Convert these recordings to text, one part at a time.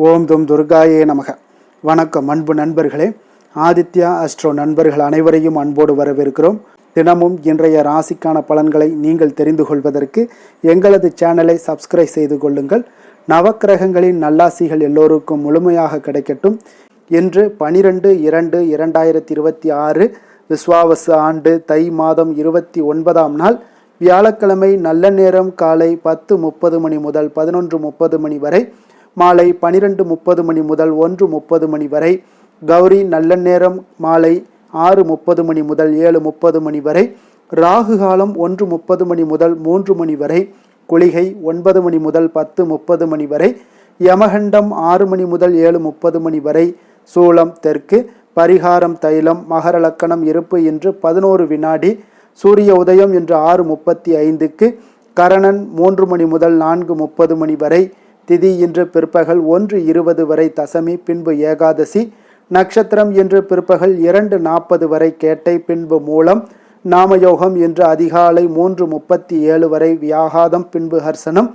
ஓம் தும் துர்காயே நமக. வணக்கம் அன்பு நண்பர்களே. ஆதித்யா அஸ்ட்ரோ நண்பர்கள் அனைவரையும் அன்போடு வரவேற்கிறோம். தினமும் இன்றைய ராசிக்கான பலன்களை நீங்கள் தெரிந்து கொள்வதற்கு எங்களது சேனலை சப்ஸ்கிரைப் செய்து கொள்ளுங்கள். நவக்கிரகங்களின் நல்லாசிகள் எல்லோருக்கும் முழுமையாக கிடைக்கட்டும். இன்று 12/2/2026 விஸ்வாவசு ஆண்டு தை மாதம் 29ஆம் நாள் வியாழக்கிழமை. நல்ல நேரம் காலை 10:30 மணி முதல் 11:30 மணி வரை, மாலை 12:30 மணி முதல் 1:30 மணி வரை. கௌரி நல்ல நேரம் மாலை 6:30 மணி முதல் 7:30 மணி வரை. ராகு காலம் 1:30 மணி முதல் 3 மணி வரை. குளிகை 9 மணி முதல் 10:30 மணி வரை. யமகண்டம் 6 மணி முதல் 7:30 மணி வரை. சூலம் தெற்கு. பரிகாரம் தைலம். மகர லக்கணம் இருப்பு இன்று 11 வினாடி. சூரிய உதயம் இன்று 6:35க்கு. கரணன் 3 மணி முதல் 4:30 மணி வரை. திதி இன்று பிற்பகல் 1:20 வரை தசமி, பின்பு ஏகாதசி. நட்சத்திரம் இன்று பிற்பகல் 2:40 வரை கேட்டை, பின்பு மூலம். நாமயோகம் இன்று அதிகாலை 3:37 வரை வியாகாதம், பின்பு ஹர்சனம்.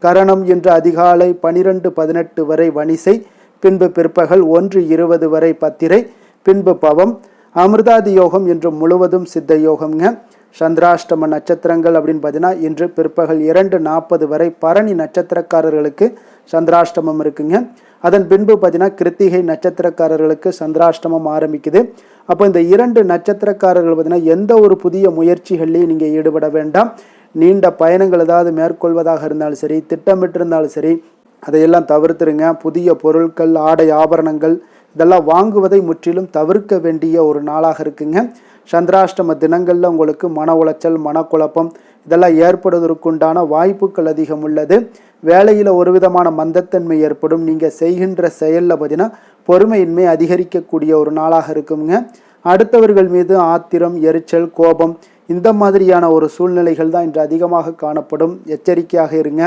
கரணம் இன்று அதிகாலை 12:18 வரை வணிசை, பின்பு பிற்பகல் 1:20 வரை பத்திரை, பின்பு பவம். அமிர்தாதி யோகம் இன்று முழுவதும் சித்த யோகம்ங்க. சந்திராஷ்டம நட்சத்திரங்கள் அப்படின்னு பார்த்தீங்கன்னா இன்று பிற்பகல் 2:40 வரை பரணி நட்சத்திரக்காரர்களுக்கு சந்திராஷ்டமம் இருக்குங்க. அதன் பின்பு பார்த்தீங்கன்னா கிருத்திகை நட்சத்திரக்காரர்களுக்கு சந்திராஷ்டமம் ஆரம்பிக்குது. அப்போ இந்த 2 நட்சத்திரக்காரர்கள் பார்த்தீங்கன்னா எந்த ஒரு புதிய முயற்சிகள்லையும் நீங்கள் ஈடுபட வேண்டாம். நீண்ட பயணங்கள் ஏதாவது மேற்கொள்வதாக இருந்தாலும் சரி, திட்டமிட்டிருந்தாலும் சரி, அதையெல்லாம் தவிர்த்துருங்க. புதிய பொருட்கள், ஆடை, ஆபரணங்கள் இதெல்லாம் வாங்குவதை முற்றிலும் தவிர்க்க வேண்டிய ஒரு நாளாக இருக்குங்க. சந்திராஷ்டம தினங்களில் உங்களுக்கு மன உளைச்சல், மனக்குழப்பம் இதெல்லாம் ஏற்படுவதற்குண்டான வாய்ப்புகள் அதிகம் உள்ளது. வேலையில் ஒரு விதமான மந்தத்தன்மை ஏற்படும். நீங்கள் செய்கின்ற செயலில் பார்த்தீங்கன்னா பொறுமையின்மை அதிகரிக்கக்கூடிய ஒரு நாளாக இருக்குங்க. அடுத்தவர்கள் மீது ஆத்திரம், எரிச்சல், கோபம் இந்த மாதிரியான ஒரு சூழ்நிலைகள் தான் இன்று அதிகமாக காணப்படும். எச்சரிக்கையாக இருங்க.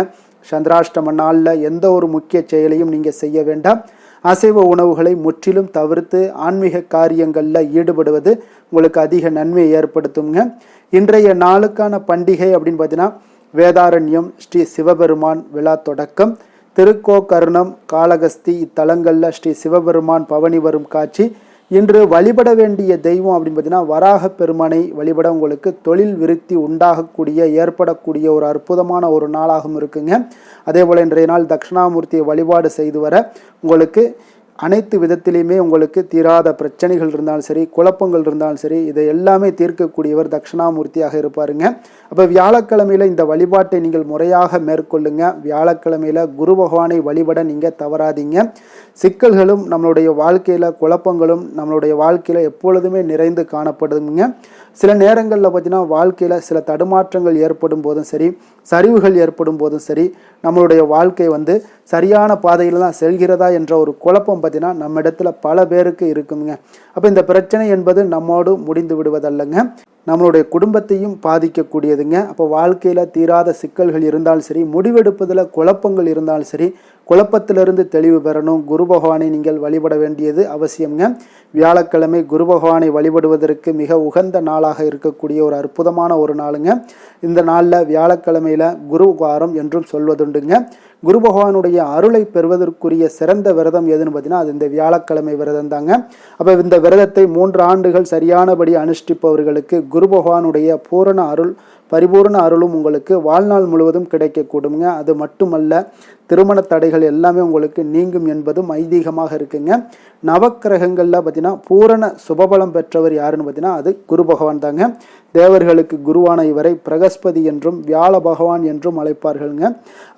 சந்திராஷ்டம நாளில் எந்த ஒரு முக்கிய செயலையும் நீங்கள் செய்ய வேண்டாம். அசைவ உணவுகளை முற்றிலும் தவிர்த்து ஆன்மீக காரியங்களில் ஈடுபடுவது உங்களுக்கு அதிக நன்மையை ஏற்படுத்துங்க. இன்றைய நாளுக்கான பண்டிகை அப்படின்னு பார்த்தீங்கன்னா வேதாரண்யம் ஸ்ரீ சிவபெருமான் விழா தொடக்கம். திருக்கோகர்ணம், காளகஸ்தி இத்தலங்களில் ஸ்ரீ சிவபெருமான் பவனி வரும் காட்சி. இன்று வழிபட வேண்டிய தெய்வம் அப்படின்னு பார்த்தீங்கன்னா வராக பெருமானை வழிபட உங்களுக்கு தொழில் விருத்தி உண்டாகக்கூடிய, ஏற்படக்கூடிய ஒரு அற்புதமான ஒரு நாளாகவும் இருக்குங்க. அதே போல் இன்றைய நாள் தட்சிணாமூர்த்தியை வழிபாடு செய்து வர உங்களுக்கு அனைத்து விதத்திலையுமே உங்களுக்கு தீராத பிரச்சனைகள் இருந்தாலும் சரி, குழப்பங்கள் இருந்தாலும் சரி, இதை எல்லாமே தீர்க்கக்கூடியவர் தட்சிணாமூர்த்தியாக இருப்பாருங்க. அப்போ வியாழக்கிழமையில் இந்த வழிபாட்டை நீங்கள் முறையாக மேற்கொள்ளுங்க. வியாழக்கிழமையில் குரு பகவானை வழிபட நீங்கள் தவறாதீங்க. சிக்கல்களும் நம்மளுடைய வாழ்க்கையில், குழப்பங்களும் நம்மளுடைய வாழ்க்கையில் எப்பொழுதுமே நிறைந்து காணப்படுதுங்க. சில நேரங்களில் பார்த்தீங்கன்னா வாழ்க்கையில் சில தடுமாற்றங்கள் ஏற்படும் போதும் சரி, சரிவுகள் ஏற்படும் போதும் சரி, நம்மளுடைய வாழ்க்கை சரியான பாதையில் தான் செல்கிறதா என்ற ஒரு குழப்பம் பார்த்தீங்கன்னா நம்ம இடத்துல பல பேருக்கு இருக்குங்க. அப்போ இந்த பிரச்சனை என்பது நம்மோடு முடிந்து விடுவதல்லங்க, நம்மளுடைய குடும்பத்தையும் பாதிக்கக்கூடியதுங்க. அப்போ வாழ்க்கையில் தீராத சிக்கல்கள் இருந்தாலும் சரி, முடிவெடுப்பதில் குழப்பங்கள் இருந்தாலும் சரி, குழப்பத்திலிருந்து தெளிவு பெறணும். குரு பகவானை நீங்கள் வழிபட வேண்டியது அவசியம்ங்க. வியாழக்கிழமை குரு பகவானை வழிபடுவதற்கு மிக உகந்த நாளாக இருக்கக்கூடிய ஒரு அற்புதமான ஒரு நாளுங்க. இந்த நாளில் வியாழக்கிழமையில் குரு வாரம் என்றும் சொல்வதுண்டுங்க. குரு பகவானுடைய அருளை பெறுவதற்குரிய சிறந்த விரதம் எதுன்னு பார்த்தீங்கன்னா அது இந்த வியாழக்கிழமை விரதம் தாங்க. அப்போ இந்த விரதத்தை 3 ஆண்டுகள் சரியானபடி அனுஷ்டிப்பவர்களுக்கு குரு பகவானுடைய பூரண அருள், பரிபூர்ண அருளும் உங்களுக்கு வாழ்நாள் முழுவதும் கிடைக்கக்கூடுங்க. அது மட்டுமல்ல, திருமண தடைகள் எல்லாமே உங்களுக்கு நீங்கும் என்பதும் ஐதீகமாக இருக்குங்க. நவக்கிரகங்களில் பார்த்தீங்கன்னா பூரண சுபபலம் பெற்றவர் யாருன்னு பார்த்தீங்கன்னா அது குரு பகவான் தாங்க. தேவர்களுக்கு குருவான இவரை பிரகஸ்பதி என்றும் வியாழ பகவான் என்றும் அழைப்பார்கள்ங்க.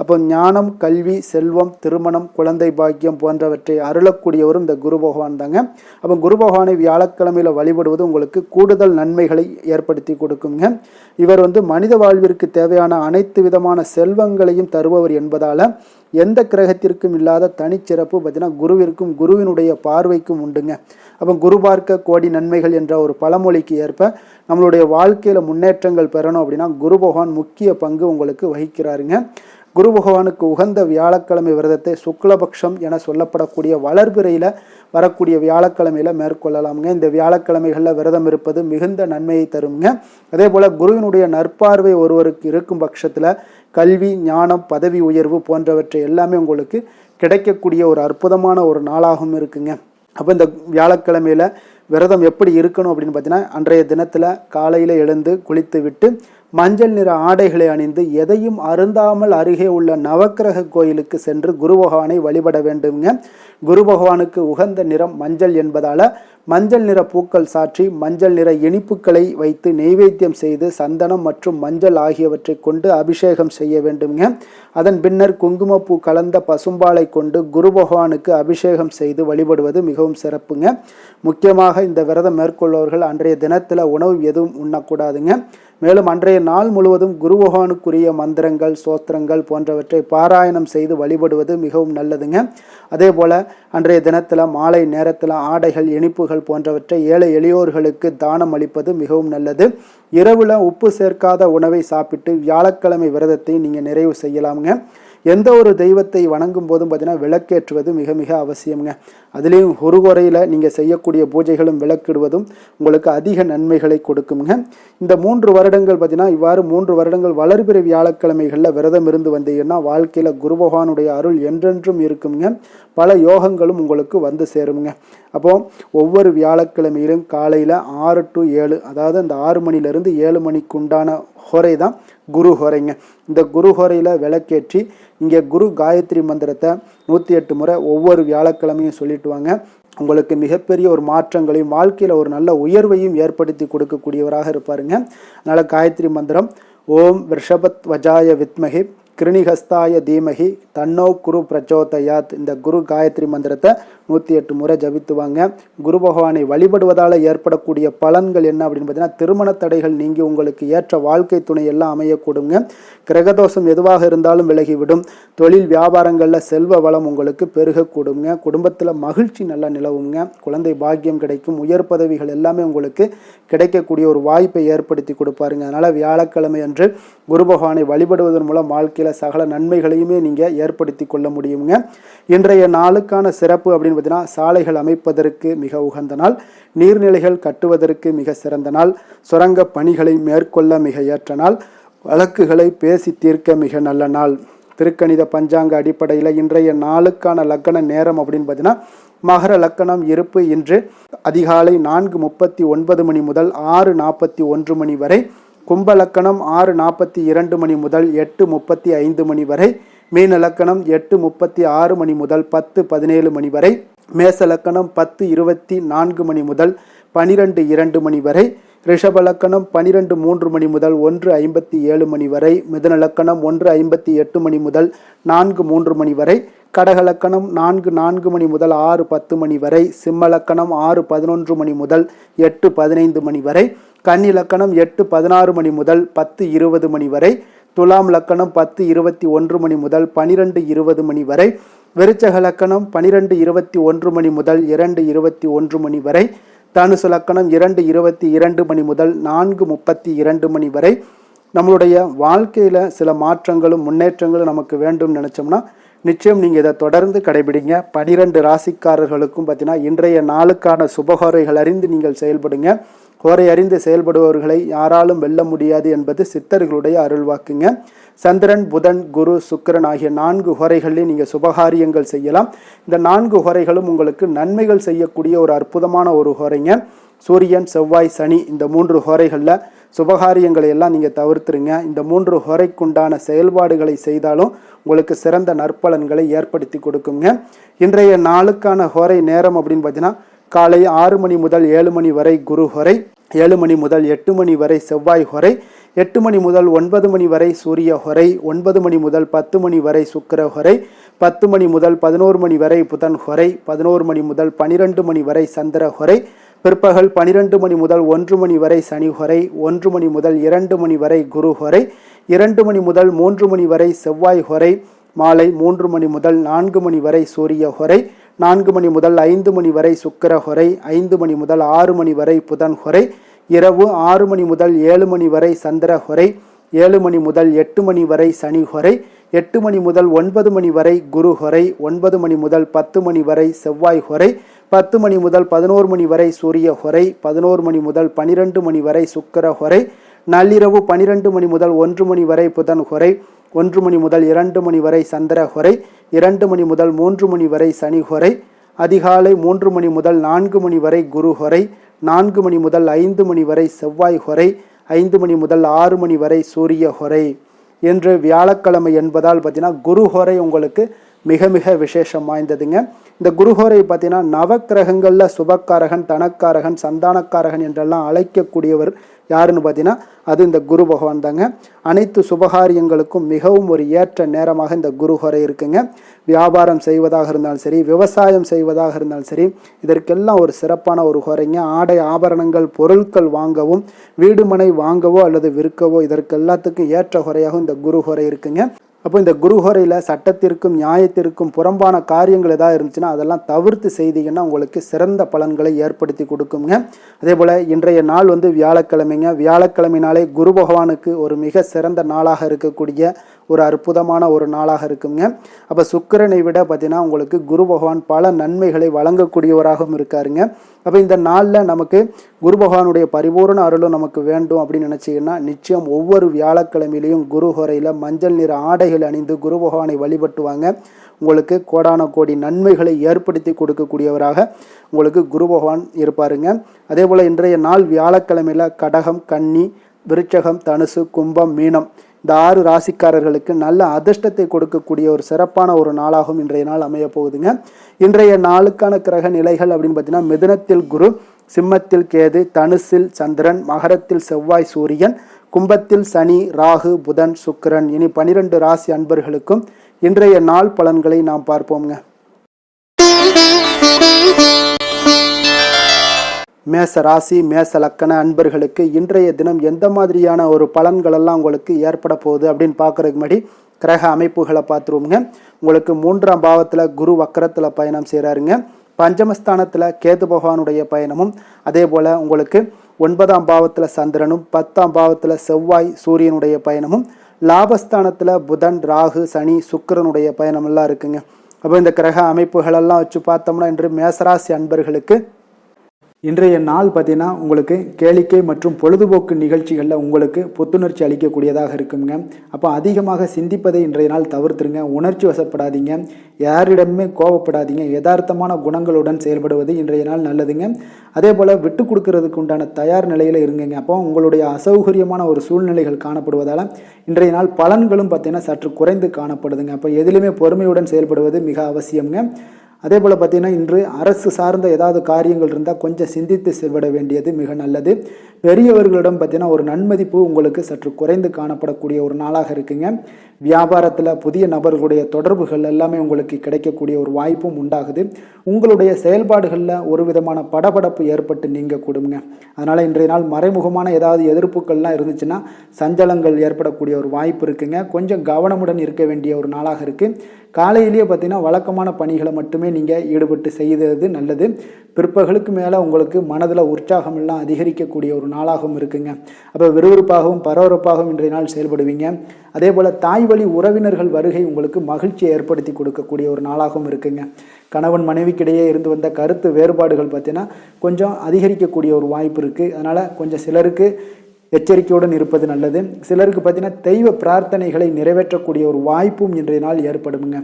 அப்போ ஞானம், கல்வி, செல்வம், திருமணம், குழந்தை பாக்கியம் போன்றவற்றை அருளக்கூடியவரும் இந்த குரு பகவான் தாங்க. அப்போ குரு பகவானை வியாழக்கிழமையில் வழிபடுவது உங்களுக்கு கூடுதல் நன்மைகளை ஏற்படுத்தி கொடுக்குங்க. இவர் மனித வாழ்விற்கு தேவையான அனைத்து விதமான செல்வங்களையும் தருபவர் என்பதால எந்த கிரகத்திற்கும் இல்லாத தனிச்சிறப்பு பார்த்தீங்கன்னா குருவிற்கும் குருவினுடைய பார்வைக்கும் உண்டுங்க. அப்போ குரு பார்க்க கோடி நன்மைகள் என்ற ஒரு பழமொழிக்கு ஏற்ப நம்மளுடைய வாழ்க்கையில் முன்னேற்றங்கள் பெறணும் அப்படின்னா குரு பகவான் முக்கிய பங்கு உங்களுக்கு வகிக்கிறாருங்க. குரு பகவானுக்கு உகந்த வியாழக்கிழமை விரதத்தை சுக்லபக்ஷம் என சொல்லப்படக்கூடிய வளர்பிறையில் வரக்கூடிய வியாழக்கிழமையில் மேற்கொள்ளலாமுங்க. இந்த வியாழக்கிழமைகளில் விரதம் இருப்பது மிகுந்த நன்மையை தருங்க. அதே போல் குருவினுடைய நற்பார்வை ஒருவருக்கு இருக்கும் பட்சத்தில் கல்வி, ஞானம், பதவி உயர்வு போன்றவற்றை எல்லாமே உங்களுக்கு கிடைக்கக்கூடிய ஒரு அற்புதமான ஒரு நாளாகவும் இருக்குங்க. அப்போ இந்த வியாழக்கிழமையில் விரதம் எப்படி இருக்கணும் அப்படின்னு பார்த்தீங்கன்னா, அன்றைய தினத்தில் காலையில் எழுந்து குளித்து விட்டு மஞ்சள் நிற ஆடைகளை அணிந்து எதையும் அருந்தாமல் அருகே உள்ள நவக்கிரக கோயிலுக்கு சென்று குரு பகவானை வழிபட வேண்டுங்க. குரு பகவானுக்கு உகந்த நிறம் மஞ்சள் என்பதால் மஞ்சள் நிற பூக்கள் சாற்றி மஞ்சள் நிற இனிப்புகளை வைத்து நெய்வேத்தியம் செய்து சந்தனம் மற்றும் மஞ்சள் ஆகியவற்றை கொண்டு அபிஷேகம் செய்ய வேண்டுங்க. அதன் பின்னர் குங்குமப்பூ கலந்த பசும்பாலை கொண்டு குரு பகவானுக்கு அபிஷேகம் செய்து வழிபடுவது மிகவும் சிறப்புங்க. முக்கியமாக இந்த விரதம் மேற்கொள்பவர்கள் அன்றைய தினத்தில் உணவு எதுவும் உண்ணக்கூடாதுங்க. மேலும் அன்றைய நாள் முழுவதும் குரு பகவானுக்குரிய மந்திரங்கள், சோத்திரங்கள் போன்றவற்றை பாராயணம் செய்து வழிபடுவது மிகவும் நல்லதுங்க. அதே போல் அன்றைய தினத்தில் மாலை நேரத்தில் ஆடைகள், இனிப்புகள் போன்றவற்றை ஏழை எளியோர்களுக்கு தானம் அளிப்பது மிகவும் நல்லது. இரவில் உப்பு சேர்க்காத உணவை சாப்பிட்டு வியாழக்கிழமை விரதத்தை நீங்கள் நிறைவு செய்யலாமுங்க. எந்த ஒரு தெய்வத்தை வணங்கும் போதும் பார்த்தீங்கன்னா விளக்கேற்றுவது மிக மிக அவசியம்ங்க. அதுலேயும் ஒரு குறையில் நீங்கள் செய்யக்கூடிய பூஜைகளும் விளக்கிடுவதும் உங்களுக்கு அதிக நன்மைகளை கொடுக்குங்க. இந்த 3 வருடங்கள் பார்த்தீங்கன்னா இவ்வாறு 3 வருடங்கள் வளர்பிறை வியாழக்கிழமைகளில் விரதம் இருந்து வந்தீங்கன்னா வாழ்க்கையில் குரு பகவானுடைய அருள் என்றென்றும் இருக்குங்க. பல யோகங்களும் உங்களுக்கு வந்து சேருங்க. அப்போது ஒவ்வொரு வியாழக்கிழமையிலும் காலையில் 6 to 7, அதாவது அந்த 6 மணிலேருந்து 7 மணிக்கு உண்டான ஹோரை தான் குரு ஹோரைங்க. இந்த குரு ஹோரையில் விளக்கேற்றி இங்கே குரு காயத்ரி மந்திரத்தை 108 முறை ஒவ்வொரு வியாழக்கிழமையும் சொல்லிட்டு வாங்க. உங்களுக்கு மிகப்பெரிய ஒரு மாற்றங்களையும் வாழ்க்கையில் ஒரு நல்ல உயர்வையும் ஏற்படுத்தி கொடுக்கக்கூடியவராக இருப்பாருங்க. அதனால் காயத்ரி மந்திரம் ஓம் ரிஷபத் வஜாய வித்மகி கிருணிஹஸ்தாய தீமகி தன்னோ குரு பிரச்சோதயாத், இந்த குரு காயத்ரி மந்திரத்தை 108 முறை ஜபித்து வாங்க. குரு பகவானை வழிபடுவதால் ஏற்படக்கூடிய பலன்கள் என்ன அப்படின்னு பார்த்தீங்கன்னா, திருமண தடைகள் நீங்கி உங்களுக்கு ஏற்ற வாழ்க்கை துணை எல்லாம் அமையக்கூடுங்க. கிரகதோஷம் எதுவாக இருந்தாலும் விலகிவிடும். தொழில் வியாபாரங்களில் செல்வ வளம் உங்களுக்கு பெருகக்கூடுங்க. குடும்பத்தில் மகிழ்ச்சி நல்லா நிலவுங்க. குழந்தை பாக்கியம் கிடைக்கும். உயர் பதவிகள் எல்லாமே உங்களுக்கு கிடைக்கக்கூடிய ஒரு வாய்ப்பை ஏற்படுத்தி கொடுப்பாருங்க. அதனால் வியாழக்கிழமை அன்று குரு பகவானை வழிபடுவதன் மூலம் வாழ்க்கையில் சகல நன்மைகளையுமே நீங்கள் ஏற்படுத்தி கொள்ள முடியுங்க. இன்றைய நாளுக்கான சிறப்பு அப்படின்னு பார்த்தீங்கன்னா, சாலைகள் அமைப்பதற்கு மிக உகந்த நாள், நீர்நிலைகள் கட்டுவதற்கு மிக சிறந்த நாள், சுரங்க பணிகளை மேற்கொள்ள மிக ஏற்ற நாள், வழக்குகளை பேசி தீர்க்க மிக நல்ல நாள். திருக்கணித பஞ்சாங்க அடிப்படையில் இன்றைய நாளுக்கான லக்கண நேரம் அப்படின்னு பார்த்தீங்கன்னா, மகர லக்கணம் இருப்பு இன்று அதிகாலை 4:39 மணி முதல் 6:41 மணி வரை, கும்ப லக்கணம் 6:42 மணி முதல் 8:35 மணி வரை, மீன லக்கணம் 8:36 மணி முதல் 10:17 மணி வரை, மேச லக்கணம் 10:24 மணி முதல் 12:02 மணி வரை, ரிஷப லக்கணம் 12:03 மணி முதல் 1:57 மணி வரை, மிதுன லக்கணம் 1:58 மணி முதல் 4:03 மணி வரை, கடக லக்கணம் 4:04 மணி முதல் 6:10 மணி வரை, சிம்ம லக்கணம் 6:11 மணி முதல் 8:15 மணி வரை, கன்னி லக்கணம் 8:16 மணி முதல் 10:20 மணி வரை, துலாம் லக்கணம் 10:21 மணி முதல் 12:20 மணி வரை, விருச்சக லக்கணம் 12:21 மணி முதல் 2:21 மணி வரை, தனுசு லக்கணம் 2:22 மணி முதல் 4:32 மணி வரை. நம்மளுடைய வாழ்க்கையில் சில மாற்றங்களும் முன்னேற்றங்களும் நமக்கு வேண்டும் நினச்சோம்னா நிச்சயம் நீங்கள் இதை தொடர்ந்து கடைபிடிங்க. 12 ராசிக்காரர்களுக்கும் பார்த்தீங்கன்னா இன்றைய நாளுக்கான சுபகோரைகள் அறிந்து நீங்கள் செயல்படுங்க. கோரை அறிந்து செயல்படுபவர்களை யாராலும் வெல்ல முடியாது என்பது சித்தர்களுடைய அருள்வாக்குங்க. சந்திரன், புதன், குரு, சுக்கிரன் ஆகிய 4 ஹோரைகளில் நீங்கள் சுபகாரியங்கள் செய்யலாம். இந்த 4 ஹோரைகளும் உங்களுக்கு நன்மைகள் செய்யக்கூடிய ஒரு அற்புதமான ஒரு ஹோரைங்க. சூரியன், செவ்வாய், சனி இந்த 3 ஹோரைகளில் சுபகாரியங்களை எல்லாம் நீங்கள் தவிர்த்துருங்க. இந்த 3 ஹோரைக்குண்டான செயல்பாடுகளை செய்தாலும் உங்களுக்கு சிறந்த நற்பலன்களை ஏற்படுத்தி கொடுக்குங்க. இன்றைய நாளுக்கான ஹோரை நேரம் அப்படின்னு பார்த்தீங்கன்னா, காலை 6 மணி முதல் 7 மணி வரை குரு ஹோரை, 7 மணி முதல் 8 மணி வரை செவ்வாய் ஹோரை, 8 மணி முதல் 9 மணி வரை சூரிய ஹோரை, 9 மணி முதல் 10 மணி வரை சுக்கிர ஹோரை, 10 மணி முதல் 11 மணி வரை புதன் ஹோரை, 11 மணி முதல் 12 மணி வரை சந்திர ஹோரை, பிற்பகல் 12 மணி முதல் 1 மணி வரை சனி ஹோரை, 1 மணி முதல் 2 மணி வரை குரு ஹோரை, 2 மணி முதல் 3 மணி வரை செவ்வாய் ஹோரை, மாலை 3 மணி முதல் 4 மணி வரை சூரிய ஹோரை, 4 மணி முதல் 5 மணி வரை சுக்கிர ஹோரை, 5 மணி முதல் 6 மணி வரை புதன் ஹோரை, இரவு 6 மணி முதல் 7 மணி வரை சந்திர ஹோரை, 7 மணி முதல் 8 மணி வரை சனி ஹோரை, 8 மணி முதல் 9 மணி வரை குரு ஹோரை, 9 மணி முதல் 10 மணி வரை செவ்வாய் ஹோரை, 10 மணி முதல் 11 மணி வரை சூரிய ஹோரை, 11 மணி முதல் 12 மணி வரை சுக்கிர ஹோரை, நள்ளிரவு 12 மணி முதல் 1 மணி வரை புதன் ஹோரை, 1 மணி முதல் 2 மணி வரை சந்திர ஹோரை, 2 மணி முதல் 3 மணி வரை சனி ஹோரை, அதிகாலை 3 மணி முதல் 4 மணி வரை குரு ஹோரை, 4 மணி முதல் 5 மணி வரை செவ்வாய் ஹோரை, 5 மணி முதல் 6 மணி வரை சூரிய ஹோரை. என்று வியாழக்கிழமை என்பதால் பார்த்தீங்கன்னா குரு ஹோரை உங்களுக்கு மிக மிக விசேஷம் வாய்ந்ததுங்க. இந்த குருஹோரை பார்த்தீங்கன்னா நவக்கிரகங்களில் சுபக்காரகன், தனக்காரகன், சந்தானக்காரகன் என்றெல்லாம் அழைக்கக்கூடியவர் யாருன்னு பார்த்தீங்கன்னா அது இந்த குரு பகவான் தாங்க. அனைத்து சுபகாரியங்களுக்கும் மிகவும் ஒரு ஏற்ற நேரமாக இந்த குருஹோரை இருக்குங்க. வியாபாரம் செய்வதாக இருந்தாலும் சரி, விவசாயம் செய்வதாக இருந்தாலும் சரி, இதற்கெல்லாம் ஒரு சிறப்பான ஒரு ஹோரைங்க. ஆடை ஆபரணங்கள் பொருட்கள் வாங்கவும், வீடு மனை வாங்கவோ அல்லது விற்கவோ இதற்கு எல்லாத்துக்கும் ஏற்ற ஹோரையாகவும் இந்த குருஹோரை இருக்குங்க. அப்போ இந்த குருஹோரையில் சட்டத்திற்கும் நியாயத்திற்கும் புறம்பான காரியங்கள் ஏதாவது இருந்துச்சுன்னா அதெல்லாம் தவிர்த்து செய்தீங்கன்னா உங்களுக்கு சிறந்த பலன்களை ஏற்படுத்தி கொடுக்குங்க. அதே போல் இன்றைய நாள் வியாழக்கிழமைங்க. வியாழக்கிழமைனாலே குரு பகவானுக்கு ஒரு மிக சிறந்த நாளாக இருக்கக்கூடிய ஒரு அற்புதமான ஒரு நாளாக இருக்குங்க. அப்போ சுக்கிரனை விட பார்த்தீங்கன்னா உங்களுக்கு குரு பகவான் பல நன்மைகளை வழங்கக்கூடியவராகவும் இருக்காருங்க. அப்போ இந்த நாளில் நமக்கு குரு பகவானுடைய பரிபூர்ண அருளும் நமக்கு வேண்டும் அப்படின்னு நினச்சிங்கன்னா நிச்சயம் ஒவ்வொரு வியாழக்கிழமையிலையும் குரு ஹோரையில் மஞ்சள் நிற ஆடைகள் அணிந்து குரு பகவானை வழிபட்டுவாங்க. உங்களுக்கு கோடான கோடி நன்மைகளை ஏற்படுத்தி கொடுக்கக்கூடியவராக உங்களுக்கு குரு பகவான் இருப்பாருங்க. அதே போல் இன்றைய நாள் வியாழக்கிழமையில் கடகம், கன்னி, விருச்சகம், தனுசு, கும்பம், மீனம் இந்த 6 ராசிக்காரர்களுக்கு நல்ல அதிர்ஷ்டத்தை கொடுக்கக்கூடிய ஒரு சிறப்பான ஒரு நாளாகவும் இன்றைய நாள் அமைய போகுதுங்க. இன்றைய நாளுக்கான கிரக நிலைகள் அப்படின்னு பார்த்தீங்கன்னா மிதுனத்தில் குரு, சிம்மத்தில் கேது, தனுசில் சந்திரன், மகரத்தில் செவ்வாய், சூரியன், கும்பத்தில் சனி, ராகு, புதன், சுக்கிரன். இனி 12 ராசி அன்பர்களுக்கும் இன்றைய நாள் பலன்களை நாம் பார்ப்போம்ங்க. மேச ராசி மேச லக்கண அன்பர்களுக்கு இன்றைய தினம் எந்த மாதிரியான ஒரு பலன்களெல்லாம் உங்களுக்கு ஏற்பட போகுது அப்படின்னு பார்க்குறதுக்கு முன்னாடி கிரக அமைப்புகளை பார்த்துருவோங்க. உங்களுக்கு 3ஆம் பாவத்தில் குரு வக்கரத்தில் பயணம் செய்கிறாருங்க. பஞ்சமஸ்தானத்தில் கேது பகவானுடைய பயணமும், அதே போல் உங்களுக்கு 9ஆம் பாவத்தில் சந்திரனும், 10ஆம் பாவத்தில் செவ்வாய் சூரியனுடைய பயணமும், லாபஸ்தானத்தில் புதன், ராகு, சனி, சுக்கிரனுடைய பயணமெல்லாம் இருக்குங்க. அப்போ இந்த கிரக அமைப்புகளெல்லாம் வச்சு பார்த்தோம்னா இன்று மேசராசி அன்பர்களுக்கு இன்றைய நாள் பார்த்தீங்கன்னா உங்களுக்கு கேளிக்கை மற்றும் பொழுதுபோக்கு நிகழ்ச்சிகளில் உங்களுக்கு புத்துணர்ச்சி அளிக்கக்கூடியதாக இருக்குங்க. அப்போ அதிகமாக சிந்திப்பதை இன்றைய நாள் தவிர்த்துருங்க. உணர்ச்சி வசப்படாதீங்க, யாரிடமே கோபப்படாதீங்க. யதார்த்தமான குணங்களுடன் செயல்படுவது இன்றைய நாள் நல்லதுங்க. அதே போல் விட்டு கொடுக்கறதுக்கு உண்டான தயார் நிலையில் இருங்குங்க. அப்போ உங்களுடைய அசௌகரியமான ஒரு சூழ்நிலைகள் காணப்படுவதால் இன்றைய நாள் பலன்களும் பார்த்தீங்கன்னா சற்று குறைந்து காணப்படுதுங்க. அப்போ எதிலுமே பொறுமையுடன் செயல்படுவது மிக அவசியம்ங்க. அதே போல் பார்த்திங்கன்னா இன்று அரசு சார்ந்த ஏதாவது காரியங்கள் இருந்தால் கொஞ்சம் சிந்தித்து செயல்பட வேண்டியது மிக நல்லது. பெரியவர்களிடம் பார்த்திங்கன்னா ஒரு நன்மதிப்பு உங்களுக்கு சற்று குறைந்து காணப்படக்கூடிய ஒரு நாளாக இருக்குங்க. வியாபாரத்தில் புதிய நபர்களுடைய தொடர்புகள் எல்லாமே உங்களுக்கு கிடைக்கக்கூடிய ஒரு வாய்ப்பும் உண்டாகுது. உங்களுடைய செயல்பாடுகளில் ஒரு விதமான படபடப்பு ஏற்பட்டு நீங்க கூடுங்க. அதனால் இன்றைய நாள் மறைமுகமான ஏதாவது எதிர்ப்புகள்லாம் இருந்துச்சுன்னா சஞ்சலங்கள் ஏற்படக்கூடிய ஒரு வாய்ப்பு இருக்குங்க. கொஞ்சம் கவனமுடன் இருக்க வேண்டிய ஒரு நாளாக இருக்குது. காலையிலேயே பார்த்தீங்கன்னா வழக்கமான பணிகளை மட்டுமே நீங்கள் ஈடுபட்டு செய்வது நல்லது. பிற்பகலுக்கு மேலே உங்களுக்கு மனதில் உற்சாகம் எல்லாம் அதிகரிக்கக்கூடிய ஒரு நாளாகவும் இருக்குங்க. அப்போ விறுவிறுப்பாகவும் பரபரப்பாகவும் இன்றைய நாள் செயல்படுவீங்க. அதே போல் தாய் வழி உறவினர்கள் வருகை உங்களுக்கு மகிழ்ச்சியை ஏற்படுத்தி கொடுக்கக்கூடிய ஒரு நாளாகவும் இருக்குங்க. கணவன் மனைவிக்கிடையே இருந்து வந்த கருத்து வேறுபாடுகள் பார்த்தீங்கன்னா கொஞ்சம் அதிகரிக்கக்கூடிய ஒரு வாய்ப்பு இருக்குது. அதனால் கொஞ்சம் சிலருக்கு எச்சரிக்கையுடன் இருப்பது நல்லது. சிலருக்கு பார்த்தீங்கன்னா தெய்வ பிரார்த்தனைகளை நிறைவேற்றக்கூடிய ஒரு வாய்ப்பும் இன்றைய நாள் ஏற்படுங்க.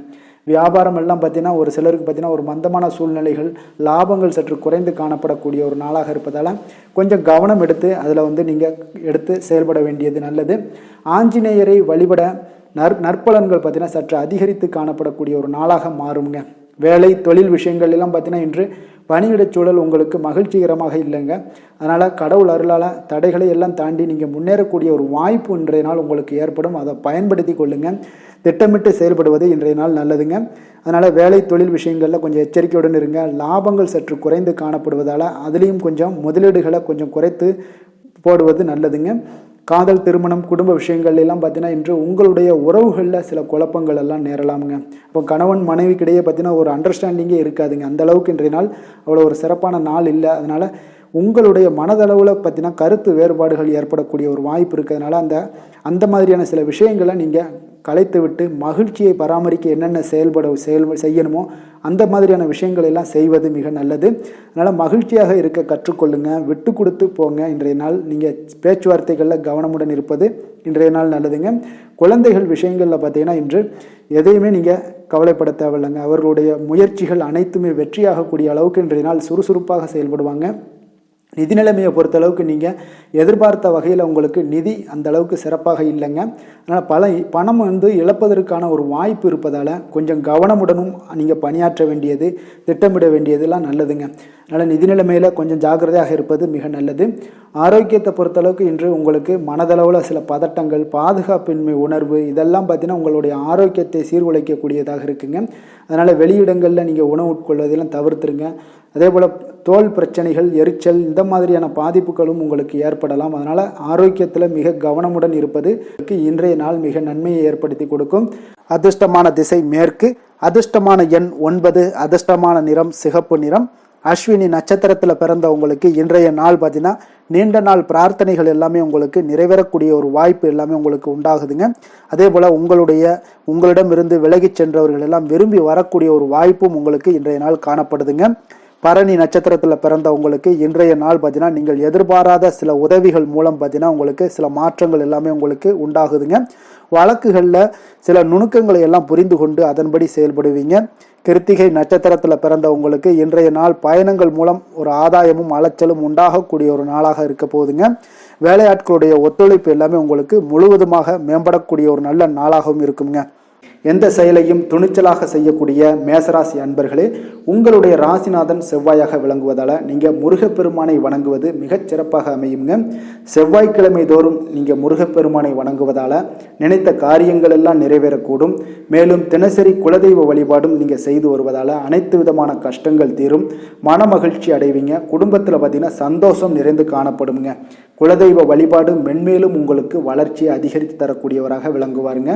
வியாபாரம் எல்லாம் பார்த்தீங்கன்னா ஒரு சிலருக்கு பார்த்தீங்கன்னா ஒரு மந்தமான சூழ்நிலைகள், லாபங்கள் சற்று குறைந்து காணப்படக்கூடிய ஒரு நாளாக இருப்பதால் கொஞ்சம் கவனம் எடுத்து அதில் நீங்கள் எடுத்து செயல்பட வேண்டியது நல்லது. ஆஞ்சநேயரை வழிபட நற்பலன்கள் பார்த்தீங்கன்னா சற்று அதிகரித்து காணப்படக்கூடிய ஒரு நாளாக மாறுங்க. வேலை தொழில் விஷயங்கள் எல்லாம் பார்த்தீங்கன்னா இன்று பணியிடச் சூழல் உங்களுக்கு மகிழ்ச்சிகரமாக இல்லைங்க. அதனால் கடவுள் அருளால் தடைகளை எல்லாம் தாண்டி நீங்கள் முன்னேறக்கூடிய ஒரு வாய்ப்பு இன்றைய நாள் உங்களுக்கு ஏற்படும். அதை பயன்படுத்தி கொள்ளுங்கள். திட்டமிட்டு செயல்படுவது இன்றைய நாள் நல்லதுங்க. அதனால் வேலை தொழில் விஷயங்களில் கொஞ்சம் எச்சரிக்கையுடன் இருங்க. லாபங்கள் சற்று குறைந்து காணப்படுவதால் அதுலேயும் கொஞ்சம் முதலீடுகளை கொஞ்சம் குறைத்து போடுவது நல்லதுங்க. காதல், திருமணம், குடும்ப விஷயங்கள் எல்லாம் பார்த்தீங்கன்னா இன்று உங்களுடைய உறவுகளில் சில குழப்பங்கள் எல்லாம் நேரலாமுங்க. இப்போ கணவன் மனைவிக்கிடையே பார்த்தீங்கன்னா ஒரு அண்டர்ஸ்டாண்டிங்கே இருக்காதுங்க. அந்த அளவுக்கு இன்றைய நாள் அவ்வளோ ஒரு சிறப்பான நாள் இல்லை. அதனால் உங்களுடைய மனதளவில் பார்த்தீங்கன்னா கருத்து வேறுபாடுகள் ஏற்படக்கூடிய ஒரு வாய்ப்பு இருக்கிறதுனால அந்த மாதிரியான சில விஷயங்களை நீங்கள் கலைத்து விட்டு மகிழ்ச்சியை பராமரிக்க என்னென்ன செய்யணுமோ அந்த மாதிரியான விஷயங்கள் எல்லாம் செய்வது மிக நல்லது. அதனால் மகிழ்ச்சியாக இருக்க கற்றுக்கொள்ளுங்க, விட்டு கொடுத்து போங்க. இன்றைய நாள் நீங்கள் பேச்சுவார்த்தைகளில் கவனமுடன் இருப்பது இன்றைய நாள் நல்லதுங்க. குழந்தைகள் விஷயங்களில் பார்த்தீங்கன்னா இன்று எதையுமே நீங்கள் கவலைப்பட தேவையில்லைங்க. அவர்களுடைய முயற்சிகள் அனைத்துமே வெற்றியாகக்கூடிய அளவுக்கு இன்றைய நாள் சுறுசுறுப்பாக செயல்படுவாங்க. நிதி நிலைமையை பொறுத்தளவுக்கு நீங்கள் எதிர்பார்த்த வகையில் உங்களுக்கு நிதி அந்த அளவுக்கு சிறப்பாக இல்லைங்க. அதனால் பணம் இழப்பதற்கான ஒரு வாய்ப்பு இருப்பதால் கொஞ்சம் கவனமுடனும் நீங்கள் பணியாற்ற வேண்டியது, திட்டமிட வேண்டியதெல்லாம் நல்லதுங்க. அதனால் நிதி நிலைமையில் கொஞ்சம் ஜாக்கிரதையாக இருப்பது மிக நல்லது. ஆரோக்கியத்தை பொறுத்தளவுக்கு இன்று உங்களுக்கு மனதளவில் சில பதட்டங்கள், பாதுகாப்பின்மை உணர்வு இதெல்லாம் பார்த்தீங்கன்னா உங்களுடைய ஆரோக்கியத்தை சீர்குலைக்கக்கூடியதாக இருக்குங்க. அதனால் வெளியிடங்களில் நீங்கள் உணவு உட்கொள்வதெல்லாம் தவிர்த்துருங்க. அதே போல் தோல் பிரச்சனைகள், எரிச்சல் இந்த மாதிரியான பாதிப்புகளும் உங்களுக்கு ஏற்படலாம். அதனால் ஆரோக்கியத்தில் மிக கவனமுடன் இருப்பது இன்றைய நாள் மிக நன்மையை ஏற்படுத்தி கொடுக்கும். அதிர்ஷ்டமான திசை மேற்கு, அதிர்ஷ்டமான எண் 9, அதிர்ஷ்டமான நிறம் சிகப்பு நிறம். அஸ்வினி நட்சத்திரத்தில் பிறந்தவங்களுக்கு இன்றைய நாள் பார்த்தீங்கன்னா நீண்ட நாள் பிரார்த்தனைகள் எல்லாமே உங்களுக்கு நிறைவேறக்கூடிய ஒரு வாய்ப்பு எல்லாமே உங்களுக்கு உண்டாகுதுங்க. அதே போல் உங்களிடமிருந்து விலகி சென்றவர்கள் எல்லாம் விரும்பி வரக்கூடிய ஒரு வாய்ப்பும் உங்களுக்கு இன்றைய நாள் காணப்படுதுங்க. பரணி நட்சத்திரத்தில் பிறந்தவங்களுக்கு இன்றைய நாள் பார்த்தீங்கன்னா நீங்கள் எதிர்பாராத சில உதவிகள் மூலம் பார்த்தீங்கன்னா உங்களுக்கு சில மாற்றங்கள் எல்லாமே உங்களுக்கு உண்டாகுதுங்க. வழக்குகளில் சில நுணுக்கங்களை எல்லாம் புரிந்து கொண்டு அதன்படி செயல்படுவீங்க. கிருத்திகை நட்சத்திரத்தில் பிறந்தவங்களுக்கு இன்றைய நாள் பயணங்கள் மூலம் ஒரு ஆதாயமும் அலைச்சலும் உண்டாகக்கூடிய ஒரு நாளாக இருக்க போகுதுங்க. வேலையாட்களுடைய ஒத்துழைப்பு எல்லாமே உங்களுக்கு முழுவதுமாக மேம்படக்கூடிய ஒரு நல்ல நாளாகவும் இருக்குங்க. எந்த செயலையும் துணிச்சலாக செய்யக்கூடிய மேசராசி அன்பர்களே, உங்களுடைய ராசிநாதன் செவ்வாயாக விளங்குவதால் நீங்கள் முருகப்பெருமானை வணங்குவது மிகச் சிறப்பாக அமையுங்க. செவ்வாய்க்கிழமை தோறும் நீங்கள் முருகப்பெருமானை வணங்குவதால் நினைத்த காரியங்கள் எல்லாம் நிறைவேறக்கூடும். மேலும் தினசரி குலதெய்வ வழிபாடும் நீங்கள் செய்து வருவதால் அனைத்து விதமான கஷ்டங்கள் தீரும், மன மகிழ்ச்சி அடைவீங்க. குடும்பத்தில் பார்த்தீங்கன்னா சந்தோஷம் நிறைந்து காணப்படுங்க. குலதெய்வ வழிபாடு மென்மேலும் உங்களுக்கு வளர்ச்சியை அதிகரித்து தரக்கூடியவராக விளங்குவாருங்க.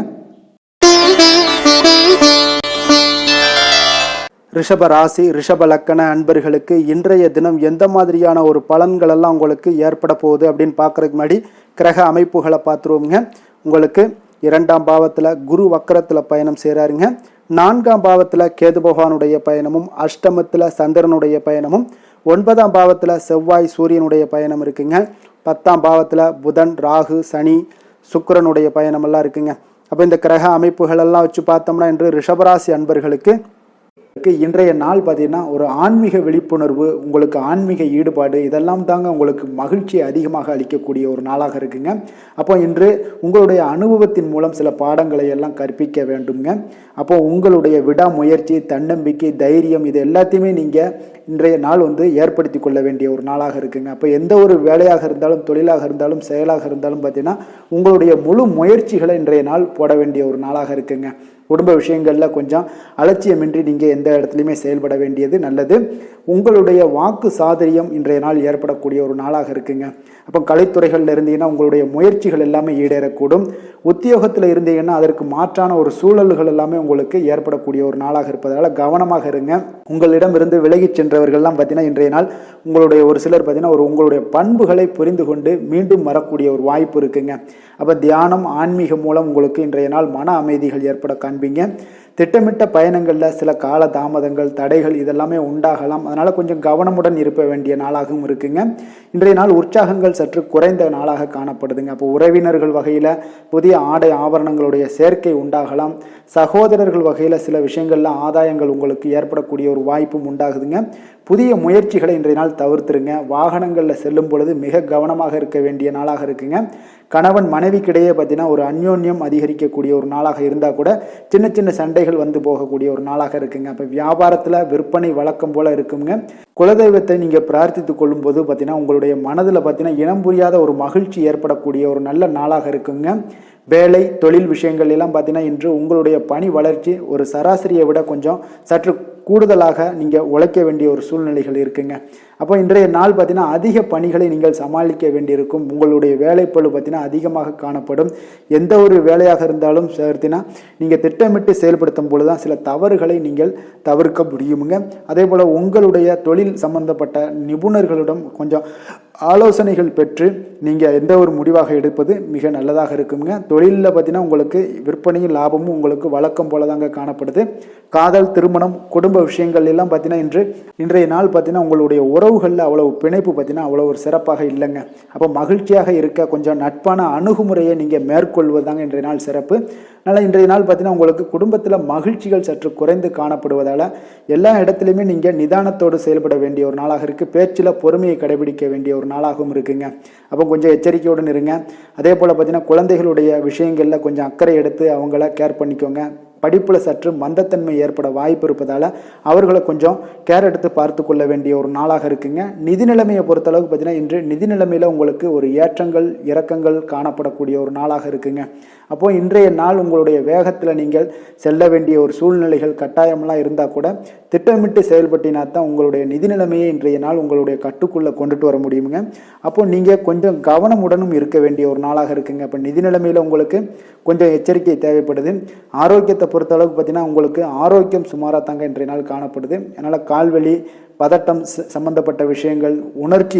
ரிஷப ராசி, ரிஷப லக்கண அன்பர்களுக்கு இன்றைய தினம் எந்த மாதிரியான ஒரு பலன்கள் எல்லாம் உங்களுக்கு ஏற்பட போகுது அப்படின்னு பார்க்கறதுக்கு முன்னாடி கிரக அமைப்புகளை பார்த்துருவோங்க. உங்களுக்கு 2ஆம் பாவத்தில் குரு வக்கரத்தில் பயணம் செய்கிறாருங்க. 4ஆம் பாவத்தில் கேது பகவானுடைய பயணமும், அஷ்டமத்தில் சந்திரனுடைய பயணமும், 9ஆம் பாவத்தில் செவ்வாய் சூரியனுடைய பயணம் இருக்குங்க. 10ஆம் பாவத்தில் புதன், ராகு, சனி, சுக்கிரனுடைய பயணமெல்லாம் இருக்குங்க. அப்போ இந்த கிரக அமைப்புகள் எல்லாம் வச்சு பார்த்தோம்னா இன்று ரிஷபராசி அன்பர்களுக்கு இன்றைய நாள் பார்த்தீங்கன்னா ஒரு ஆன்மீக விழிப்புணர்வு, உங்களுக்கு ஆன்மீக ஈடுபாடு இதெல்லாம் தாங்க உங்களுக்கு மகிழ்ச்சியை அதிகமாக அளிக்கக்கூடிய ஒரு நாளாக இருக்குங்க. அப்போ இன்று உங்களுடைய அனுபவத்தின் மூலம் சில பாடங்களை எல்லாம் கற்பிக்க வேண்டுங்க. அப்போ உங்களுடைய விடாமுயற்சி, தன்னம்பிக்கை, தைரியம் இது எல்லாத்தையுமே நீங்கள் இன்றைய நாள் ஏற்படுத்தி கொள்ள வேண்டிய ஒரு நாளாக இருக்குங்க. அப்போ எந்த ஒரு வேலையாக இருந்தாலும், தொழிலாக இருந்தாலும், செயலாக இருந்தாலும் பார்த்தீங்கன்னா உங்களுடைய முழு முயற்சிகளை இன்றைய நாள் போட வேண்டிய ஒரு நாளாக இருக்குங்க. குடும்ப விஷயங்களில் கொஞ்சம் அலட்சியமின்றி நீங்கள் எந்த இடத்துலையுமே செயல்பட வேண்டியது நல்லது. உங்களுடைய வாக்கு சாதுரியம் இன்றைய நாள் ஏற்படக்கூடிய ஒரு நாளாக இருக்குங்க. அப்போ கலைத்துறைகளில் இருந்தீங்கன்னா உங்களுடைய முயற்சிகள் எல்லாமே ஈடேறக்கூடும். உத்தியோகத்தில் இருந்தீங்கன்னா அதற்கு மாற்றான ஒரு சூழல்கள் எல்லாமே உங்களுக்கு ஏற்படக்கூடிய ஒரு நாளாக இருப்பதால் கவனமாக இருங்க. உங்களிடம் இருந்து விலகி சென்றவர்கள்லாம் பார்த்தீங்கன்னா இன்றைய நாள் உங்களுடைய ஒரு சிலர் பார்த்தீங்கன்னா உங்களுடைய பண்புகளை புரிந்து கொண்டு மீண்டும் வரக்கூடிய ஒரு வாய்ப்பு இருக்குங்க. அப்போ தியானம், ஆன்மீகம் மூலம் உங்களுக்கு இன்றைய நாள் மன அமைதிகள் ஏற்பட காண்பீங்க. திட்டமிட்ட பயணங்களில் சில கால தாமதங்கள், தடைகள் இதெல்லாமே உண்டாகலாம். அதனால் கொஞ்சம் கவனமுடன் இருக்க வேண்டிய நாளாகவும் இருக்குங்க. இன்றைய நாள் உற்சாகங்கள் சற்று குறைந்த நாளாக காணப்படுதுங்க. அப்போ உறவினர்கள் வகையில் புதிய ஆடை ஆபரணங்களுடைய சேர்க்கை உண்டாகலாம். சகோதரர்கள் வகையில் சில விஷயங்களில் ஆதாயங்கள் உங்களுக்கு ஏற்படக்கூடிய ஒரு வாய்ப்பும் உண்டாகுதுங்க. புதிய முயற்சிகளை இன்றைய நாள் தவிர்த்துருங்க. வாகனங்களில் செல்லும் பொழுது மிக கவனமாக இருக்க வேண்டிய நாளாக இருக்குங்க. கணவன் மனைவிக்கிடையே பார்த்தீங்கன்னா ஒரு அந்யோன்யம் அதிகரிக்கக்கூடிய ஒரு நாளாக இருந்தால் கூட சின்ன சின்ன சண்டைகள் போகக்கூடிய ஒரு நாளாக இருக்குங்க. அப்போ வியாபாரத்தில் விற்பனை வழக்கம் போல் இருக்குங்க. குலதெய்வத்தை நீங்கள் பிரார்த்தித்து கொள்ளும் போது பார்த்தீங்கன்னா உங்களுடைய மனதில் பார்த்தீங்கன்னா இனம் புரியாத ஒரு மகிழ்ச்சி ஏற்படக்கூடிய ஒரு நல்ல நாளாக இருக்குங்க. வேலை, தொழில் விஷயங்கள் எல்லாம் பார்த்தீங்கன்னா இன்று உங்களுடைய பணி வளர்ச்சி ஒரு சராசரியை விட கொஞ்சம் சற்று கூடுதலாக நீங்கள் உழைக்க வேண்டிய ஒரு சூழ்நிலைகள் இருக்குங்க. அப்போ இன்றைய நாள் பார்த்தீங்கன்னா அதிக பணிகளை நீங்கள் சமாளிக்க வேண்டியிருக்கும். உங்களுடைய வேலைப்பளு பார்த்தீங்கன்னா அதிகமாக காணப்படும். எந்த ஒரு வேலையாக இருந்தாலும் பார்த்தீங்கன்னா நீங்கள் திட்டமிட்டு செயல்படுத்தும் பொழுது தான் சில தவறுகளை நீங்கள் தவிர்க்க முடியுமுங்க. அதே போல் உங்களுடைய தொழில் சம்பந்தப்பட்ட நிபுணர்களிடம் கொஞ்சம் ஆலோசனைகள் பெற்று நீங்கள் எந்த ஒரு முடிவாக எடுப்பது மிக நல்லதாக இருக்குங்க. தொழிலில் பார்த்தீங்கன்னா உங்களுக்கு விற்பனையும் லாபமும் உங்களுக்கு வழக்கம் போல தாங்க காணப்படுது. காதல், திருமணம், குடும்ப விஷயங்கள் எல்லாம் பார்த்தீங்கன்னா இன்றைய நாள் பார்த்தீங்கன்னா உங்களுடைய உறவுகளில் அவ்வளவு பிணைப்பு பார்த்தீங்கன்னா அவ்வளோ ஒரு சிறப்பாக இல்லைங்க. அப்போ மகிழ்ச்சியாக இருக்க கொஞ்சம் நட்பான அணுகுமுறையை நீங்கள் மேற்கொள்வதாங்க இன்றைய நாள் சிறப்பு. அதனால் இன்றைய நாள் பார்த்தீங்கன்னா உங்களுக்கு குடும்பத்தில் மகிழ்ச்சிகள் சற்று குறைந்து காணப்படுவதால் எல்லா இடத்துலையுமே நீங்கள் நிதானத்தோடு செயல்பட வேண்டிய ஒரு நாளாக இருக்குது. பேச்சில் பொறுமையை கடைபிடிக்க வேண்டிய ஒரு நாளாகவும் இருக்குங்க. அப்போ கொஞ்சம் எச்சரிக்கையுடன் இருங்க. அதே போல் பார்த்தீங்கன்னா குழந்தைகளுடைய விஷயங்களில் கொஞ்சம் அக்கறை எடுத்து அவங்கள கேர் பண்ணிக்கோங்க. படிப்பில் சற்று மந்தத்தன்மை ஏற்பட வாய்ப்பு இருப்பதால் அவர்களை கொஞ்சம் கேர் எடுத்து பார்த்து கொள்ள வேண்டிய ஒரு நாளாக இருக்குங்க. நிதி நிலைமையை பொறுத்தளவுக்கு பார்த்தீங்கன்னா இன்று நிதி நிலைமையில் உங்களுக்கு ஒரு ஏற்றங்கள் இறக்கங்கள் காணப்படக்கூடிய ஒரு நாளாக இருக்குங்க. அப்போது இன்றைய நாள் உங்களுடைய வேகத்தில் நீங்கள் செல்ல வேண்டிய ஒரு சூழ்நிலைகள் கட்டாயமெல்லாம் இருந்தால் கூட திட்டமிட்டு செயல்பட்டினா தான் உங்களுடைய நிதி நிலைமையை இன்றைய நாள் உங்களுடைய கட்டுக்குள்ளே கொண்டுட்டு வர முடியுங்க. அப்போது நீங்கள் கொஞ்சம் கவனமுடனும் இருக்க வேண்டிய ஒரு நாளாக இருக்குங்க. இப்போ நிதி நிலைமையில் உங்களுக்கு கொஞ்சம் எச்சரிக்கை தேவைப்படுது. ஆரோக்கியத்தை பொறுத்தளவுக்கு பார்த்தீங்கன்னா உங்களுக்கு ஆரோக்கியம் சுமாராக தாங்க இன்றைய நாள் காணப்படுது. அதனால் கால்வலி, பதட்டம் சம்பந்தப்பட்ட விஷயங்கள், உணர்ச்சி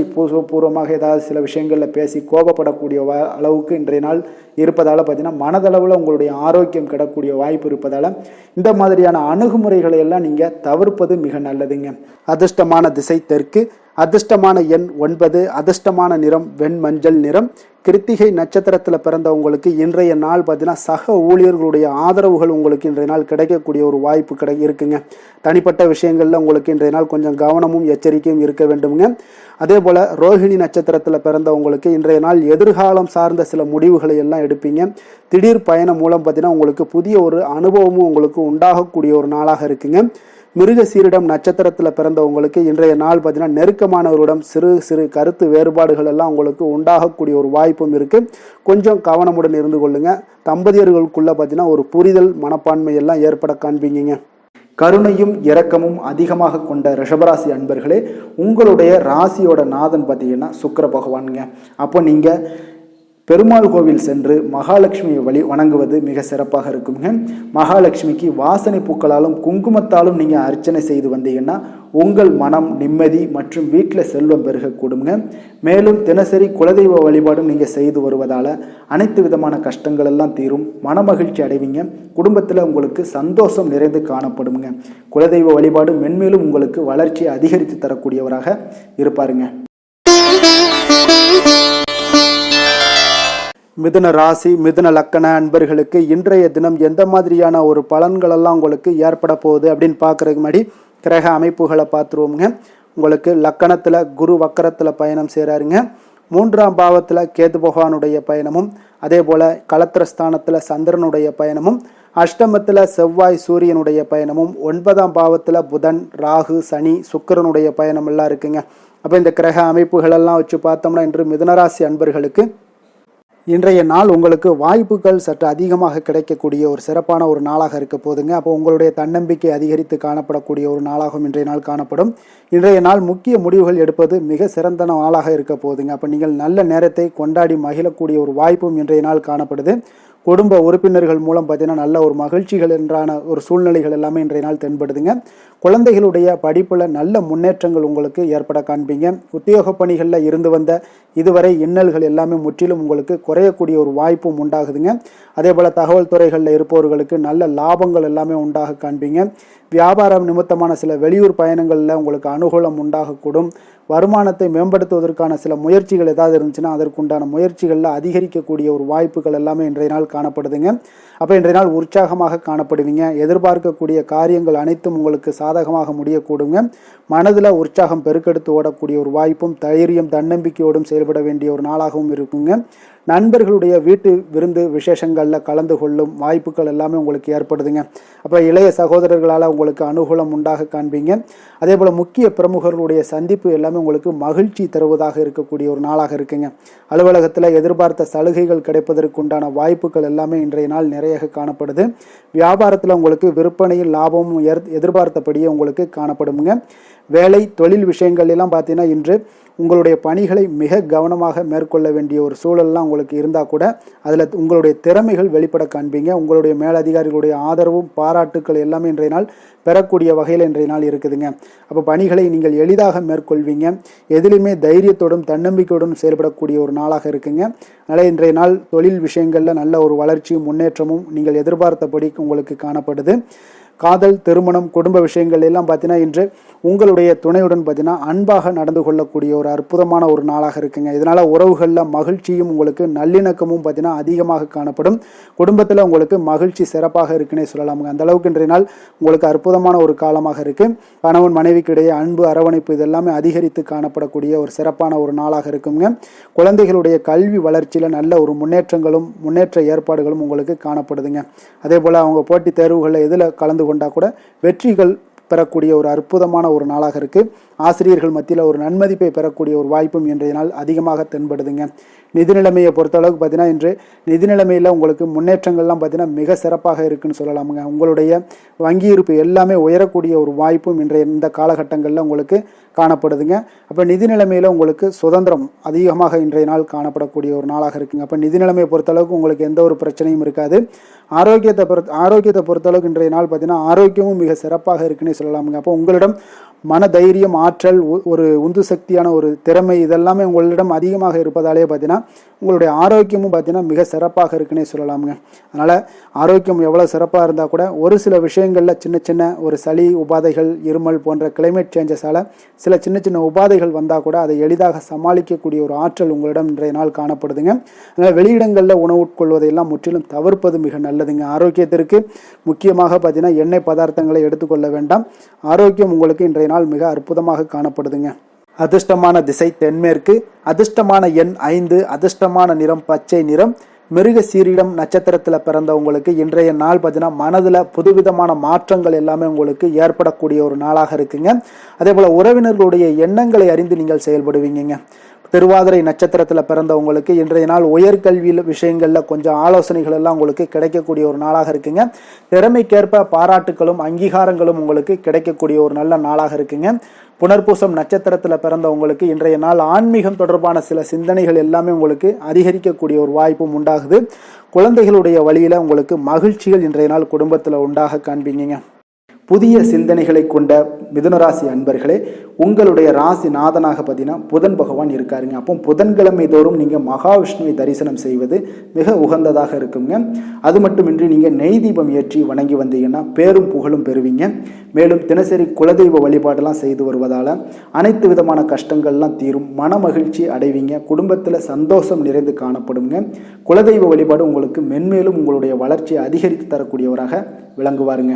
பூர்வமாக ஏதாவது சில விஷயங்களில் பேசி கோபப்படக்கூடிய அளவுக்கு இன்றைய நாள் இருப்பதால் பார்த்தீங்கன்னா மனதளவில் உங்களுடைய ஆரோக்கியம் கிடக்கூடிய வாய்ப்பு இருப்பதால் இந்த மாதிரியான அணுகுமுறைகளை எல்லாம் நீங்கள் தவிர்ப்பது மிக நல்லதுங்க. அதிர்ஷ்டமான திசை தெற்கு, அதிர்ஷ்டமான எண் 9, அதிர்ஷ்டமான நிறம் வெண்மஞ்சள் நிறம். கிருத்திகை நட்சத்திரத்தில் பிறந்தவங்களுக்கு இன்றைய நாள் பார்த்தீங்கன்னா சக ஊழியர்களுடைய ஆதரவுகள் உங்களுக்கு இன்றைய நாள் கிடைக்கக்கூடிய ஒரு வாய்ப்பு இருக்குங்க. தனிப்பட்ட விஷயங்களில் உங்களுக்கு இன்றைய நாள் கொஞ்சம் கவனமும் எச்சரிக்கையும் இருக்க வேண்டுங்க. அதே போல் ரோஹிணி நட்சத்திரத்தில் பிறந்தவங்களுக்கு இன்றைய நாள் எதிர்காலம் சார்ந்த சில முடிவுகளை எல்லாம் எடுப்பீங்க. திடீர் பயணம் மூலம் பார்த்தீங்கன்னா உங்களுக்கு புதிய ஒரு அனுபவமும் உங்களுக்கு உண்டாகக்கூடிய ஒரு நாளாக இருக்குங்க. மிருகசீரிடம் நட்சத்திரத்தில் பிறந்தவங்களுக்கு இன்றைய நாள் பார்த்தீங்கன்னா நெருக்கமானவரிடம் சிறு சிறு கருத்து வேறுபாடுகள் எல்லாம் உங்களுக்கு உண்டாகக்கூடிய ஒரு வாய்ப்பும் இருக்குது. கொஞ்சம் கவனமுடன் இருந்து கொள்ளுங்க. தம்பதியர்களுக்குள்ள பார்த்தீங்கன்னா ஒரு புரிதல் மனப்பான்மை எல்லாம் ஏற்பட காண்பீங்க. கருணையும் இரக்கமும் அதிகமாக கொண்ட ரிஷபராசி அன்பர்களே, உங்களுடைய ராசியோட நாதன் பார்த்தீங்கன்னா சுக்கிர பகவானுங்க. அப்போ நீங்கள் பெருமாள் கோவில் சென்று மகாலட்சுமியை வணங்குவது மிக சிறப்பாக இருக்குங்க. மகாலட்சுமிக்கு வாசனை பூக்களாலும் குங்குமத்தாலும் நீங்கள் அர்ச்சனை செய்து வந்தீங்கன்னா உங்கள் மனம் நிம்மதி மற்றும் வீட்டில் செல்வம் பெருகக்கூடுங்க. மேலும் தினசரி குலதெய்வ வழிபாடும் நீங்கள் செய்து வருவதால் அனைத்து விதமான கஷ்டங்கள் எல்லாம் தீரும், மனமகிழ்ச்சி அடைவீங்க. குடும்பத்தில் உங்களுக்கு சந்தோஷம் நிறைந்து காணப்படுங்க. குலதெய்வ வழிபாடு மென்மேலும் உங்களுக்கு வளர்ச்சியை அதிகரித்து தரக்கூடியவராக இருப்பாருங்க. மிதுன ராசி மிதுன லக்கண அன்பர்களுக்கு இன்றைய தினம் எந்த மாதிரியான ஒரு பலன்களெல்லாம் உங்களுக்கு ஏற்பட போகுது அப்படின்னு பார்க்குறதுக்கு முன்னாடி கிரக அமைப்புகளை பார்த்துருவோங்க. உங்களுக்கு லக்கணத்தில் குரு வக்கரத்தில் பயணம் செய்கிறாருங்க. 3ஆம் பாவத்தில் கேது பகவானுடைய பயணமும், அதே போல் களத்திரஸ்தானத்தில் சந்திரனுடைய பயணமும், அஷ்டமத்தில் செவ்வாய் சூரியனுடைய பயணமும், 9ஆம் பாவத்தில் புதன், ராகு, சனி, சுக்கிரனுடைய பயணம் எல்லாம் இருக்குங்க. அப்போ இந்த கிரக அமைப்புகளெல்லாம் வச்சு பார்த்தோம்னா இன்று மிதுனராசி அன்பர்களுக்கு இன்றைய நாள் உங்களுக்கு வாய்ப்புகள் சற்று அதிகமாக கிடைக்கக்கூடிய ஒரு சிறப்பான ஒரு நாளாக இருக்க போதுங்க. அப்போ உங்களுடைய தன்னம்பிக்கை அதிகரித்து காணப்படக்கூடிய ஒரு நாளாகவும் இன்றைய நாள் காணப்படும். இன்றைய நாள் முக்கிய முடிவுகள் எடுப்பது மிக சிறந்த நாளாக இருக்க போதுங்க. அப்போ நீங்கள் நல்ல நேரத்தை கொண்டாடி மகிழக்கூடிய ஒரு வாய்ப்பும் இன்றைய நாள் காணப்படுது. குடும்ப உறுப்பினர்கள் மூலம் பார்த்தீங்கன்னா நல்ல ஒரு மகிழ்ச்சிகள் என்றான ஒரு சூழ்நிலைகள் எல்லாமே இன்றைய நாள் தென்படுதுங்க. குழந்தைகளுடைய படிப்பில் நல்ல முன்னேற்றங்கள் உங்களுக்கு ஏற்பட காண்பீங்க. உத்தியோக பணிகளில் இருந்து வந்த இதுவரை இன்னல்கள் எல்லாமே முற்றிலும் உங்களுக்கு குறையக்கூடிய ஒரு வாய்ப்பும் உண்டாகுதுங்க. அதே போல் தகவல் துறைகளில் இருப்பவர்களுக்கு நல்ல லாபங்கள் எல்லாமே உண்டாக காண்பீங்க. வியாபாரம் நிமித்தமான சில வெளியூர் பயணங்களில் உங்களுக்கு அனுகூலம் உண்டாகக்கூடும். வருமானத்தை மேம்படுத்துவதற்கான சில முயற்சிகள் ஏதாவது இருந்துச்சுன்னா அதற்குண்டான முயற்சிகளில் அதிகரிக்கக்கூடிய ஒரு வாய்ப்புகள் எல்லாமே இன்றைய நாள் காணப்படுதுங்க. அப்போ இன்றைய நாள் உற்சாகமாக காணப்படுவீங்க. எதிர்பார்க்கக்கூடிய காரியங்கள் அனைத்தும் உங்களுக்கு சாதகமாக முடியக்கூடுங்க. மனதில் உற்சாகம் பெருக்கெடுத்து ஓடக்கூடிய ஒரு வாய்ப்பும் தைரியம் தன்னம்பிக்கையோடும் செயல்பட வேண்டிய ஒரு நாளாகவும் இருக்குங்க. நண்பர்களுடைய வீட்டு விருந்து விசேஷங்களில் கலந்து கொள்ளும் வாய்ப்புகள் எல்லாமே உங்களுக்கு ஏற்படுதுங்க. அப்போ இளைய சகோதரர்களால் உங்களுக்கு அனுகூலம் உண்டாக காண்பீங்க. அதே போல் முக்கிய பிரமுகர்களுடைய சந்திப்பு எல்லாமே உங்களுக்கு மகிழ்ச்சி தருவதாக இருக்கக்கூடிய ஒரு நாளாக இருக்குங்க. அலுவலகத்தில் எதிர்பார்த்த சலுகைகள் கிடைப்பதற்கு உண்டான வாய்ப்புகள் எல்லாமே இன்றைய நாள் நிறைய காணப்படுது. வியாபாரத்தில் உங்களுக்கு விற்பனையில் லாபமும் எதிர்பார்த்தபடியே உங்களுக்கு காணப்படுங்க. வேலை தொழில் விஷயங்கள் எல்லாம் பார்த்தீங்கன்னா இன்று உங்களுடைய பணிகளை மிக கவனமாக மேற்கொள்ள வேண்டிய ஒரு சூழல்லாம் உங்களுக்கு இருந்தால் கூட அதில் உங்களுடைய திறமைகள் வெளிப்பட காண்பீங்க. உங்களுடைய மேலதிகாரிகளுடைய ஆதரவும் பாராட்டுக்கள் எல்லாமே இன்றைய நாள் பெறக்கூடிய வகையில் இன்றைய நாள் இருக்குதுங்க. அப்போ பணிகளை நீங்கள் எளிதாக மேற்கொள்வீங்க. எதிலுமே தைரியத்தோடும் தன்னம்பிக்கையோடும் செயல்படக்கூடிய ஒரு நாளாக இருக்குங்க. அதனால் இன்றைய நாள் தொழில் விஷயங்களில் நல்ல ஒரு வளர்ச்சியும் முன்னேற்றமும் நீங்கள் எதிர்பார்த்தபடி உங்களுக்கு காணப்படுது. காதல், திருமணம், குடும்ப விஷயங்கள் எல்லாம் பார்த்தீங்கன்னா இன்று உங்களுடைய துணையுடன் பார்த்தீங்கன்னா அன்பாக நடந்து கொள்ளக்கூடிய ஒரு அற்புதமான ஒரு நாளாக இருக்குங்க. இதனால் உறவுகளில் மகிழ்ச்சியும் உங்களுக்கு நல்லிணக்கமும் பார்த்தீங்கன்னா அதிகமாக காணப்படும். குடும்பத்தில் உங்களுக்கு மகிழ்ச்சி சிறப்பாக இருக்குன்னே சொல்லலாமுங்க. அந்த அளவுக்கு இன்றைய நாள் உங்களுக்கு அற்புதமான ஒரு காலமாக இருக்குது. கணவன் மனைவிக்கு இடையே அன்பு, அரவணைப்பு இதெல்லாமே அதிகரித்து காணப்படக்கூடிய ஒரு சிறப்பான ஒரு நாளாக இருக்குங்க. குழந்தைகளுடைய கல்வி வளர்ச்சியில் நல்ல ஒரு முன்னேற்ற ஏற்பாடுகளும் உங்களுக்கு காணப்படுதுங்க. அதே போல் அவங்க போட்டித் தேர்வுகளில் எதில் கலந்து கொண்டா கூட வெற்றிகள் பெறக்கூடிய ஒரு அற்புதமான ஒரு நாளாக இருக்கு. ஆசிரியர்கள் மத்தியில் ஒரு நன்மதிப்பை பெறக்கூடிய ஒரு வாய்ப்பும் இன்றைய நாள் அதிகமாக தென்படுதுங்க. நிதி நிலைமையை பொறுத்தளவுக்கு பார்த்தீங்கன்னா இன்று நிதி நிலைமையில் உங்களுக்கு முன்னேற்றங்கள்லாம் பார்த்தீங்கன்னா மிக சிறப்பாக இருக்குன்னு சொல்லலாமுங்க. உங்களுடைய வங்கி இருப்பு எல்லாமே உயரக்கூடிய ஒரு வாய்ப்பும் இந்த காலகட்டங்களில் உங்களுக்கு காணப்படுதுங்க. அப்போ நிதி நிலைமையில் உங்களுக்கு சுதந்திரம் அதிகமாக இன்றைய நாள் காணப்படக்கூடிய ஒரு நாளாக இருக்குங்க. அப்போ நிதி நிலைமையை பொறுத்தளவுக்கு உங்களுக்கு எந்த ஒரு பிரச்சனையும் இருக்காது. ஆரோக்கியத்தை பொறுத்தளவுக்கு இன்றைய நாள் பார்த்தீங்கன்னா ஆரோக்கியமும் மிக சிறப்பாக இருக்குன்னு சொல்லலாமுங்க. அப்போ உங்களிடம் மன தைரியம், ஆற்றல், ஒரு உந்து சக்தியான ஒரு திறமை இதெல்லாமே உங்களிடம் அதிகமாக இருப்பதாலே பார்த்தீங்கன்னா உங்களுடைய ஆரோக்கியமும் பார்த்தீங்கன்னா மிக சிறப்பாக இருக்குன்னே சொல்லலாமுங்க. அதனால் ஆரோக்கியம் எவ்வளோ சிறப்பாக இருந்தால் கூட ஒரு சில விஷயங்களில் சின்ன ஒரு சளி உபாதைகள், இருமல் போன்ற கிளைமேட் சேஞ்சஸால் சில சின்ன உபாதைகள் வந்தால் கூட அதை எளிதாக சமாளிக்கக்கூடிய ஒரு ஆற்றல் உங்களிடம் இன்றைய நாள் காணப்படுதுங்க. அதனால் வெளியிடங்களில் உணவு உட்கொள்வதையெல்லாம் முற்றிலும் தவிர்ப்பது மிக நல்லதுங்க. ஆரோக்கியத்திற்கு முக்கியமாக பார்த்தீங்கன்னா எண்ணெய் பதார்த்தங்களை எடுத்துக்கொள்ள வேண்டாம். ஆரோக்கியம் உங்களுக்கு இன்றைய நாள் மிக அற்புதமாக காணப்படுதுங்க. அதிர்ஷ்டமான திசை தென்மேற்கு, அதிர்ஷ்டமான எண் 5, அதிர்ஷ்டமான நிறம் பச்சை நிறம். மிருக சீரிடம் நட்சத்திரத்தில் பிறந்தவங்களுக்கு இன்றைய நாள் பார்த்தீங்கன்னா மனதில் புதுவிதமான மாற்றங்கள் எல்லாமே உங்களுக்கு ஏற்படக்கூடிய ஒரு நாளாக இருக்குங்க. அதே போல் உறவினர்களுடைய எண்ணங்களை அறிந்து நீங்கள் செயல்படுவீங்க. திருவாதிரை நட்சத்திரத்தில் பிறந்தவங்களுக்கு இன்றைய நாள் உயர்கல்வி விஷயங்களில் கொஞ்சம் ஆலோசனைகள் எல்லாம் உங்களுக்கு கிடைக்கக்கூடிய ஒரு நாளாக இருக்குங்க. திறமைக்கேற்ப பாராட்டுகளும் அங்கீகாரங்களும் உங்களுக்கு கிடைக்கக்கூடிய ஒரு நல்ல நாளாக இருக்குங்க. புனர்பூசம் நட்சத்திரத்தில் பிறந்தவங்களுக்கு இன்றைய நாள் ஆன்மீகம் தொடர்பான சில சிந்தனைகள் எல்லாமே உங்களுக்கு அதிகரிக்கக்கூடிய ஒரு வாய்ப்பும் உண்டாகுது. குழந்தைகளுடைய வழியில் உங்களுக்கு மகிழ்ச்சிகள் இன்றைய நாள் குடும்பத்தில் உண்டாக காண்பீங்க. புதிய சிந்தனைகளை கொண்ட மிதுனராசி அன்பர்களே, உங்களுடைய ராசி நாதனாக பார்த்தீங்கன்னா புதன் பகவான் இருக்காருங்க. அப்போ புதன்கிழமை தோறும் நீங்கள் மகாவிஷ்ணுவை தரிசனம் செய்வது மிக உகந்ததாக இருக்குங்க. அது மட்டுமின்றி நீங்கள் நெய் தீபம் ஏற்றி வணங்கி வந்தீங்கன்னா பேரும் புகழும் பெறுவீங்க. மேலும் தினசரி குலதெய்வ வழிபாடெல்லாம் செய்து வருவதால் அனைத்து விதமான கஷ்டங்கள்லாம் தீரும், மன மகிழ்ச்சி அடைவீங்க. குடும்பத்தில் சந்தோஷம் நிறைந்து காணப்படுங்க. குலதெய்வ வழிபாடு உங்களுக்கு மென்மேலும் உங்களுடைய வளர்ச்சியை அதிகரித்து தரக்கூடியவராக விளங்குவாருங்க.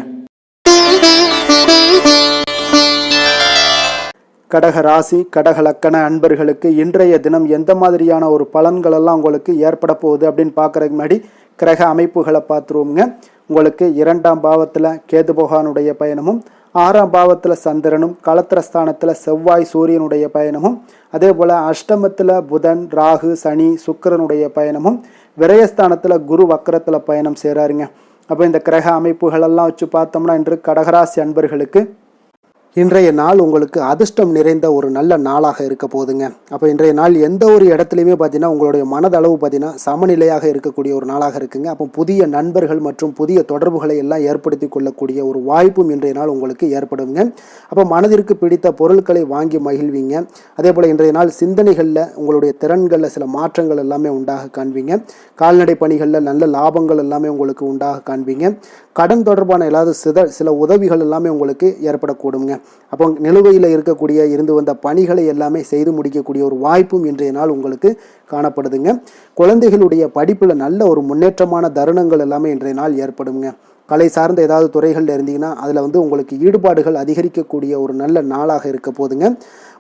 கடக ராசி, கடக லக்கண அன்பர்களுக்கு இன்றைய தினம் எந்த மாதிரியான ஒரு பலன்கள் எல்லாம் உங்களுக்கு ஏற்பட போகுது அப்படின்னு பார்க்குறதுக்கு முன்னாடி கிரக அமைப்புகளை பார்த்துருவோங்க. உங்களுக்கு 2ஆம் பாவத்தில் கேது பகவானுடைய பயணமும், 6ஆம் பாவத்தில் சந்திரனும், களத்திரஸ்தானத்தில் செவ்வாய் சூரியனுடைய பயணமும், அதே போல் அஷ்டமத்தில் புதன், ராகு, சனி, சுக்கிரனுடைய பயணமும், விரயஸ்தானத்தில் குரு வக்கரத்தில் பயணம் செய்கிறாருங்க. அப்போ இந்த கிரக அமைப்புகளெல்லாம் வச்சு பார்த்தோம்னா இன்று கடகராசி அன்பர்களுக்கு இன்றைய நாள் உங்களுக்கு அதிர்ஷ்டம் நிறைந்த ஒரு நல்ல நாளாக இருக்க போகுதுங்க. அப்போ இன்றைய நாள் எந்த ஒரு இடத்துலையுமே பார்த்தீங்கன்னா உங்களுடைய மனதளவு பார்த்தீங்கன்னா சமநிலையாக இருக்கக்கூடிய ஒரு நாளாக இருக்குங்க. அப்போ புதிய நண்பர்கள் மற்றும் புதிய தொடர்புகளை எல்லாம் ஏற்படுத்தி கொள்ளக்கூடிய ஒரு வாய்ப்பும் இன்றைய நாள் உங்களுக்கு ஏற்படுங்க. அப்போ மனதிற்கு பிடித்த பொருட்களை வாங்கி மகிழ்வீங்க. அதே போல் இன்றைய நாள் சிந்தனைகளில் உங்களுடைய திறன்களில் சில மாற்றங்கள் எல்லாமே உண்டாக காண்பீங்க. கால்நடை பணிகளில் நல்ல லாபங்கள் எல்லாமே உங்களுக்கு உண்டாக காண்பீங்க. கடன் தொடர்பான ஏதாவது சில உதவிகள் எல்லாமே உங்களுக்கு ஏற்படக்கூடுங்க. அப்போ நிலுவையில் இருந்து வந்த பணிகளை எல்லாமே செய்து முடிக்கக்கூடிய ஒரு வாய்ப்பும் இன்றைய நாள் உங்களுக்கு காணப்படுதுங்க. குழந்தைகளுடைய படிப்பில் நல்ல ஒரு முன்னேற்றமான தருணங்கள் எல்லாமே இன்றைய நாள் ஏற்படுங்க. கலை சார்ந்த ஏதாவது துறைகளில் இருந்தீங்கன்னா அதில் உங்களுக்கு ஈடுபாடுகள் அதிகரிக்கக்கூடிய ஒரு நல்ல நாளாக இருக்க போதுங்க.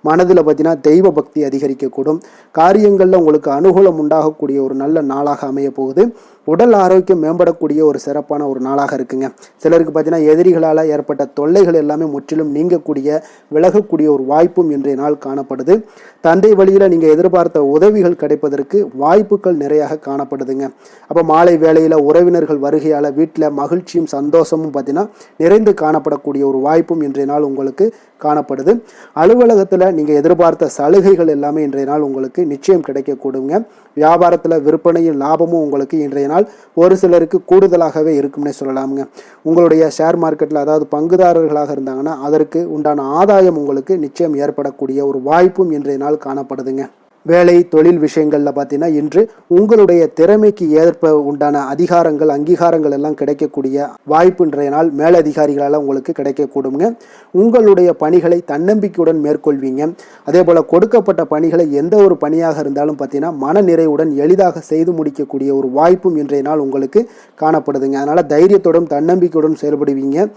மனதில் பார்த்தீங்கன்னா தெய்வ பக்தி அதிகரிக்கக்கூடும். காரியங்களில் உங்களுக்கு அனுகூலம் உண்டாகக்கூடிய ஒரு நல்ல நாளாக அமைய போகுது. உடல் ஆரோக்கியம் மேம்படக்கூடிய ஒரு சிறப்பான ஒரு நாளாக இருக்குங்க. சிலருக்கு பார்த்தீங்கன்னா எதிரிகளால் ஏற்பட்ட தொல்லைகள் எல்லாமே முற்றிலும் நீங்கக்கூடிய விலகக்கூடிய ஒரு வாய்ப்பும் இன்றைய நாள் காணப்படுது. தந்தை வழியில் நீங்கள் எதிர்பார்த்த உதவிகள் கிடைப்பதற்கு வாய்ப்புகள் நிறையாக காணப்படுதுங்க. அப்போ மாலை வேளையில் உறவினர்கள் வருகையால் வீட்டில் மகிழ்ச்சியும் சந்தோஷமும் பார்த்தீங்கன்னா நிறைந்து காணப்படக்கூடிய ஒரு வாய்ப்பும் இன்றைய நாள் உங்களுக்கு காணப்படுது. அலுவலகத்தில் நீங்கள் எதிர்பார்த்த சலுகைகள் எல்லாமே இன்றைய நாள் உங்களுக்கு நிச்சயம் கிடைக்கக்கூடுங்க. வியாபாரத்தில் விற்பனையும் லாபமும் உங்களுக்கு இன்றைய நாள் ஒரு சிலருக்கு கூடுதலாகவே இருக்கும்னே சொல்லலாமுங்க. உங்களுடைய ஷேர் மார்க்கெட்டில் அதாவது பங்குதாரர்களாக இருந்தாங்கன்னா அதற்கு உண்டான ஆதாயம் உங்களுக்கு நிச்சயம் ஏற்படக்கூடிய ஒரு வாய்ப்பும் இன்றைய நாள் காணப்படுதுங்க. வேலை தொழில் விஷயங்களில் பார்த்தீங்கன்னா இன்று உங்களுடைய திறமைக்கு ஏற்ப உண்டான அதிகாரங்கள் அங்கீகாரங்கள் எல்லாம் கிடைக்கக்கூடிய வாய்ப்பு இன்றைய நாள் மேலதிகாரிகளால் உங்களுக்கு கிடைக்கக்கூடுங்க. உங்களுடைய பணிகளை தன்னம்பிக்கையுடன் மேற்கொள்வீங்க. அதே போல் கொடுக்கப்பட்ட பணிகளை எந்த ஒரு பணியாக இருந்தாலும் பார்த்தீங்கன்னா மன நிறைவுடன் எளிதாக செய்து முடிக்கக்கூடிய ஒரு வாய்ப்பும் இன்றைய நாள் உங்களுக்கு காணப்படுதுங்க. அதனால் தைரியத்தோடும் தன்னம்பிக்கையுடன் செயல்படுவீங்க.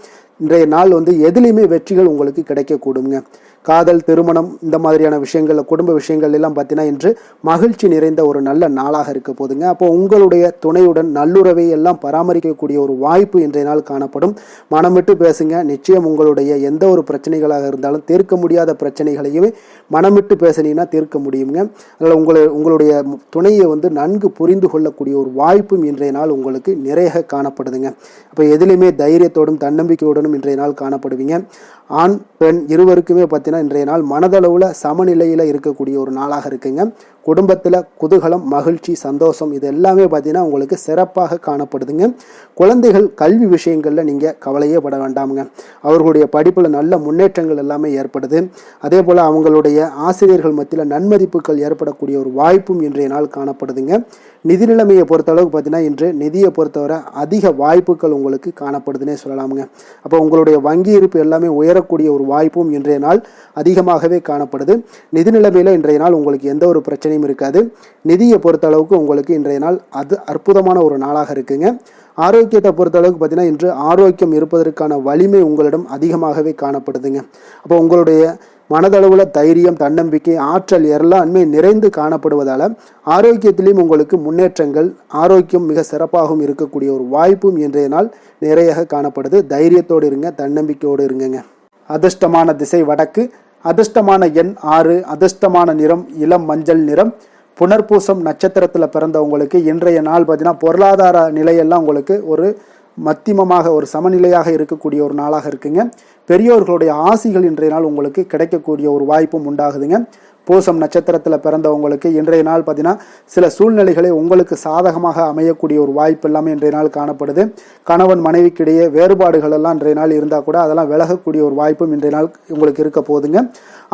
இன்றைய நாள் எதுலேயுமே வெற்றிகள் உங்களுக்கு கிடைக்கக்கூடுங்க. காதல் திருமணம் இந்த மாதிரியான விஷயங்கள் குடும்ப விஷயங்கள் எல்லாம் பார்த்தீங்கன்னா இன்று மகிழ்ச்சி நிறைந்த ஒரு நல்ல நாளாக இருக்க போதுங்க. அப்போ உங்களுடைய துணையுடன் நல்லுறவை எல்லாம் பராமரிக்கக்கூடிய ஒரு வாய்ப்பு இன்றைய நாள் காணப்படும். மனம் விட்டு பேசுங்க. நிச்சயம் உங்களுடைய எந்த ஒரு பிரச்சனைகளாக இருந்தாலும் தீர்க்க முடியாத பிரச்சனைகளையுமே மனம் விட்டு பேசினீங்கன்னா தீர்க்க முடியுங்க. அதனால் உங்களுடைய துணையை நன்கு புரிந்து கொள்ளக்கூடிய ஒரு வாய்ப்பும் இன்றைய நாள் உங்களுக்கு நிறைய காணப்படுதுங்க. அப்போ எதிலுமே தைரியத்தோடும் தன்னம்பிக்கையோடும் இன்றைய நாள் காணப்படுவீங்க. ஆண் பெண் இருவருக்குமே பார்த்தீங்கன்னா இன்றைய நாள் மனதளவில் சமநிலையில் இருக்கக்கூடிய ஒரு நாளாக இருக்குங்க. குடும்பத்தில் குதூகலம் மகிழ்ச்சி சந்தோஷம் இது எல்லாமே பார்த்தீங்கன்னா உங்களுக்கு சிறப்பாக காணப்படுதுங்க. குழந்தைகள் கல்வி விஷயங்களில் நீங்கள் கவலையே பட வேண்டாமுங்க. அவர்களுடைய படிப்பில் நல்ல முன்னேற்றங்கள் எல்லாமே ஏற்படுது. அதே போல் அவங்களுடைய ஆசிரியர்கள் மத்தியில் நன்மதிப்புகள் ஏற்படக்கூடிய ஒரு வாய்ப்பும் இன்றைய நாள் காணப்படுதுங்க. நிதி நிலைமையை பொறுத்தளவுக்கு பார்த்தீங்கன்னா இன்று நிதியை பொறுத்தவரை அதிக வாய்ப்புகள் உங்களுக்கு காணப்படுதுன்னே சொல்லலாமுங்க. அப்போ உங்களுடைய வங்கி இருப்பு எல்லாமே உயரக்கூடிய ஒரு வாய்ப்பும் இன்றைய நாள் அதிகமாகவே காணப்படுது. நிதி நிலைமையில் இன்றைய நாள் உங்களுக்கு எந்த ஒரு பிரச்சனையும் இருக்காது. நிதியை பொறுத்தளவுக்கு உங்களுக்கு இன்றைய நாள் அது அற்புதமான ஒரு நாளாக இருக்குங்க. ஆரோக்கியத்தை பொறுத்தளவுக்கு பார்த்தீங்கன்னா இன்று ஆரோக்கியம் இருப்பதற்கான வலிமை உங்களிடம் அதிகமாகவே காணப்படுதுங்க. அப்போ உங்களுடைய மனதளவில் தைரியம் தன்னம்பிக்கை ஆற்றல் எல்லாமே நிறைந்து காணப்படுவதால் ஆரோக்கியத்திலையும் உங்களுக்கு முன்னேற்றங்கள் ஆரோக்கியம் மிக சிறப்பாகவும் இருக்கக்கூடிய ஒரு வாய்ப்பும் இன்றைய நாள் நிறைய காணப்படுது. தைரியத்தோடு இருங்க, தன்னம்பிக்கையோடு இருங்க. அதிர்ஷ்டமான திசை வடக்கு, அதிர்ஷ்டமான எண் 6, அதிர்ஷ்டமான நிறம் இளம் மஞ்சள் நிறம். புனர்பூசம் நட்சத்திரத்தில் பிறந்தவங்களுக்கு இன்றைய நாள் பார்த்தீங்கன்னா பொருளாதார நிலையெல்லாம் உங்களுக்கு ஒரு மத்தியமமாக ஒரு சமநிலையாக இருக்கக்கூடிய ஒரு நாளாக இருக்குங்க. பெரியோர்களுடைய ஆசிகள் இன்றைய நாள் உங்களுக்கு கிடைக்கக்கூடிய ஒரு வாய்ப்பும் உண்டாகுதுங்க. பூசம் நட்சத்திரத்தில் பிறந்தவங்களுக்கு இன்றைய நாள் பார்த்தீங்கன்னா சில சூழ்நிலைகளை உங்களுக்கு சாதகமாக அமையக்கூடிய ஒரு வாய்ப்பு எல்லாமே இன்றைய நாள் காணப்படுது. கணவன் மனைவிக்கிடையே வேறுபாடுகள் எல்லாம் இன்றைய நாள் இருந்தால் கூட அதெல்லாம் விலகக்கூடிய ஒரு வாய்ப்பும் இன்றைய நாள் உங்களுக்கு இருக்க போகுதுங்க.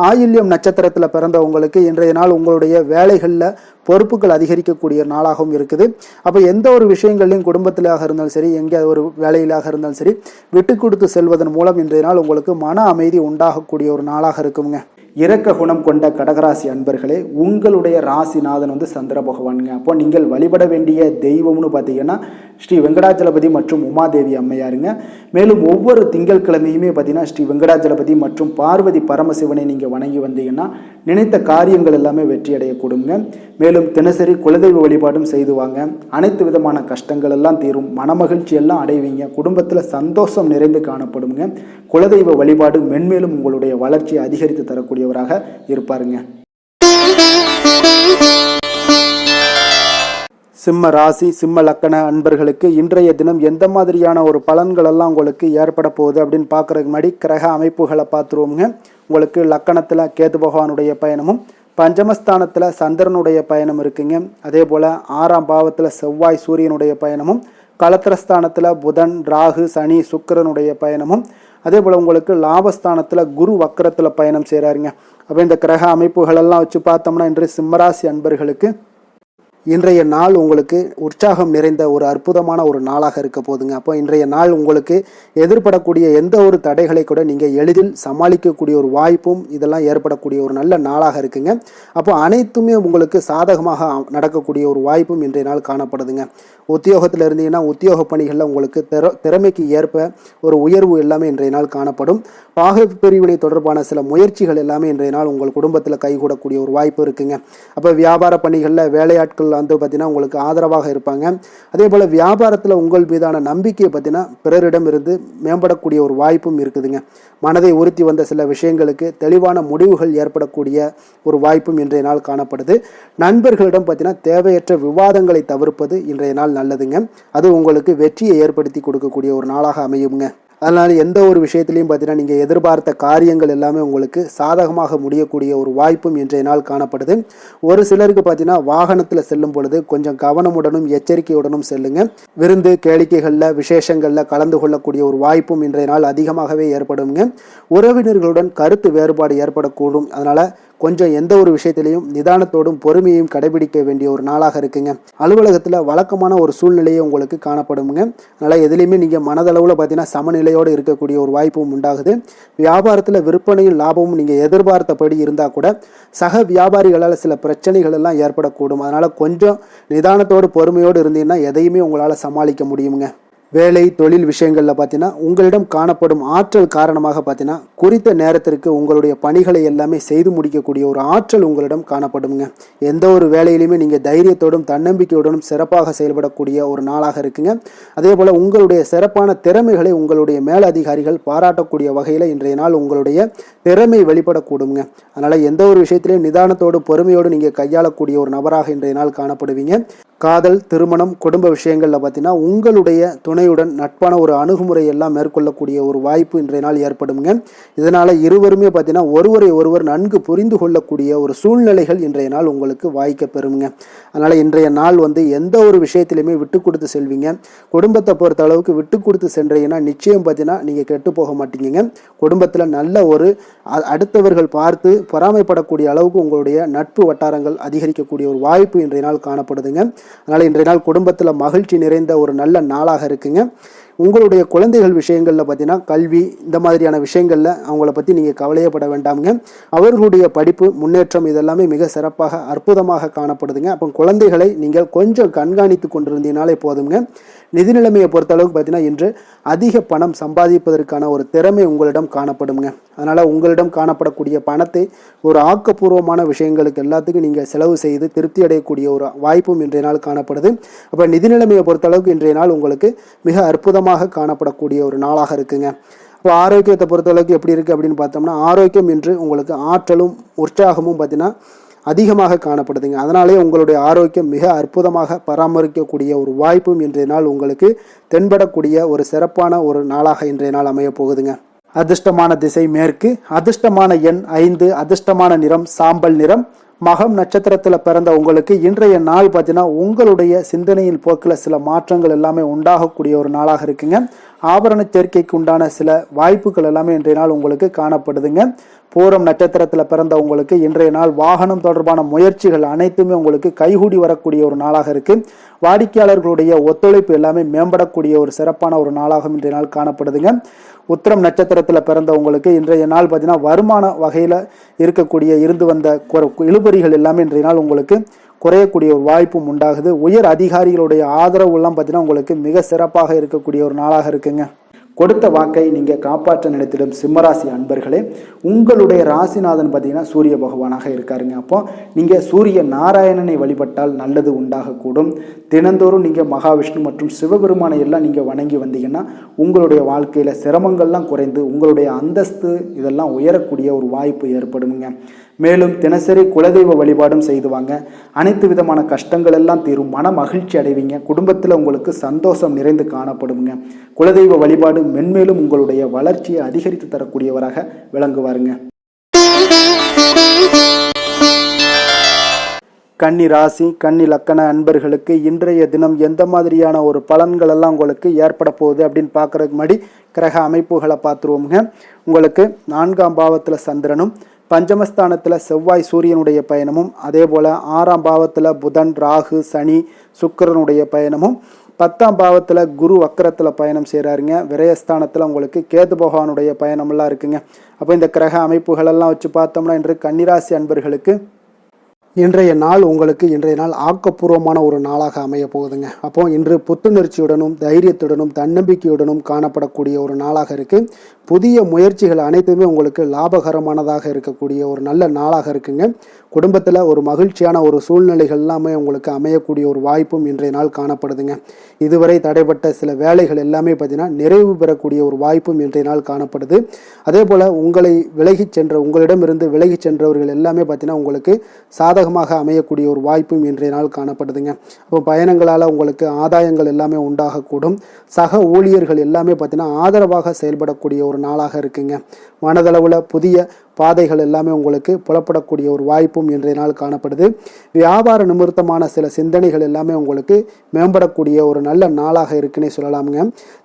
ஆயில்யம் நட்சத்திரத்தில் பிறந்தவங்களுக்கு இன்றைய நாள் உங்களுடைய வேலைகளில் பொறுப்புகள் அதிகரிக்கக்கூடிய நாளாகவும் இருக்குது. அப்போ எந்த ஒரு விஷயங்கள்லையும் குடும்பத்திலாக இருந்தாலும் சரி எங்கே ஒரு வேலையிலாக இருந்தாலும் சரி விட்டு கொடுத்து செல்வதன் மூலம் இன்றைய நாள் உங்களுக்கு மன அமைதி உண்டாகக்கூடிய ஒரு நாளாக இருக்குங்க. இரக்க குணம் கொண்ட கடகராசி அன்பர்களே, உங்களுடைய ராசிநாதன் சந்திர பகவானுங்க. அப்போ நீங்கள் வழிபட வேண்டிய தெய்வம்னு பார்த்தீங்கன்னா ஸ்ரீ வெங்கடாஜலபதி மற்றும் உமாதேவி அம்மையாருங்க. மேலும் ஒவ்வொரு திங்கட்கிழமையுமே பார்த்தீங்கன்னா ஸ்ரீ வெங்கடாஜலபதி மற்றும் பார்வதி பரமசிவனை நீங்கள் வணங்கி வந்தீங்கன்னா நினைத்த காரியங்கள் எல்லாமே வெற்றி அடையக்கூடுங்க. மேலும் தினசரி குலதெய்வ வழிபாடும் செய்து வாங்க. அனைத்து விதமான கஷ்டங்கள் எல்லாம் தீரும், மனமகிழ்ச்சி எல்லாம் அடைவீங்க. குடும்பத்தில் சந்தோஷம் நிறைந்து காணப்படுங்க. குலதெய்வ வழிபாடு மென்மேலும் உங்களுடைய வளர்ச்சியை அதிகரித்து தரக்கூடியவராக இருப்பாருங்க. சிம்ம ராசி சிம்ம லக்கண அன்பர்களுக்கு இன்றைய தினம் எந்த மாதிரியான ஒரு பலன்கள் எல்லாம் உங்களுக்கு ஏற்பட போகுது அப்படின்னு பார்க்குறதுக்கு முன்னாடி கிரக அமைப்புகளை பார்த்துருவோங்க. உங்களுக்கு லக்கணத்தில் கேது பகவானுடைய பயணமும் பஞ்சமஸ்தானத்தில் சந்திரனுடைய பயணம் இருக்குங்க. அதே போல் 6ஆம் பாவத்தில் செவ்வாய் சூரியனுடைய பயணமும் களத்திரஸ்தானத்தில் புதன் ராகு சனி சுக்கிரனுடைய பயணமும் அதே போல் உங்களுக்கு லாபஸ்தானத்தில் குரு வக்கரத்தில் பயணம் செய்கிறாருங்க. அப்போ இந்த கிரக அமைப்புகளெல்லாம் வச்சு பார்த்தோம்னா இன்று சிம்மராசி அன்பர்களுக்கு இன்றைய நாள் உங்களுக்கு உற்சாகம் நிறைந்த ஒரு அற்புதமான ஒரு நாளாக இருக்க போதுங்க. அப்போ இன்றைய நாள் உங்களுக்கு எதிர்படக்கூடிய எந்த ஒரு தடைகளை கூட நீங்கள் எளிதில் சமாளிக்கக்கூடிய ஒரு வாய்ப்பும் இதெல்லாம் ஏற்படக்கூடிய ஒரு நல்ல நாளாக இருக்குங்க. அப்போ அனைத்துமே உங்களுக்கு சாதகமாக நடக்கக்கூடிய ஒரு வாய்ப்பும் இன்றைய நாள் காணப்படுதுங்க. உத்தியோகத்தில் இருந்தீங்கன்னா உத்தியோக பணிகளில் உங்களுக்கு திறமைக்கு ஏற்ப ஒரு உயர்வு எல்லாமே இன்றைய நாள் காணப்படும். பாக பிரிவினை தொடர்பான சில முயற்சிகள் எல்லாமே இன்றைய நாள் உங்கள் குடும்பத்தில் கைகூடக்கூடிய ஒரு வாய்ப்பு இருக்குங்க. அப்போ வியாபார பணிகளில் வேலையாட்கள் வந்து பார்த்தீங்கன்னா உங்களுக்கு ஆதரவாக இருப்பாங்க. அதே போல் வியாபாரத்தில் உங்கள் மீதான நம்பிக்கையை பார்த்தீங்கன்னா பிறரிடம் இருந்து மேம்படக்கூடிய ஒரு வாய்ப்பும் இருக்குதுங்க. மனதை உறுத்தி வந்த சில விஷயங்களுக்கு தெளிவான முடிவுகள் ஏற்படக்கூடிய ஒரு வாய்ப்பும் இன்றைய நாள் காணப்படுது. நண்பர்களிடம் பார்த்தீங்கன்னா தேவையற்ற விவாதங்களை தவிர்ப்பது இன்றைய நாள் நல்லதுங்க. அது உங்களுக்கு வெற்றியை ஏற்படுத்தி கொடுக்கக்கூடிய ஒரு நாளாக அமையுங்க. அதனால் எந்த ஒரு விஷயத்திலையும் பார்த்தீங்கன்னா நீங்கள் எதிர்பார்த்த காரியங்கள் எல்லாமே உங்களுக்கு சாதகமாக முடியக்கூடிய ஒரு வாய்ப்பும் இன்றைய நாள் காணப்படுது. ஒரு சிலருக்கு பார்த்தீங்கன்னா வாகனத்தில் செல்லும் பொழுது கொஞ்சம் கவனமுடனும் எச்சரிக்கையுடனும் செல்லுங்க. விருந்து கேளிக்கைகளில் விசேஷங்களில் கலந்து கொள்ளக்கூடிய ஒரு வாய்ப்பும் இன்றைய நாள் அதிகமாகவே ஏற்படுங்க. உறவினர்களுடன் கருத்து வேறுபாடு ஏற்படக்கூடும். அதனால் கொஞ்சம் எந்த ஒரு விஷயத்திலையும் நிதானத்தோடும் பொறுமையையும் கடைபிடிக்க வேண்டிய ஒரு நாளாக இருக்குங்க. அலுவலகத்தில் வழக்கமான ஒரு சூழ்நிலையை உங்களுக்கு காணப்படுங்க. அதனால் எதுலேயுமே நீங்கள் மனதளவில் பார்த்தீங்கன்னா சமநிலையோடு இருக்கக்கூடிய ஒரு வாய்ப்பும் உண்டாகுது. வியாபாரத்தில் விற்பனையும் லாபமும் நீங்கள் எதிர்பார்த்தபடி இருந்தால் கூட சக வியாபாரிகளால் சில பிரச்சனைகள் எல்லாம் ஏற்படக்கூடும். அதனால் கொஞ்சம் நிதானத்தோடு பொறுமையோடு இருந்தீங்கன்னா எதையுமே உங்களால் சமாளிக்க முடியுங்க. வேலை தொழில் விஷயங்களில் பார்த்தீங்கன்னா உங்களிடம் காணப்படும் ஆற்றல் காரணமாக பார்த்தீங்கன்னா குறித்த நேரத்திற்கு உங்களுடைய பணிகளை எல்லாமே செய்து முடிக்கக்கூடிய ஒரு ஆற்றல் உங்களிடம் காணப்படுங்க. எந்த ஒரு வேலையிலையுமே நீங்கள் தைரியத்தோடும் தன்னம்பிக்கையுடனும் சிறப்பாக செயல்படக்கூடிய ஒரு நாளாக இருக்குங்க. அதே போல் உங்களுடைய சிறப்பான திறமைகளை உங்களுடைய மேலதிகாரிகள் பாராட்டக்கூடிய வகையில் இன்றைய நாள் உங்களுடைய திறமை வெளிப்படக்கூடுங்க. அதனால் எந்த ஒரு விஷயத்திலையும் நிதானத்தோடு பொறுமையோடு நீங்கள் கையாளக்கூடிய ஒரு நபராக இன்றைய நாள் காணப்படுவீங்க. காதல், திருமணம், குடும்ப விஷயங்களில் பார்த்தீங்கன்னா உங்களுடைய துணையுடன் நட்பான ஒரு அணுகுமுறை எல்லாம் மேற்கொள்ளக்கூடிய ஒரு வாய்ப்பு இன்றைய நாள் ஏற்படுங்க. இதனால் இருவருமே பார்த்தீங்கன்னா ஒருவரை ஒருவர் நன்கு புரிந்து கொள்ளக்கூடிய ஒரு சூழ்நிலைகள் இன்றைய நாள் உங்களுக்கு வாய்க்க பெறுங்க. அதனால் இன்றைய நாள் வந்து எந்த ஒரு விஷயத்திலையுமே விட்டு கொடுத்து செல்வீங்க. குடும்பத்தை பொறுத்த அளவுக்கு விட்டு கொடுத்து சென்றீங்கன்னா நிச்சயம் பார்த்தீங்கன்னா நீங்கள் கெட்டு போக மாட்டீங்க. குடும்பத்தில் நல்ல ஒரு அடுத்தவர்கள் பார்த்து பொறாமைப்படக்கூடிய அளவுக்கு உங்களுடைய நட்பு வட்டாரங்கள் அதிகரிக்கக்கூடிய ஒரு வாய்ப்பு இன்றைய நாள் காணப்படுதுங்க. அதனால் இன்றைய நாள் குடும்பத்தில் மகிழ்ச்சி நிறைந்த ஒரு நல்ல நாளாக இருக்குங்க. உங்களுடைய குழந்தைகள் விஷயங்களில் பார்த்தீங்கன்னா கல்வி இந்த மாதிரியான விஷயங்களில் அவங்கள பற்றி நீங்கள் கவலையப்பட வேண்டாமுங்க. அவர்களுடைய படிப்பு முன்னேற்றம் இதெல்லாமே மிக சிறப்பாக அற்புதமாக காணப்படுதுங்க. அப்போ குழந்தைகளை நீங்கள் கொஞ்சம் கண்காணித்து கொண்டிருந்தீங்கனாலே போதுங்க. நிதி நிலைமையை பொறுத்தளவுக்கு பார்த்தீங்கன்னா இன்று அதிக பணம் சம்பாதிப்பதற்கான ஒரு திறமை உங்களிடம் காணப்படுங்க. அதனால் உங்களிடம் காணப்படக்கூடிய பணத்தை ஒரு ஆக்கப்பூர்வமான விஷயங்களுக்கு எல்லாத்துக்கும் நீங்கள் செலவு செய்து திருப்தி அடையக்கூடிய ஒரு வாய்ப்பும் இன்றைய நாள் காணப்படுது. அப்போ நிதி நிலைமையை பொறுத்தளவுக்கு இன்றைய நாள் உங்களுக்கு மிக அற்புதமாக காணப்படக்கூடிய ஒரு நாளாக இருக்குங்க. இப்போ ஆரோக்கியத்தை பொறுத்தளவுக்கு எப்படி இருக்குது அப்படின்னு பார்த்தோம்னா ஆரோக்கியம் இன்று உங்களுக்கு ஆற்றலும் உற்சாகமும் பார்த்தீங்கன்னா அதிகமாக காணப்படுதுங்க. அதனாலே உங்களுடைய ஆரோக்கியம் மிக அற்புதமாக பராமரிக்கக்கூடிய ஒரு வாய்ப்பும் இன்றைய நாள் உங்களுக்கு தென்படக்கூடிய ஒரு சிறப்பான ஒரு நாளாக இன்றைய நாள் அமைய போகுதுங்க. அதிர்ஷ்டமான திசை மேற்கு, அதிர்ஷ்டமான எண் 5, அதிர்ஷ்டமான நிறம் சாம்பல் நிறம். மகம் நட்சத்திரத்தில் பிறந்த உங்களுக்கு இன்றைய நாள் பார்த்தீங்கன்னா உங்களுடைய சிந்தனையின் போக்கில் சில மாற்றங்கள் எல்லாமே உண்டாகக்கூடிய ஒரு நாளாக இருக்குங்க. ஆபரண சேர்க்கைக்கு உண்டான சில வாய்ப்புகள் எல்லாமே இன்றைய நாள் உங்களுக்கு காணப்படுதுங்க. பூரம் நட்சத்திரத்தில் பிறந்த உங்களுக்கு இன்றைய நாள் வாகனம் தொடர்பான முயற்சிகள் அனைத்துமே உங்களுக்கு கைகூடி வரக்கூடிய ஒரு நாளாக இருக்கு. வாடிக்கையாளர்களுடைய ஒத்துழைப்பு எல்லாமே மேம்படக்கூடிய ஒரு சிறப்பான ஒரு நாளாக இன்றைய நாள் காணப்படுதுங்க. உத்திரம் நட்சத்திரத்தில் பிறந்த உங்களுக்கு இன்றைய நாள் பார்த்தீங்கன்னா வருமான வகையில் இருக்கக்கூடிய இருந்து வந்த இழுபறிகள் எல்லாமே இன்றைய நாள் உங்களுக்கு குறையக்கூடிய ஒரு வாய்ப்பும் உண்டாகுது. உயர் அதிகாரிகளுடைய ஆதரவு எல்லாம் பார்த்தீங்கன்னா உங்களுக்கு மிக சிறப்பாக இருக்கக்கூடிய ஒரு நாளாக இருக்குங்க. கொடுத்த வாக்கை நீங்கள் காப்பாற்ற நினைத்திடும் சிம்மராசி அன்பர்களே, உங்களுடைய ராசிநாதன் பார்த்தீங்கன்னா சூரிய பகவானாக இருக்காருங்க. அப்போ நீங்கள் சூரிய நாராயணனை வழிபட்டால் நல்லது உண்டாகக்கூடும். தினந்தோறும் நீங்கள் மகாவிஷ்ணு மற்றும் சிவபெருமானை எல்லாம் நீங்கள் வணங்கி வந்தீங்கன்னா உங்களுடைய வாழ்க்கையில் சிரமங்கள்லாம் குறைந்து உங்களுடைய அந்தஸ்து இதெல்லாம் உயரக்கூடிய ஒரு வாய்ப்பு ஏற்படுங்க. மேலும் தினசரி குலதெய்வ வழிபாடும் செய்துவாங்க. அனைத்து விதமான கஷ்டங்கள் எல்லாம் தீரும். மன மகிழ்ச்சி அடைவீங்க. குடும்பத்தில் உங்களுக்கு சந்தோஷம் நிறைந்து காணப்படுங்க. குலதெய்வ வழிபாடு மென்மேலும் உங்களுடைய வளர்ச்சியை அதிகரித்து தரக்கூடியவராக விளங்குவாருங்க. கன்னி ராசி கன்னி லக்கண அன்பர்களுக்கு இன்றைய தினம் எந்த மாதிரியான ஒரு பலன்கள் எல்லாம் உங்களுக்கு ஏற்பட போகுது அப்படின்னு பார்க்கறதுக்கு முன்னாடி கிரக அமைப்புகளை பார்த்துருவோமுங்க. உங்களுக்கு 4ஆம் பாவத்தில் சந்திரனும் பஞ்சமஸ்தானத்தில் செவ்வாய் சூரியனுடைய பயணமும், அதே போல் 6ஆம் பாவத்தில் புதன் ராகு சனி சுக்கிரனுடைய பயணமும், 10ஆம் பாவத்தில் குரு வக்கரத்தில் பயணம் செய்கிறாருங்க. விரயஸ்தானத்தில் உங்களுக்கு கேது பகவானுடைய பயணமெல்லாம் இருக்குங்க. அப்போ இந்த கிரக அமைப்புகளெல்லாம் வச்சு பார்த்தோம்னா இன்று கன்னிராசி அன்பர்களுக்கு இன்றைய நாள் இன்றைய நாள் ஆக்கப்பூர்வமான ஒரு நாளாக அமைய போகுதுங்க. அப்போ இன்று புத்துணர்ச்சியுடனும் தைரியத்துடனும் தன்னம்பிக்கையுடனும் காணப்படக்கூடிய ஒரு நாளாக இருக்கு. புதிய முயற்சிகள் அனைத்துமே உங்களுக்கு லாபகரமானதாக இருக்கக்கூடிய ஒரு நல்ல நாளாக இருக்குங்க. குடும்பத்தில் ஒரு மகிழ்ச்சியான ஒரு சூழ்நிலைகள் எல்லாமே உங்களுக்கு அமையக்கூடிய ஒரு வாய்ப்பும் இன்றைய நாள் காணப்படுதுங்க. இதுவரை தடைப்பட்ட சில வேலைகள் எல்லாமே பார்த்தீங்கன்னா நிறைவு பெறக்கூடிய ஒரு வாய்ப்பும் இன்றைய நாள் காணப்படுது. அதே போல் உங்களிடமிருந்து விலகி சென்றவர்கள் எல்லாமே பார்த்தீங்கன்னா உங்களுக்கு சாதகமாக அமையக்கூடிய ஒரு வாய்ப்பும் இன்றைய நாள் காணப்படுதுங்க. அப்போ பயணங்களால் உங்களுக்கு ஆதாயங்கள் எல்லாமே உண்டாகக்கூடும். சக ஊழியர்கள் எல்லாமே பார்த்தீங்கன்னா ஆதரவாக செயல்படக்கூடிய ஒரு நாளாக இருக்குங்க. மனதளவில் புதிய பாதைகள் எல்லாமே உங்களுக்கு புலப்படக்கூடிய ஒரு வாய்ப்பும் இன்றைய நாள் காணப்படுது. வியாபார நிமித்தமான சில சிந்தனைகள் எல்லாமே உங்களுக்கு மேம்படக்கூடிய ஒரு நல்ல நாளாக இருக்குன்னே சொல்லலாமுங்க.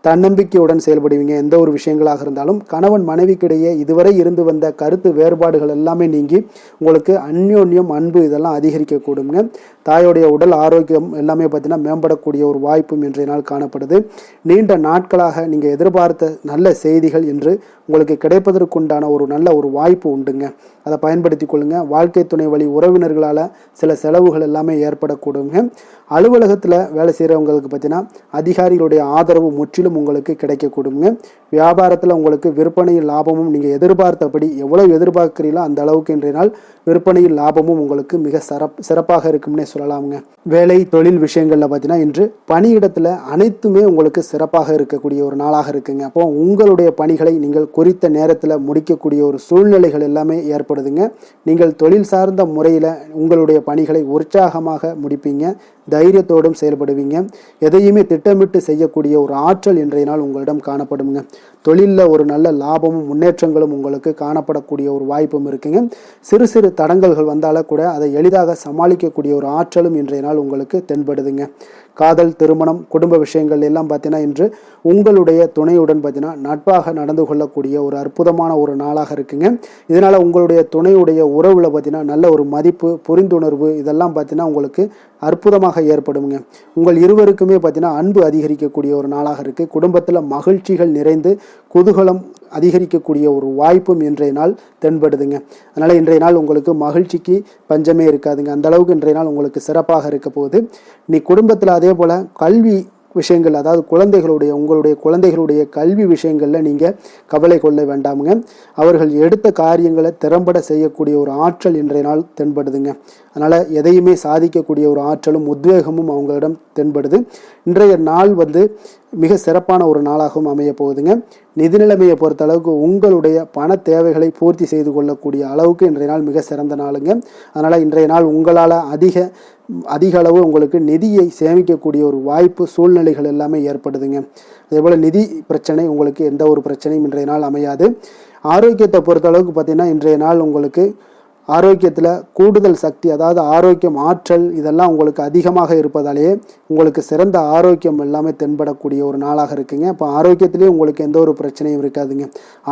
தன்னம்பிக்கையுடன் செயல்படுவீங்க. எந்த ஒரு விஷயங்களாக இருந்தாலும் கணவன் மனைவிக்கிடையே இதுவரை இருந்து வந்த கருத்து வேறுபாடுகள் எல்லாமே நீங்கி உங்களுக்கு அந்யோன்யம் அன்பு இதெல்லாம் அதிகரிக்கக்கூடுங்க. தாயோடைய உடல் ஆரோக்கியம் எல்லாமே பார்த்தீங்கன்னா மேம்படக்கூடிய ஒரு வாய்ப்பும் இன்றைய நாள் காணப்படுது. நீண்ட நாட்களாக நீங்கள் எதிர்பார்த்த நல்ல செய்திகள் இன்று உங்களுக்கு கிடைப்பதற்குண்டான ஒரு நல்ல ஒரு வாய்ப்பு உண்டுங்க. அதை பயன்படுத்தி கொள்ளுங்க. வாழ்க்கை துணை வழி உறவினர்களால் சில செலவுகள் எல்லாமே ஏற்படக்கூடுங்க. அலுவலகத்தில் வேலை செய்கிறவங்களுக்கு பார்த்தீங்கன்னா அதிகாரிகளுடைய ஆதரவு முற்றிலும் உங்களுக்கு கிடைக்கக்கூடுங்க. வியாபாரத்தில் உங்களுக்கு விற்பனையில் லாபமும் நீங்கள் எதிர்பார்த்தபடி எவ்வளவு எதிர்பார்க்கிறீங்களோ அந்த அளவுக்கு இன்றைய நாள் விற்பனையில் லாபமும் உங்களுக்கு மிக சிறப்பாக இருக்கும்னே சொல்லலாமுங்க. வேலை தொழில் விஷயங்களில் பார்த்தீங்கன்னா இன்று பணியிடத்தில் அனைத்துமே உங்களுக்கு சிறப்பாக இருக்கக்கூடிய ஒரு நாளாக இருக்குங்க. அப்போ உங்களுடைய பணிகளை நீங்கள் குறித்த நேரத்தில் முடிக்கக்கூடிய ஒரு சூழ்நிலைகள் எல்லாமே ஏற்படுதுங்க. நீங்கள் தொழில் சார்ந்த முறையில் உங்களுடைய பணிகளை உற்சாகமாக முடிப்பீங்க. தைரியத்தோடும் செயல்படுவீங்க. எதையுமே திட்டமிட்டு செய்யக்கூடிய ஒரு ஆற்றல் இன்றைய நாள் உங்களிடம் காணப்படுங்க. தொழிலில் ஒரு நல்ல லாபமும் முன்னேற்றங்களும் உங்களுக்கு காணப்படக்கூடிய ஒரு வாய்ப்பும் இருக்குங்க. சிறு சிறு தடங்கல்கள் வந்தாலும் கூட அதை எளிதாக சமாளிக்கக்கூடிய ஒரு ஆற்றலும் இன்றைய நாள் உங்களுக்கு தென்படுதுங்க. காதல், திருமணம், குடும்ப விஷயங்கள் எல்லாம் பார்த்தீங்கன்னா இன்று உங்களுடைய துணையுடன் பார்த்தீங்கன்னா நட்பாக நடந்து கொள்ளக்கூடிய ஒரு அற்புதமான ஒரு நாளாக இருக்குங்க. இதனால் உங்களுடைய துணையுடைய உறவில் பார்த்தீங்கன்னா நல்ல ஒரு மதிப்பு, புரிந்துணர்வு இதெல்லாம் பார்த்தீங்கன்னா உங்களுக்கு அற்புதமாக ஏற்படுங்க. உங்கள் இருவருக்குமே பார்த்தீங்கன்னா அன்பு அதிகரிக்கக்கூடிய ஒரு நாளாக இருக்குது. குடும்பத்தில் மகிழ்ச்சிகள் நிறைந்து குதூகலம் அதிகரிக்கக்கூடிய ஒரு வாய்ப்பும் இன்றைய நாள் தென்படுதுங்க. அதனால் இன்றைய நாள் உங்களுக்கு மகிழ்ச்சிக்கு பஞ்சமே இருக்காதுங்க. அந்த அளவுக்கு இன்றைய நாள் உங்களுக்கு சிறப்பாக இருக்க போகுது. நீ குடும்பத்தில் அதே போல் கல்வி விஷயங்கள், அதாவது உங்களுடைய குழந்தைகளுடைய கல்வி விஷயங்களில் நீங்கள் கவலை கொள்ள வேண்டாமுங்க. அவர்கள் எடுத்த காரியங்களை திறம்பட செய்யக்கூடிய ஒரு ஆற்றல் இன்றைய நாள் தென்படுதுங்க. அதனால் எதையுமே சாதிக்கக்கூடிய ஒரு ஆற்றலும் உத்வேகமும் அவங்களிடம் தென்படுது. இன்றைய நாள் மிக சிறப்பான ஒரு நாளாகவும் அமைய போகுதுங்க. நிதி நிலைமையை பொறுத்த அளவுக்கு உங்களுடைய பண தேவைகளை பூர்த்தி செய்து கொள்ளக்கூடிய அளவுக்கு இன்றைய நாள் மிக சிறந்த நாளுங்க. அதனால் இன்றைய நாள் உங்களால் அதிக அளவு உங்களுக்கு நிதியை சேமிக்கக்கூடிய ஒரு வாய்ப்பு, சூழ்நிலைகள் எல்லாமே ஏற்படுதுங்க. அதேபோல் நிதி பிரச்சனை உங்களுக்கு எந்த ஒரு பிரச்சனையும் இன்றைய நாள் அமையாது. ஆரோக்கியத்தை பொறுத்த அளவுக்கு பார்த்தீங்கன்னா இன்றைய நாள் உங்களுக்கு ஆரோக்கியத்தில் கூடுதல் சக்தி, அதாவது ஆரோக்கியம், ஆற்றல் இதெல்லாம் உங்களுக்கு அதிகமாக இருப்பதாலேயே உங்களுக்கு சிறந்த ஆரோக்கியம் எல்லாமே தென்படக்கூடிய ஒரு நாளாக இருக்குங்க. இப்போ ஆரோக்கியத்திலேயே உங்களுக்கு எந்த ஒரு பிரச்சனையும் இருக்காதுங்க.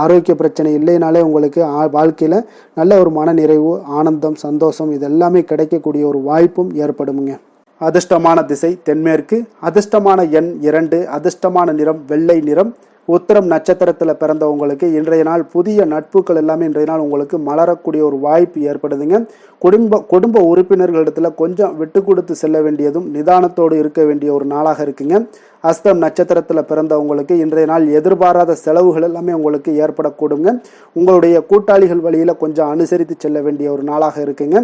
ஆரோக்கிய பிரச்சனை இல்லைனாலே உங்களுக்கு வாழ்க்கையில் நல்ல ஒரு மன நிறைவு, ஆனந்தம், சந்தோஷம் இதெல்லாமே கிடைக்கக்கூடிய ஒரு வாய்ப்பும் ஏற்படுமுங்க. அதிர்ஷ்டமான திசை தென்மேற்கு, அதிர்ஷ்டமான எண் 2, அதிர்ஷ்டமான நிறம் வெள்ளை நிறம். உத்திரம் நட்சத்திரத்தில் பிறந்தவங்களுக்கு இன்றைய நாள் புதிய நட்புகள் எல்லாமே இன்றைய நாள் உங்களுக்கு மலரக்கூடிய ஒரு வாய்ப்பு ஏற்படுதுங்க. குடும்ப உறுப்பினர்களிடத்தில் கொஞ்சம் விட்டு கொடுத்து செல்ல வேண்டியதும் நிதானத்தோடு இருக்க வேண்டிய ஒரு நாளாக இருக்குங்க. அஸ்தம் நட்சத்திரத்தில் பிறந்தவங்களுக்கு இன்றைய நாள் எதிர்பாராத செலவுகள் எல்லாமே உங்களுக்கு ஏற்படக்கூடுங்க. உங்களுடைய கூட்டாளிகள் வழியில் கொஞ்சம் அனுசரித்து செல்ல வேண்டிய ஒரு நாளாக இருக்குங்க.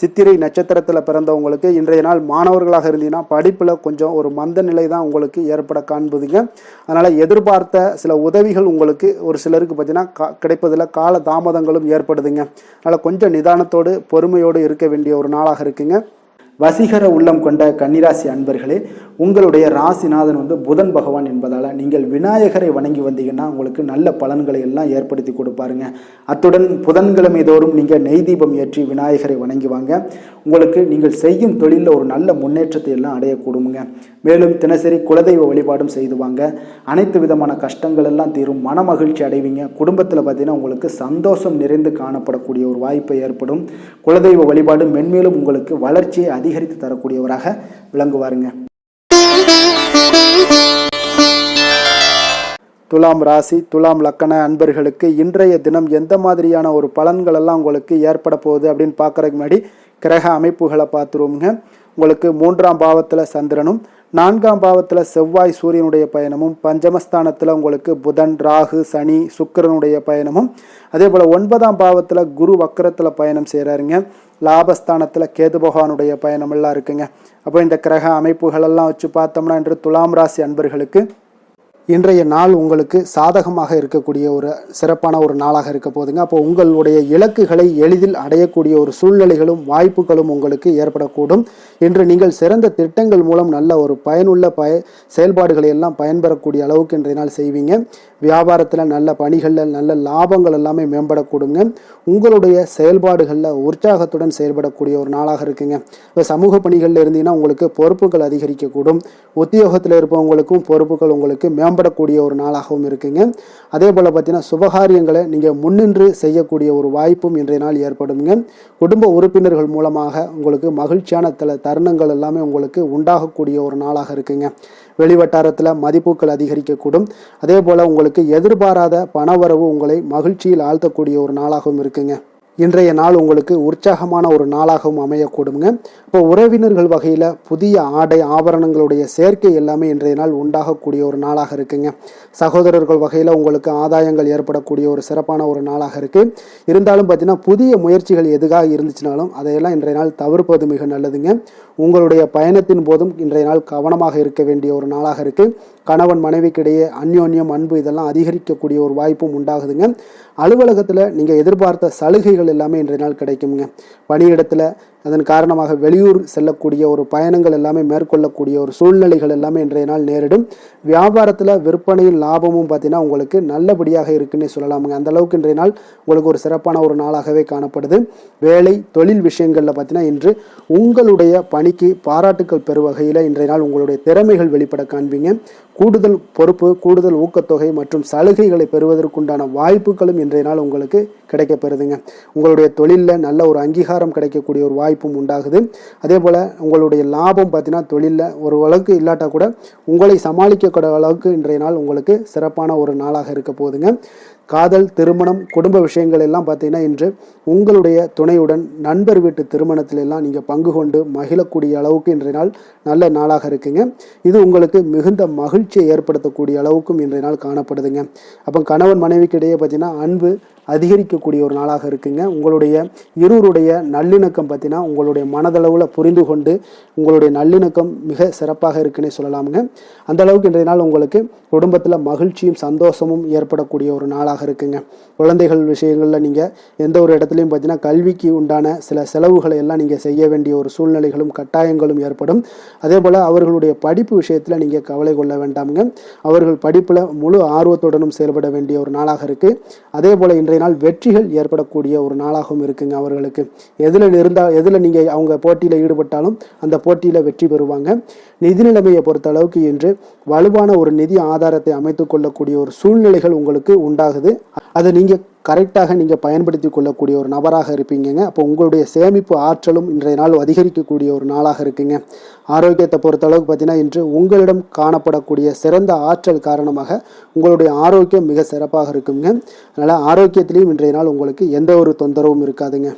சித்திரை நட்சத்திரத்தில் பிறந்தவங்களுக்கு இன்றைய நாள் மாணவர்களாக இருந்தீங்கன்னா படிப்பில் கொஞ்சம் ஒரு மந்த நிலை தான் உங்களுக்கு ஏற்பட காண்பதுங்க. அதனால் எதிர்பார்த்த சில உதவிகள் உங்களுக்கு ஒரு சிலருக்கு பார்த்தீங்கன்னா கிடைப்பதில் கால தாமதங்களும் ஏற்படுதுங்க. அதனால் கொஞ்சம் நிதானத்தோடு பொறுமையோடு இருக்க வேண்டிய ஒரு நாளாக இருக்குங்க. வசீகர உள்ளம் கொண்ட கன்னிராசி அன்பர்களே, உங்களுடைய ராசிநாதன் புதன் பகவான் என்பதால் நீங்கள் விநாயகரை வணங்கி வந்தீங்கன்னா உங்களுக்கு நல்ல பலன்களை எல்லாம் ஏற்படுத்தி கொடுப்பாருங்க. அத்துடன் புதன்கிழமை தோறும் நீங்கள் நெய் தீபம் ஏற்றி விநாயகரை வணங்கி வாங்க. உங்களுக்கு நீங்கள் செய்யும் தொழிலில் ஒரு நல்ல முன்னேற்றத்தை எல்லாம் அடையக்கூடுங்க. மேலும் தினசரி குலதெய்வ வழிபாடும் செய்து வாங்க. அனைத்து விதமான கஷ்டங்கள் எல்லாம் தீரும், மன மகிழ்ச்சி அடைவீங்க. குடும்பத்தில் பார்த்தீங்கன்னா உங்களுக்கு சந்தோஷம் நிறைந்து காணப்படக்கூடிய ஒரு வாய்ப்பு ஏற்படும். குலதெய்வ வழிபாடு மென்மேலும் உங்களுக்கு வளர்ச்சியை அதிகரித்து தரக்கூடியவராக விளங்குவாருங்க. துலாம் ராசி துலாம் லக்கண அன்பர்களுக்கு இன்றைய தினம் எந்த மாதிரியான ஒரு பலன்கள் எல்லாம் உங்களுக்கு ஏற்பட போகுது அப்படின்னு பார்க்கறதுக்கு முன்னாடி கிரக அமைப்புகளை பார்த்துருவோங்க. உங்களுக்கு 3ஆம் பாவத்தில் சந்திரனும் 4ஆம் பாவத்தில் செவ்வாய் சூரியனுடைய பயணமும், பஞ்சமஸ்தானத்தில் உங்களுக்கு புதன் ராகு சனி சுக்கிரனுடைய பயணமும், அதே போல் 9ஆம் பாவத்தில் குரு வக்கரத்தில் பயணம் செய்கிறாருங்க. லாபஸ்தானத்தில் கேது பகவானுடைய பயணமெல்லாம் இருக்குங்க. அப்போ இந்த கிரக அமைப்புகளெல்லாம் வச்சு பார்த்தோம்னா இன்று துலாம் ராசி அன்பர்களுக்கு இன்றைய நாள் உங்களுக்கு சாதகமாக இருக்கக்கூடிய ஒரு சிறப்பான ஒரு நாளாக இருக்க போதுங்க. அப்போ உங்களுடைய இலக்குகளை எளிதில் அடையக்கூடிய ஒரு சூழ்நிலைகளும் வாய்ப்புகளும் உங்களுக்கு ஏற்படக்கூடும். இன்று நீங்கள் சிறந்த திட்டங்கள் மூலம் நல்ல ஒரு பயனுள்ள செயல்பாடுகளை எல்லாம் பயன்பெறக்கூடிய அளவுக்கு இன்றைய நாள் செய்வீங்க. வியாபாரத்தில் நல்ல பணிகளில் நல்ல லாபங்கள் எல்லாமே மேம்படக்கூடுங்க. உங்களுடைய செயல்பாடுகளில் உற்சாகத்துடன் செயல்படக்கூடிய ஒரு நாளாக இருக்குங்க. இப்போ சமூக பணிகளில் இருந்தீங்கன்னா உங்களுக்கு பொறுப்புகள் அதிகரிக்கக்கூடும். உத்தியோகத்தில் இருப்பவங்களுக்கும் பொறுப்புகள் உங்களுக்கு மேம்படக்கூடிய ஒரு நாளாகவும் இருக்குங்க. அதே போல் பார்த்தீங்கன்னா சுபகாரியங்களை நீங்கள் முன்னின்று செய்யக்கூடிய ஒரு வாய்ப்பும் இன்றைய நாள் ஏற்படுங்க. குடும்ப உறுப்பினர்கள் மூலமாக உங்களுக்கு மகிழ்ச்சியான தருணங்கள் எல்லாமே உங்களுக்கு உண்டாகக்கூடிய ஒரு நாளாக இருக்குங்க. வெளிவட்டாரத்தில் மதிப்புகள் அதிகரிக்கக்கூடும். அதே போல் உங்களுக்கு எதிர்பாராத பணவரவு உங்களை மகிழ்ச்சியில் ஆழ்த்தக்கூடிய ஒரு நாளாகவும் இருக்குங்க. இன்றைய நாள் உங்களுக்கு உற்சாகமான ஒரு நாளாகவும் அமையக்கூடுங்க. இப்போ உறவினர்கள் வகையில் புதிய ஆடை ஆபரணங்களுடைய சேர்க்கை எல்லாமே இன்றைய நாள் உண்டாகக்கூடிய ஒரு நாளாக இருக்குங்க. சகோதரர்கள் வகையில் உங்களுக்கு ஆதாயங்கள் ஏற்படக்கூடிய ஒரு சிறப்பான ஒரு நாளாக இருக்குது. இருந்தாலும் பார்த்தீங்கன்னா புதிய முயற்சிகள் எதுக்காக இருந்துச்சுனாலும் அதையெல்லாம் இன்றைய நாள் தவிர்ப்பது மிக நல்லதுங்க. உங்களுடைய பயணத்தின் போதும் இன்றைய நாள் கவனமாக இருக்க வேண்டிய ஒரு நாளாக இருக்குது. கணவன் மனைவிக்கிடையே அந்யோன்யம் அன்பு இதெல்லாம் அதிகரிக்கக்கூடிய ஒரு வாய்ப்பும் உண்டாகுதுங்க. அலுவலகத்தில் நீங்கள் எதிர்பார்த்த சலுகைகள் எல்லாமே இன்றைய நாள் கிடைக்குங்க. பணியிடத்தில் அதன் காரணமாக வெளியூர் செல்லக்கூடிய ஒரு பயணங்கள் எல்லாமே மேற்கொள்ளக்கூடிய ஒரு சூழ்நிலைகள் எல்லாமே இன்றைய நாள் நேரிடும். வியாபாரத்தில் விற்பனையில் லாபமும் பார்த்தீங்கன்னா உங்களுக்கு நல்லபடியாக இருக்குன்னே சொல்லலாமுங்க. அந்த அளவுக்கு இன்றைய நாள் உங்களுக்கு ஒரு சிறப்பான ஒரு நாளாகவே காணப்படுது. வேலை தொழில் விஷயங்களில் பார்த்தீங்கன்னா இன்று உங்களுடைய பணிக்கு பாராட்டுக்கள் பெறும் வகையில் இன்றைய நாள் உங்களுடைய திறமைகள் வெளிப்பட காண்பீங்க. கூடுதல் பொறுப்பு கூடுதல் ஊக்கத்தொகை மற்றும் சலுகைகளை பெறுவதற்குண்டான வாய்ப்புகளும் இன்றைய நாள் உங்களுக்கு கிடைக்கப்பெறுதுங்க. உங்களுடைய தொழிலில் நல்ல ஒரு அங்கீகாரம் கிடைக்கக்கூடிய ஒரு வாய்ப்பும் உண்டாகுது. அதே போல் உங்களுடைய லாபம் பார்த்தீங்கன்னா தொழிலில் ஒரு அளவுக்கு இல்லாட்டா கூட உங்களை சமாளிக்கக்கூடிய அளவுக்கு இன்றைய நாள் உங்களுக்கு சிறப்பான ஒரு நாளாக இருக்க போகுதுங்க. காதல் திருமணம் குடும்ப விஷயங்கள் எல்லாம் பார்த்தீங்கன்னா இன்று உங்களுடைய துணையுடன் நண்பர் வீட்டு திருமணத்தில் எல்லாம் நீங்கள் பங்கு கொண்டு மகிழக்கூடிய அளவுக்கு இன்றைய நாள் நல்ல நாளாக இருக்குங்க. இது உங்களுக்கு மிகுந்த மகிழ்ச்சியை ஏற்படுத்தக்கூடிய அளவுக்கும் இன்றைய நாள் காணப்படுதுங்க. அப்போ கணவன் மனைவிக்கிடையே பார்த்தீங்கன்னா அன்பு அதிகரிக்கக்கூடிய ஒரு நாளாக இருக்குங்க. உங்களுடைய இருவருடைய நல்லிணக்கம் பார்த்தீங்கன்னா உங்களுடைய மனதளவில் புரிந்து கொண்டு உங்களுடைய நல்லிணக்கம் மிக சிறப்பாக இருக்குன்னே சொல்லலாமுங்க. அந்த அளவுக்கு இன்றைய நாள் உங்களுக்கு குடும்பத்தில் மகிழ்ச்சியும் சந்தோஷமும் ஏற்படக்கூடிய ஒரு நாளாக இருக்குங்க. குழந்தைகள் விஷயங்களில் நீங்கள் எந்த ஒரு இடத்துலையும் பார்த்தீங்கன்னா கல்விக்கு உண்டான சில செலவுகளை எல்லாம் நீங்கள் செய்ய வேண்டிய ஒரு சூழ்நிலைகளும் கட்டாயங்களும் ஏற்படும். அதே போல் அவர்களுடைய படிப்பு விஷயத்தில் நீங்கள் கவலை கொள்ள வேண்டாமுங்க. அவர்கள் படிப்பில் முழு ஆர்வத்துடனும் செயல்பட வேண்டிய ஒரு நாளாக இருக்குது. அதே போல் இன்றைய நாள் வெற்றிகள் ஏற்படக்கூடிய ஒரு நாளாகவும் இருக்குங்க. அவர்களுக்கு எதில் நீங்கள் அவங்க போட்டியில் ஈடுபட்டாலும் அந்த போட்டியில் வெற்றி பெறுவாங்க. நிதி நிலைமையை பொறுத்த அளவுக்கு இன்று வலுவான ஒரு நிதி ஆதாரத்தை அமைத்து கொள்ளக்கூடிய ஒரு சூழ்நிலைகள் உங்களுக்கு உண்டாகுது. அதை நீங்கள் கரெக்டாக நீங்கள் பயன்படுத்தி கொள்ளக்கூடிய ஒரு நபராக இருப்பீங்க. அப்போ உங்களுடைய சேமிப்பு ஆற்றலும் இன்றைய நாள் அதிகரிக்கக்கூடிய ஒரு நாளாக இருக்குங்க. ஆரோக்கியத்தை பொறுத்த அளவுக்கு பார்த்தீங்கன்னா இன்று உங்களிடம் காணப்படக்கூடிய சிறந்த ஆற்றல் காரணமாக உங்களுடைய ஆரோக்கியம் மிக சிறப்பாக இருக்குங்க. அதனால் ஆரோக்கியத்திலையும் இன்றைய நாள் உங்களுக்கு எந்த ஒரு தொந்தரவும் இருக்காதுங்க.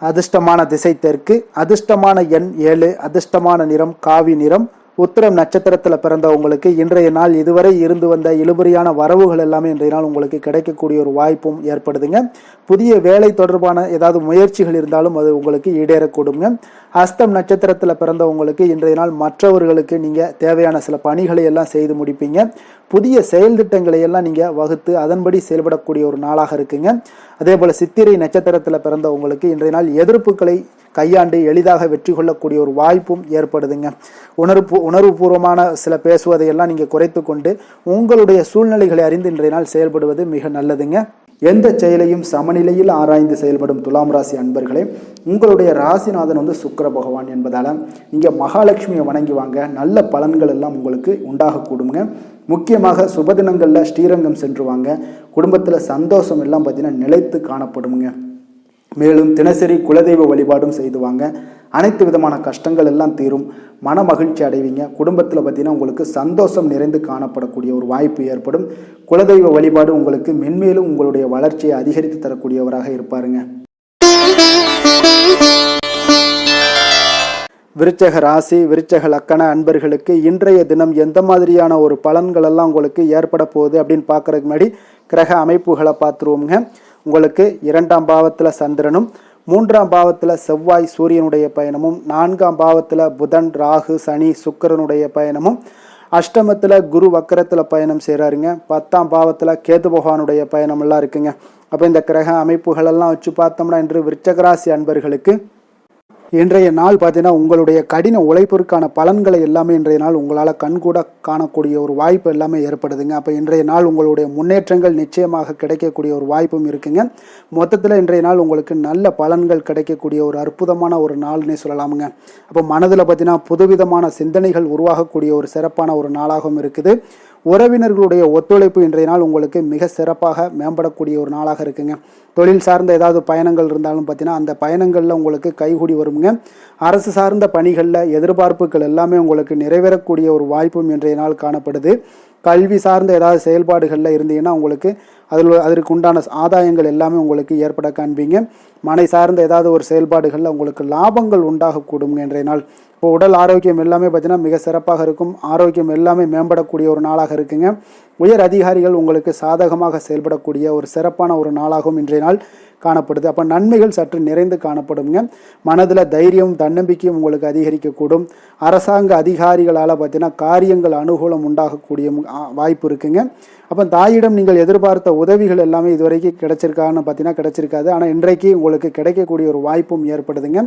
அதிர்ஷ்டமான திசை தெற்கு, அதிர்ஷ்டமான எண் 7, அதிர்ஷ்டமான நிறம் காவி நிறம், உத்திரம் நட்சத்திரத்தில் பிறந்தவங்களுக்கு இன்றைய நாள் இதுவரை இருந்து வந்த இழுபறியான வரவுகள் எல்லாமே இன்றைய நாள் உங்களுக்கு கிடைக்கக்கூடிய ஒரு வாய்ப்பும் ஏற்படுதுங்க. புதிய வேலை தொடர்பான ஏதாவது முயற்சிகள் இருந்தாலும் அது உங்களுக்கு ஈடேறக்கூடுங்க. ஹஸ்தம் நட்சத்திரத்தில் பிறந்தவங்களுக்கு இன்றைய நாள் மற்றவர்களுக்கு நீங்கள் தேவையான சில பணிகளை எல்லாம் செய்து முடிப்பீங்க. புதிய செயல் திட்டங்களை எல்லாம் நீங்கள் வகுத்து அதன்படி செயல்படக்கூடிய ஒரு நாளாக இருக்குங்க. அதே போல் சித்திரை நட்சத்திரத்தில் பிறந்தவங்களுக்கு இன்றைய நாள் எதிர்ப்புகளை கையாண்டு எளிதாக வெற்றி கொள்ளக்கூடிய ஒரு வாய்ப்பும் ஏற்படுதுங்க. உணர்வுபூர்வமான சில பேசுவதையெல்லாம் நீங்கள் குறைத்து கொண்டு உங்களுடைய சூழ்நிலைகளை அறிந்து இன்றைய நாள் செயல்படுவது மிக நல்லதுங்க. எந்த செயலையும் சமநிலையில் ஆராய்ந்து செயல்படும் துலாம் ராசி அன்பர்களே, உங்களுடைய ராசிநாதன் சுக்கிர பகவான் என்பதால் நீங்கள் மகாலட்சுமியை வணங்கி வாங்க, நல்ல பலன்கள் எல்லாம் உங்களுக்கு உண்டாகக்கூடுங்க. முக்கியமாக சுபதினங்களில் ஸ்ரீரங்கம் சென்று வாங்க, குடும்பத்தில் சந்தோஷம் எல்லாம் பார்த்தீங்கன்னா நிலைத்து காணப்படுங்க. மேலும் தினசரி குலதெய்வ வழிபாடும் செய்துவாங்க, அனைத்து விதமான கஷ்டங்கள் எல்லாம் தீரும், மன மகிழ்ச்சி அடைவீங்க. குடும்பத்தில் பார்த்தீங்கன்னா உங்களுக்கு சந்தோஷம் நிறைந்து காணப்படக்கூடிய ஒரு வாய்ப்பு ஏற்படும். குலதெய்வ வழிபாடு உங்களுக்கு மென்மேலும் உங்களுடைய வளர்ச்சியை அதிகரித்து தரக்கூடியவராக இருப்பாருங்க. விருச்சக ராசி விருச்சக லக்கண அன்பர்களுக்கு இன்றைய தினம் எந்த மாதிரியான ஒரு பலன்கள் எல்லாம் உங்களுக்கு ஏற்பட போகுது அப்படின்னு பார்க்கறதுக்கு முன்னாடி கிரக அமைப்புகளை பார்த்துருவோங்க. உங்களுக்கு 2ஆம் பாவத்தில் சந்திரனும், 3ஆம் பாவத்தில் செவ்வாய் சூரியனுடைய பயணமும், 4ஆம் பாவத்தில் புதன் ராகு சனி சுக்கிரனுடைய பயணமும், அஷ்டமத்தில் குரு வக்கரத்தில் பயணம் செய்கிறாருங்க. 10ஆம் பாவத்தில் கேது பகவானுடைய பயணமெல்லாம் இருக்குங்க. அப்போ இந்த கிரக அமைப்புகளெல்லாம் வச்சு பார்த்தோம்னா இன்று விருச்சகராசி அன்பர்களுக்கு இன்றைய நாள் பார்த்தீங்கன்னா உங்களுடைய கடின உழைப்பிற்கான பலன்களை எல்லாமே இன்றைய நாள் உங்களால் கண்கூட காணக்கூடிய ஒரு வாய்ப்பு எல்லாமே ஏற்படுதுங்க. அப்போ இன்றைய நாள் உங்களுடைய முன்னேற்றங்கள் நிச்சயமாக கிடைக்கக்கூடிய ஒரு வாய்ப்பும் இருக்குங்க. மொத்தத்தில் இன்றைய நாள் உங்களுக்கு நல்ல பலன்கள் கிடைக்கக்கூடிய ஒரு அற்புதமான ஒரு நாள்னே சொல்லலாமுங்க. அப்போ மனதில் பார்த்தீங்கன்னா புதுவிதமான சிந்தனைகள் உருவாகக்கூடிய ஒரு சிறப்பான ஒரு நாளாகவும் இருக்குது. உறவினர்களுடைய ஒத்துழைப்பு இன்றைய நாள் உங்களுக்கு மிக சிறப்பாக மேம்படக்கூடிய ஒரு நாளாக இருக்குங்க. தொழில் சார்ந்த ஏதாவது பயணங்கள் இருந்தாலும் பார்த்தீங்கன்னா அந்த பயணங்களில் உங்களுக்கு கைகூடி வருங்க. அரசு சார்ந்த பணிகளில் எதிர்பார்ப்புகள் எல்லாமே உங்களுக்கு நிறைவேறக்கூடிய ஒரு வாய்ப்பும் இன்றைய நாள் காணப்படுது. கல்வி சார்ந்த ஏதாவது செயல்பாடுகளில் இருந்தீங்கன்னா உங்களுக்கு அதற்கு உண்டான ஆதாயங்கள் எல்லாமே உங்களுக்கு ஏற்பட காண்பீங்க. மனை சார்ந்த ஏதாவது ஒரு செயல்பாடுகளில் உங்களுக்கு லாபங்கள் உண்டாகக்கூடுங்க இன்றைய நாள். இப்போ உடல் ஆரோக்கியம் எல்லாமே பார்த்தீங்கன்னா மிக சிறப்பாக இருக்கும். ஆரோக்கியம் எல்லாமே மேம்படக்கூடிய ஒரு நாளாக இருக்குங்க. உயர் அதிகாரிகள் உங்களுக்கு சாதகமாக செயல்படக்கூடிய ஒரு சிறப்பான ஒரு நாளாகவும் இன்றைய நாள் காணப்படுது. அப்போ நன்மைகள் சற்று நிறைந்து காணப்படுங்க. மனதில் தைரியம் தன்னம்பிக்கையும் உங்களுக்கு அதிகரிக்கக்கூடும். அரசாங்க அதிகாரிகளால் பார்த்தீங்கன்னா காரியங்கள் அனுகூலம் உண்டாகக்கூடிய வாய்ப்பு இருக்குங்க. அப்போ தாயிடம் நீங்கள் எதிர்பார்த்த உதவிகள் எல்லாமே இதுவரைக்கும் கிடைச்சிருக்கான்னு பார்த்தீங்கன்னா கிடைச்சிருக்காது. ஆனால் இன்றைக்கு உங்களுக்கு கிடைக்கக்கூடிய ஒரு வாய்ப்பும் ஏற்படுதுங்க.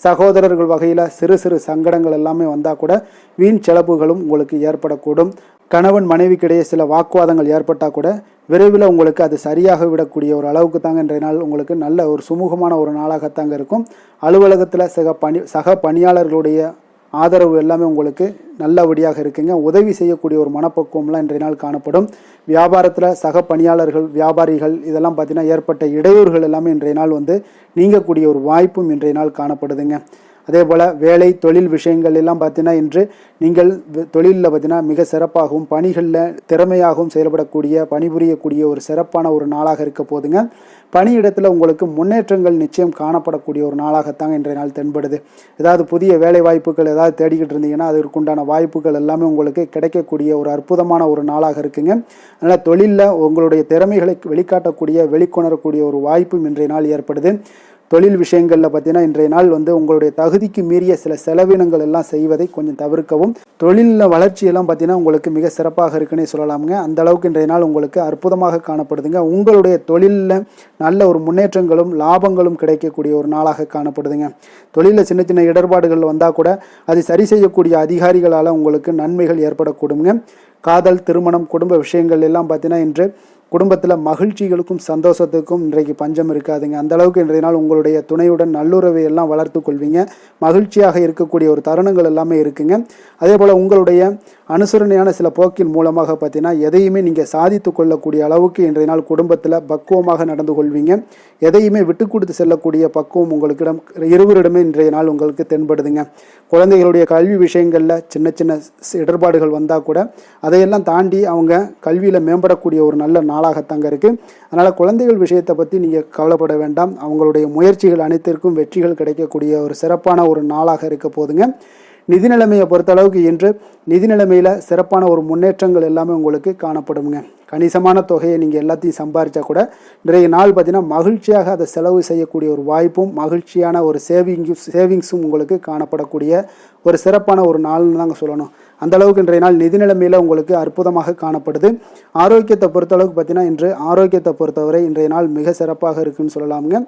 சகோதரர்கள் வகையில் சிறு சிறு சங்கடங்கள் எல்லாமே வந்தால் கூட வீண் செலவுகளும் உங்களுக்கு ஏற்படக்கூடும். கணவன் மனைவிக்கிடையே சில வாக்குவாதங்கள் ஏற்பட்டால் கூட விரைவில் உங்களுக்கு அது சரியாக விடக்கூடிய ஒரு அளவுக்கு தாங்க இன்றைய நாள் உங்களுக்கு நல்ல ஒரு சுமூகமான ஒரு நாளாகத்தாங்க இருக்கும். அலுவலகத்தில் சக பணியாளர்களுடைய ஆதரவு எல்லாமே உங்களுக்கு நல்லபடியாக இருக்குங்க. உதவி செய்யக்கூடிய ஒரு மனப்பக்குவம்லாம் இன்றைய நாள் காணப்படும். வியாபாரத்தில் சக பணியாளர்கள் வியாபாரிகள் இதெல்லாம் பார்த்தீங்கன்னா ஏற்பட்ட இடையூறுகள் எல்லாமே இன்றைய நாள் நீங்கக்கூடிய ஒரு வாய்ப்பும் இன்றைய நாள் காணப்படுதுங்க. அதே போல் வேலை தொழில் விஷயங்கள் எல்லாம் பார்த்தீங்கன்னா இன்று நீங்கள் தொழிலில் பார்த்தீங்கன்னா மிக சிறப்பாகவும் பணிகளில் திறமையாகவும் செயல்படக்கூடிய பணிபுரியக்கூடிய ஒரு சிறப்பான ஒரு நாளாக இருக்க போதுங்க. பணியிடத்தில் உங்களுக்கு முன்னேற்றங்கள் நிச்சயம் காணப்படக்கூடிய ஒரு நாளாகத்தாங்க இன்றைய நாள் தென்படுது. ஏதாவது புதிய வேலை வாய்ப்புகள் ஏதாவது தேடிக்கிட்டு இருந்தீங்கன்னா அதற்குண்டான வாய்ப்புகள் எல்லாமே உங்களுக்கு கிடைக்கக்கூடிய ஒரு அற்புதமான ஒரு நாளாக இருக்குங்க. அதனால் தொழிலில் உங்களுடைய திறமைகளை வெளிக்காட்டக்கூடிய வெளிக்கொணரக்கூடிய ஒரு வாய்ப்பும் இன்றைய நாள் ஏற்படுது. தொழில் விஷயங்களில் பார்த்தீங்கன்னா இன்றைய நாள் உங்களுடைய தகுதிக்கு மீறிய சில செலவினங்கள் எல்லாம் செய்வதை கொஞ்சம் தவிர்க்கவும். தொழிலில் வளர்ச்சியெல்லாம் பார்த்தீங்கன்னா உங்களுக்கு மிக சிறப்பாக இருக்குன்னே சொல்லலாமுங்க. அந்த அளவுக்கு இன்றைய நாள் உங்களுக்கு அற்புதமாக காணப்படுதுங்க. உங்களுடைய தொழிலில் நல்ல ஒரு முன்னேற்றங்களும் லாபங்களும் கிடைக்கக்கூடிய ஒரு நாளாக காணப்படுதுங்க. தொழிலில் சின்ன சின்ன இடர்பாடுகள் வந்தால் கூட அதை சரி செய்யக்கூடிய அதிகாரிகளால் உங்களுக்கு நன்மைகள் ஏற்படக்கூடுங்க. காதல் திருமணம் குடும்ப விஷயங்கள் எல்லாம் பார்த்தீங்கன்னா இன்று குடும்பத்தில் மகிழ்ச்சிகளுக்கும் சந்தோஷத்துக்கும் இன்றைக்கு பஞ்சம் இருக்காதுங்க. அந்த அளவுக்கு இன்றைய நாள் உங்களுடைய துணையுடன் நல்லுறவை எல்லாம் வளர்த்து கொள்வீங்க. மகிழ்ச்சியாக இருக்கக்கூடிய ஒரு தருணங்கள் எல்லாமே இருக்குங்க. அதே போல் உங்களுடைய அனுசரணையான சில போக்கின் மூலமாக பார்த்தீங்கன்னா எதையுமே நீங்கள் சாதித்து கொள்ளக்கூடிய அளவுக்கு இன்றைய நாள் குடும்பத்தில் பக்குவமாக நடந்து கொள்வீங்க. எதையுமே விட்டு கொடுத்து செல்லக்கூடிய பக்குவம் உங்களுக்கிடம் இருவரிடமே இன்றைய நாள் உங்களுக்கு தென்படுதுங்க. குழந்தைகளுடைய கல்வி விஷயங்களில் சின்ன சின்ன இடர்பாடுகள் வந்தால் கூட அதையெல்லாம் தாண்டி அவங்க கல்வியில் மேம்படக்கூடிய ஒரு நல்ல நாளாகத்தாங்க இருக்குது. அதனால் குழந்தைகள் விஷயத்தை பற்றி நீங்கள் கவலைப்பட வேண்டாம். அவங்களுடைய முயற்சிகள் அனைத்திற்கும் வெற்றிகள் கிடைக்கக்கூடிய ஒரு சிறப்பான ஒரு நாளாக இருக்க போதுங்க. நிதி நிலைமையை பொறுத்தளவுக்கு இன்று நிதி நிலைமையில் சிறப்பான ஒரு முன்னேற்றங்கள் எல்லாமே உங்களுக்கு காணப்படுங்க. கணிசமான தொகையை நீங்கள் எல்லாத்தையும் சம்பாரித்தா கூட இன்றைய நாள் பார்த்தீங்கன்னா மகிழ்ச்சியாக அதை செலவு செய்யக்கூடிய ஒரு வாய்ப்பும் மகிழ்ச்சியான ஒரு சேவிங்ஸும் உங்களுக்கு காணப்படக்கூடிய ஒரு சிறப்பான ஒரு நாள்னு தாங்க சொல்லணும். அந்த அளவுக்கு இன்றைய நாள் நிதி நிலைமையில் உங்களுக்கு அற்புதமாக காணப்படுது. ஆரோக்கியத்தை பொறுத்தளவுக்கு பார்த்தீங்கன்னா இன்று ஆரோக்கியத்தை பொறுத்தவரை இன்றைய நாள் மிக சிறப்பாக இருக்குன்னு சொல்லலாமுங்க.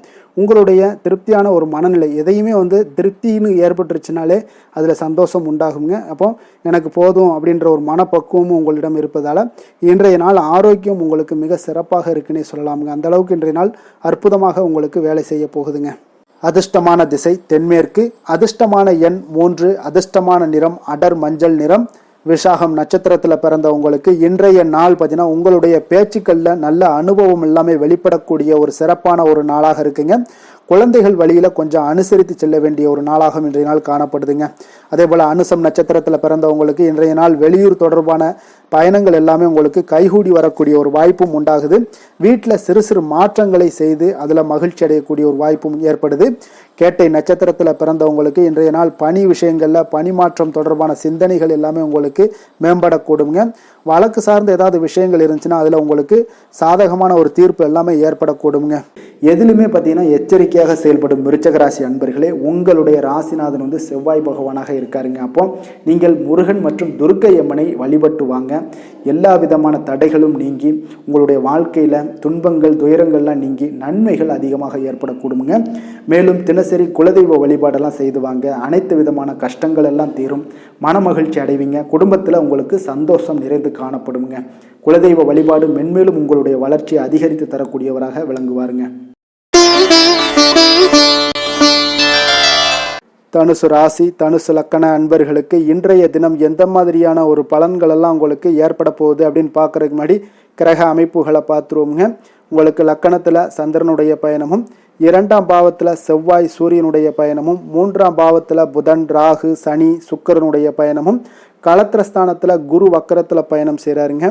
உங்களுடைய திருப்தியான ஒரு மனநிலை எதையுமே திருப்தின்னு ஏற்பட்டுருச்சுனாலே அதில் சந்தோஷம் உண்டாகுங்க. அப்போ எனக்கு போதும் அப்படின்ற ஒரு மனப்பக்குவமும் உங்களிடம் இருப்பதால் இன்றைய நாள் ஆரோக்கியம் உங்களுக்கு மிக சிறப்பாக இருக்குன்னே சொல்லலாமுங்க. அந்த அளவுக்கு இன்றைய நாள் அற்புதமாக உங்களுக்கு வேலை செய்ய போகுதுங்க. அதிர்ஷ்டமான திசை தென்மேற்கு, அதிர்ஷ்டமான எண் 3, அதிர்ஷ்டமான நிறம் அடர் மஞ்சள் நிறம். விசாகம் நட்சத்திரத்தில் பிறந்த உங்களுக்கு இன்றைய நாள் பார்த்தீங்கன்னா உங்களுடைய பேச்சுக்களில் நல்ல அனுபவம் எல்லாமே வெளிப்படக்கூடிய ஒரு சிறப்பான ஒரு நாளாக இருக்குங்க. குழந்தைகள் வழியில் கொஞ்சம் அனுசரித்து செல்ல வேண்டிய ஒரு நாளாக இன்றைய நாள் காணப்படுதுங்க. அதே போல் அனுசம் நட்சத்திரத்தில் பிறந்தவங்களுக்கு இன்றைய நாள் வெளியூர் தொடர்பான பயணங்கள் எல்லாமே உங்களுக்கு கைகூடி வரக்கூடிய ஒரு வாய்ப்பும் உண்டாகுது. வீட்டில் சிறு சிறு மாற்றங்களை செய்து அதில் மகிழ்ச்சி அடையக்கூடிய ஒரு வாய்ப்பும் ஏற்படுது. கேட்டை நட்சத்திரத்தில் பிறந்தவங்களுக்கு இன்றைய நாள் பணி விஷயங்களில் பணி மாற்றம் தொடர்பான சிந்தனைகள் எல்லாமே உங்களுக்கு மேம்படக்கூடுங்க. வழக்கு சார்ந்த ஏதாவது விஷயங்கள் இருந்துச்சுன்னா அதில் உங்களுக்கு சாதகமான ஒரு தீர்ப்பு எல்லாமே ஏற்படக்கூடுங்க. எதிலுமே பார்த்தீங்கன்னா எச்சரிக்கையாக செயல்படும் விருச்சக ராசி அன்பர்களே, உங்களுடைய ராசிநாதன் செவ்வாய் பகவானாக இருக்காருங்க. அப்போ நீங்கள் முருகன் மற்றும் துர்க்கை அம்மனை வழிபட்டு வாங்க. எல்லா விதமான தடைகளும் நீங்கி உங்களுடைய வாழ்க்கையில் துன்பங்கள் துயரங்கள்லாம் நீங்கி நன்மைகள் அதிகமாக ஏற்படக்கூடுங்க. மேலும் தினசரி குலதெய்வ வழிபாடெல்லாம் செய்து வாங்க. அனைத்து விதமான கஷ்டங்கள் எல்லாம் தீரும், மன மகிழ்ச்சி அடைவீங்க. குடும்பத்தில் உங்களுக்கு சந்தோஷம் நிறைந்து காணப்படுங்க. குலதெய்வ வழிபாடு மென்மேலும் உங்களுடைய வளர்ச்சியை அதிகரித்து தரக்கூடியவராக விளங்குவாருங்க. தனுசு ராசி தனுசு லக்கண அன்பர்களுக்கு இன்றைய தினம் எந்த மாதிரியான ஒரு பலன்கள் எல்லாம் உங்களுக்கு ஏற்பட போகுது அப்படின்னு பார்க்கறதுக்கு முன்னாடி கிரக அமைப்புகளை பார்த்துருவோங்க. உங்களுக்கு லக்கணத்தில் சந்திரனுடைய பயணமும், 2ஆம் பாவத்தில் செவ்வாய் சூரியனுடைய பயணமும், 3ஆம் பாவத்தில் புதன் ராகு சனி சுக்கிரனுடைய பயணமும், களத்திரஸ்தானத்தில் குரு வக்கரத்தில் பயணம் செய்கிறாருங்க.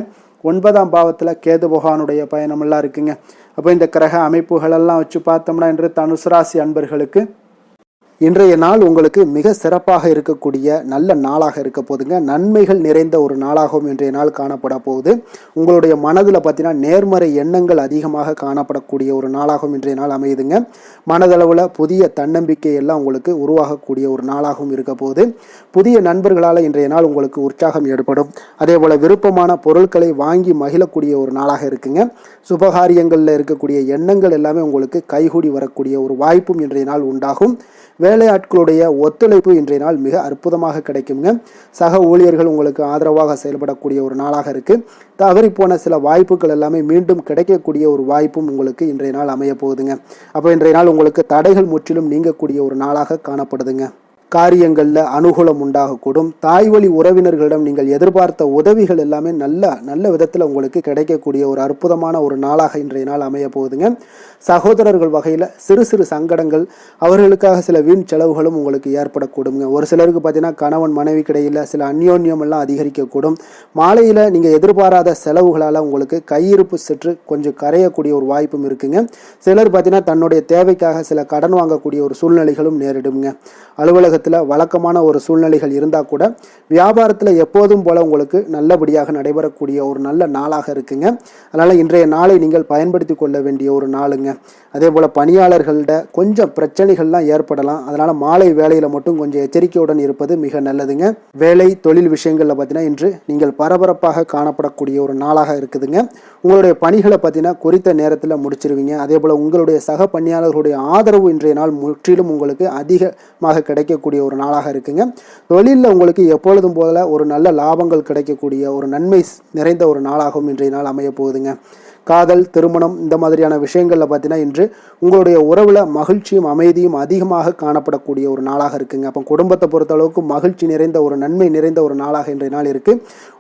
9ஆம் பாவத்தில் கேது பகவானுடைய பயணமெல்லாம் இருக்குங்க. அப்போ இந்த கிரக அமைப்புகளெல்லாம் வச்சு பார்த்தோம்னா இன்று தனுசு ராசி அன்பர்களுக்கு இன்றைய நாள் உங்களுக்கு மிக சிறப்பாக இருக்கக்கூடிய நல்ல நாளாக இருக்க போதுங்க. நன்மைகள் நிறைந்த ஒரு நாளாகவும் இன்றைய நாள் காணப்பட போகுது. உங்களுடைய மனதில் பார்த்தீங்கன்னா நேர்மறை எண்ணங்கள் அதிகமாக காணப்படக்கூடிய ஒரு நாளாகவும் இன்றைய நாள் அமையுதுங்க. மனதளவில் புதிய தன்னம்பிக்கை எல்லாம் உங்களுக்கு உருவாகக்கூடிய ஒரு நாளாகவும் இருக்க போகுது. புதிய நண்பர்களால் இன்றைய நாள் உங்களுக்கு உற்சாகம் ஏற்படும். அதே போல் விருப்பமான பொருட்களை வாங்கி மகிழக்கூடிய ஒரு நாளாக இருக்குங்க. சுபகாரியங்களில் இருக்கக்கூடிய எண்ணங்கள் எல்லாமே உங்களுக்கு கைகூடி வரக்கூடிய ஒரு வாய்ப்பும் இன்றைய நாள் உண்டாகும். வேலையாட்களுடைய ஒத்துழைப்பு இன்றைய நாள் மிக அற்புதமாக கிடைக்குங்க. சக ஊழியர்கள் உங்களுக்கு ஆதரவாக செயல்படக்கூடிய ஒரு நாளாக இருக்கு. தவறி போன சில வாய்ப்புகள் எல்லாமே மீண்டும் கிடைக்கக்கூடிய ஒரு வாய்ப்பும் உங்களுக்கு இன்றைய நாள் அமைய போகுதுங்க. அப்போ இன்றைய நாள் உங்களுக்கு தடைகள் முற்றிலும் நீங்கக்கூடிய ஒரு நாளாக காணப்படுதுங்க. காரியங்களில் அனுகூலம் உண்டாகக்கூடும். தாய் வழி உறவினர்களிடம் நீங்கள் எதிர்பார்த்த உதவிகள் எல்லாமே நல்ல விதத்தில் உங்களுக்கு கிடைக்கக்கூடிய ஒரு அற்புதமான ஒரு நாளாக இன்றைய நாள் அமைய போகுதுங்க. சகோதரர்கள் வகையில் சிறு சிறு சங்கடங்கள், அவர்களுக்காக சில வீண் செலவுகளும் உங்களுக்கு ஏற்படக்கூடுங்க. ஒரு சிலருக்கு பார்த்தீங்கன்னா கணவன் மனைவி கிடையில் சில அந்யோன்யம் எல்லாம் அதிகரிக்கக்கூடும். மாலையில் நீங்கள் எதிர்பாராத செலவுகளால் உங்களுக்கு கையிருப்பு சற்று கொஞ்சம் கரையக்கூடிய ஒரு வாய்ப்பும் இருக்குங்க. சிலர் பார்த்தீங்கன்னா தன்னுடைய தேவைக்காக சில கடன் வாங்கக்கூடிய ஒரு சூழ்நிலைகளும் நேரிடுங்க. அலுவலகத்தில் வழக்கமான ஒரு சூழ்நிலைகள் இருந்தால் கூட வியாபாரத்தில் எப்போதும் போல உங்களுக்கு நல்லபடியாக நடைபெறக்கூடிய ஒரு நல்ல நாளாக இருக்குங்க. அதனால் இன்றைய நாளை நீங்கள் பயன்படுத்தி கொள்ள வேண்டிய ஒரு நாளுங்க. அதே போல் பணியாளர்கள்ட கொஞ்சம் பிரச்சனைகள்லாம் ஏற்படலாம். அதனால் மாலை வேலையில் மட்டும் கொஞ்சம் எச்சரிக்கையுடன் இருப்பது மிக நல்லதுங்க. வேலை தொழில் விஷயங்களில் பார்த்தீங்கன்னா இன்று நீங்கள் பரபரப்பாக காணப்படக்கூடிய ஒரு நாளாக இருக்குதுங்க. உங்களுடைய பணிகளை பார்த்தீங்கன்னா குறித்த நேரத்தில் முடிச்சிருவீங்க. அதே போல் உங்களுடைய சக பணியாளர்களுடைய ஆதரவு இன்றைய நாள் முற்றிலும் உங்களுக்கு அதிகமாக கிடைக்கக்கூடிய ஒரு நாளாக இருக்குங்க. தொழிலில் உங்களுக்கு எப்பொழுதும் போல ஒரு நல்ல லாபங்கள் கிடைக்கக்கூடிய ஒரு நன்மை நிறைந்த ஒரு நாளாகவும் இன்றைய நாள் அமைய போகுதுங்க. காதல் திருமணம் இந்த மாதிரியான விஷயங்களில் பார்த்தீங்கன்னா இன்று உங்களுடைய உறவில் மகிழ்ச்சியும் அமைதியும் அதிகமாக காணப்படக்கூடிய ஒரு நாளாக இருக்குங்க. அப்போ குடும்பத்தை பொறுத்தளவுக்கு மகிழ்ச்சி நிறைந்த ஒரு நன்மை நிறைந்த ஒரு நாளாக இன்றைய நாள் இருக்குது.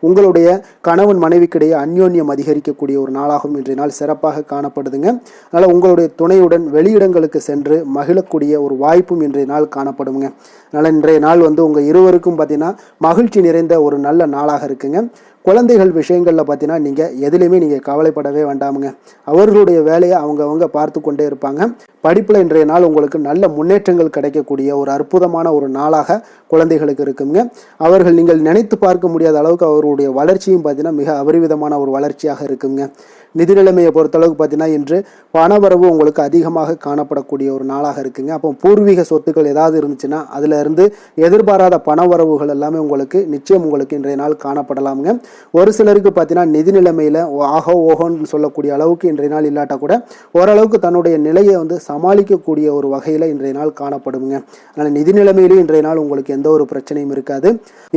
உங்களுடைய கணவன் மனைவிக்கிடையே அந்யோன்யம் அதிகரிக்கக்கூடிய ஒரு நாளாகவும் இன்றைய நாள் சிறப்பாக காணப்படுதுங்க. அதனால் உங்களுடைய துணையுடன் வெளியிடங்களுக்கு சென்று மகிழக்கூடிய ஒரு வாய்ப்பும் இன்றைய நாள் காணப்படுங்க. அதனால் இன்றைய நாள் உங்கள் இருவருக்கும் பார்த்தீங்கன்னா மகிழ்ச்சி நிறைந்த ஒரு நல்ல நாளாக இருக்குங்க. குழந்தைகள் விஷயங்களில் பார்த்தீங்கன்னா நீங்கள் எதுலேயுமே நீங்கள் கவலைப்படவே வேண்டாமுங்க. அவர்களுடைய வேலையை அவங்க பார்த்து கொண்டே இருப்பாங்க. படிப்பில் இன்றைய நாள் உங்களுக்கு நல்ல முன்னேற்றங்கள் கிடைக்கக்கூடிய ஒரு அற்புதமான ஒரு நாளாக குழந்தைகளுக்கு இருக்குங்க. அவர்கள் நீங்கள் நினைத்து பார்க்க முடியாத அளவுக்கு அவருடைய வளர்ச்சியும் பார்த்தீங்கன்னா மிக அபரிவிதமான ஒரு வளர்ச்சியாக இருக்குங்க. நிதி நிலைமையை பொறுத்தளவுக்கு பார்த்தீங்கன்னா இன்று பணவரவு உங்களுக்கு அதிகமாக காணப்படக்கூடிய ஒரு நாளாக இருக்குங்க. அப்போ பூர்வீக சொத்துக்கள் ஏதாவது இருந்துச்சுன்னா அதில் இருந்து எதிர்பாராத பணவரவுகள் எல்லாமே உங்களுக்கு நிச்சயம் உங்களுக்கு இன்றைய நாள் காணப்படலாமுங்க. ஒரு சிலருக்கு பார்த்தீங்கன்னா நிதி நிலைமையில் ஆகோ ஓஹோன்னு சொல்லக்கூடிய அளவுக்கு இன்றைய நாள் இல்லாட்டா கூட ஓரளவுக்கு தன்னுடைய நிலையை சமாளிக்கக்கூடிய ஒரு வகையில் இன்றைய நாள் காணப்படுங்க. அதனால் நிதி நிலைமையிலும் இன்றைய நாள் உங்களுக்கு எந்த ஒரு பிரச்சனையும் இருக்காது.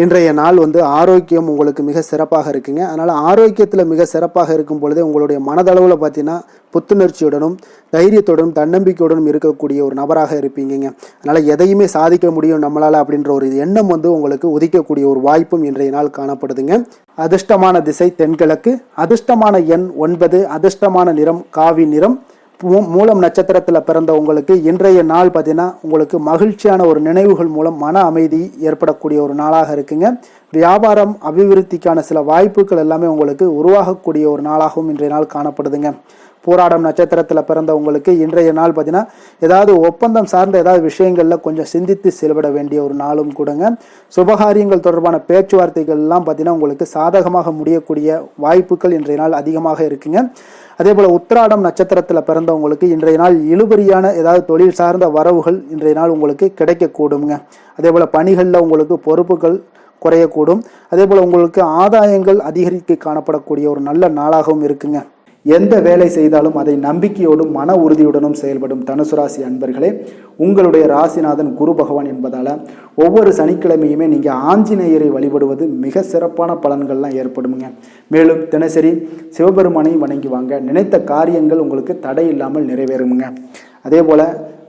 இன்றைய நாள் ஆரோக்கியம் உங்களுக்கு மிக சிறப்பாக இருக்குங்க. அதனால் ஆரோக்கியத்தில் மிக சிறப்பாக இருக்கும் பொழுதே உங்களுடைய மனதளவில் பார்த்தீங்கன்னா புத்துணர்ச்சியுடனும் தைரியத்துடனும் தன்னம்பிக்கையுடனும் இருக்கக்கூடிய ஒரு நபராக இருப்பீங்க. அதனால் எதையுமே சாதிக்க முடியும் நம்மளால் அப்படின்ற ஒரு எண்ணம் உங்களுக்கு உதிக்கக்கூடிய ஒரு வாய்ப்பும் இன்றைய நாள் காணப்படுதுங்க. அதிர்ஷ்டமான திசை தென்கிழக்கு, அதிர்ஷ்டமான எண் 9, அதிர்ஷ்டமான நிறம் காவி நிறம். மூலம் நட்சத்திரத்தில் பிறந்த உங்களுக்கு இன்றைய நாள் பார்த்தீங்கன்னா உங்களுக்கு மகிழ்ச்சியான ஒரு நினைவுகள் மூலம் மன அமைதி ஏற்படக்கூடிய ஒரு நாளாக இருக்குங்க. வியாபாரம் அபிவிருத்திக்கான சில வாய்ப்புகள் எல்லாமே உங்களுக்கு உருவாகக்கூடிய ஒரு நாளாகவும் இன்றைய நாள் காணப்படுதுங்க. போராடம் நட்சத்திரத்தில் பிறந்த உங்களுக்கு இன்றைய நாள் பார்த்தீங்கன்னா ஏதாவது ஒப்பந்தம் சார்ந்த ஏதாவது விஷயங்களில் கொஞ்சம் சிந்தித்து செயல்பட வேண்டிய ஒரு நாளும் கூடங்க. சுபகாரியங்கள் தொடர்பான பேச்சுவார்த்தைகள் எல்லாம் பார்த்தீங்கன்னா உங்களுக்கு சாதகமாக முடியக்கூடிய வாய்ப்புகள் இன்றைய நாள் அதிகமாக இருக்குங்க. அதே போல் உத்திராடம் நட்சத்திரத்தில் பிறந்தவங்களுக்கு இன்றைய நாள் இழுபறியான ஏதாவது தொழில் சார்ந்த வரவுகள் இன்றைய நாள் உங்களுக்கு கிடைக்கக்கூடுங்க. அதே போல் பணிகளில் உங்களுக்கு பொறுப்புகள் குறையக்கூடும். அதே போல் உங்களுக்கு ஆதாயங்கள் அதிகரிக்க காணப்படக்கூடிய ஒரு நல்ல நாளாகவும் இருக்குங்க. எந்த வேலை செய்தாலும் அதை நம்பிக்கையோடும் மன உறுதியுடனும் செயல்படும் தனுசு ராசி அன்பர்களே, உங்களுடைய ராசிநாதன் குரு பகவான் என்பதால் ஒவ்வொரு சனிக்கிழமையுமே நீங்கள் ஆஞ்சநேயரை வழிபடுவது மிக சிறப்பான பலன்கள்லாம் ஏற்படுங்க. மேலும் தினசரி சிவபெருமானை வணங்கி வாங்க, நினைத்த காரியங்கள் உங்களுக்கு தடை இல்லாமல் நிறைவேறுங்க. அதே போல்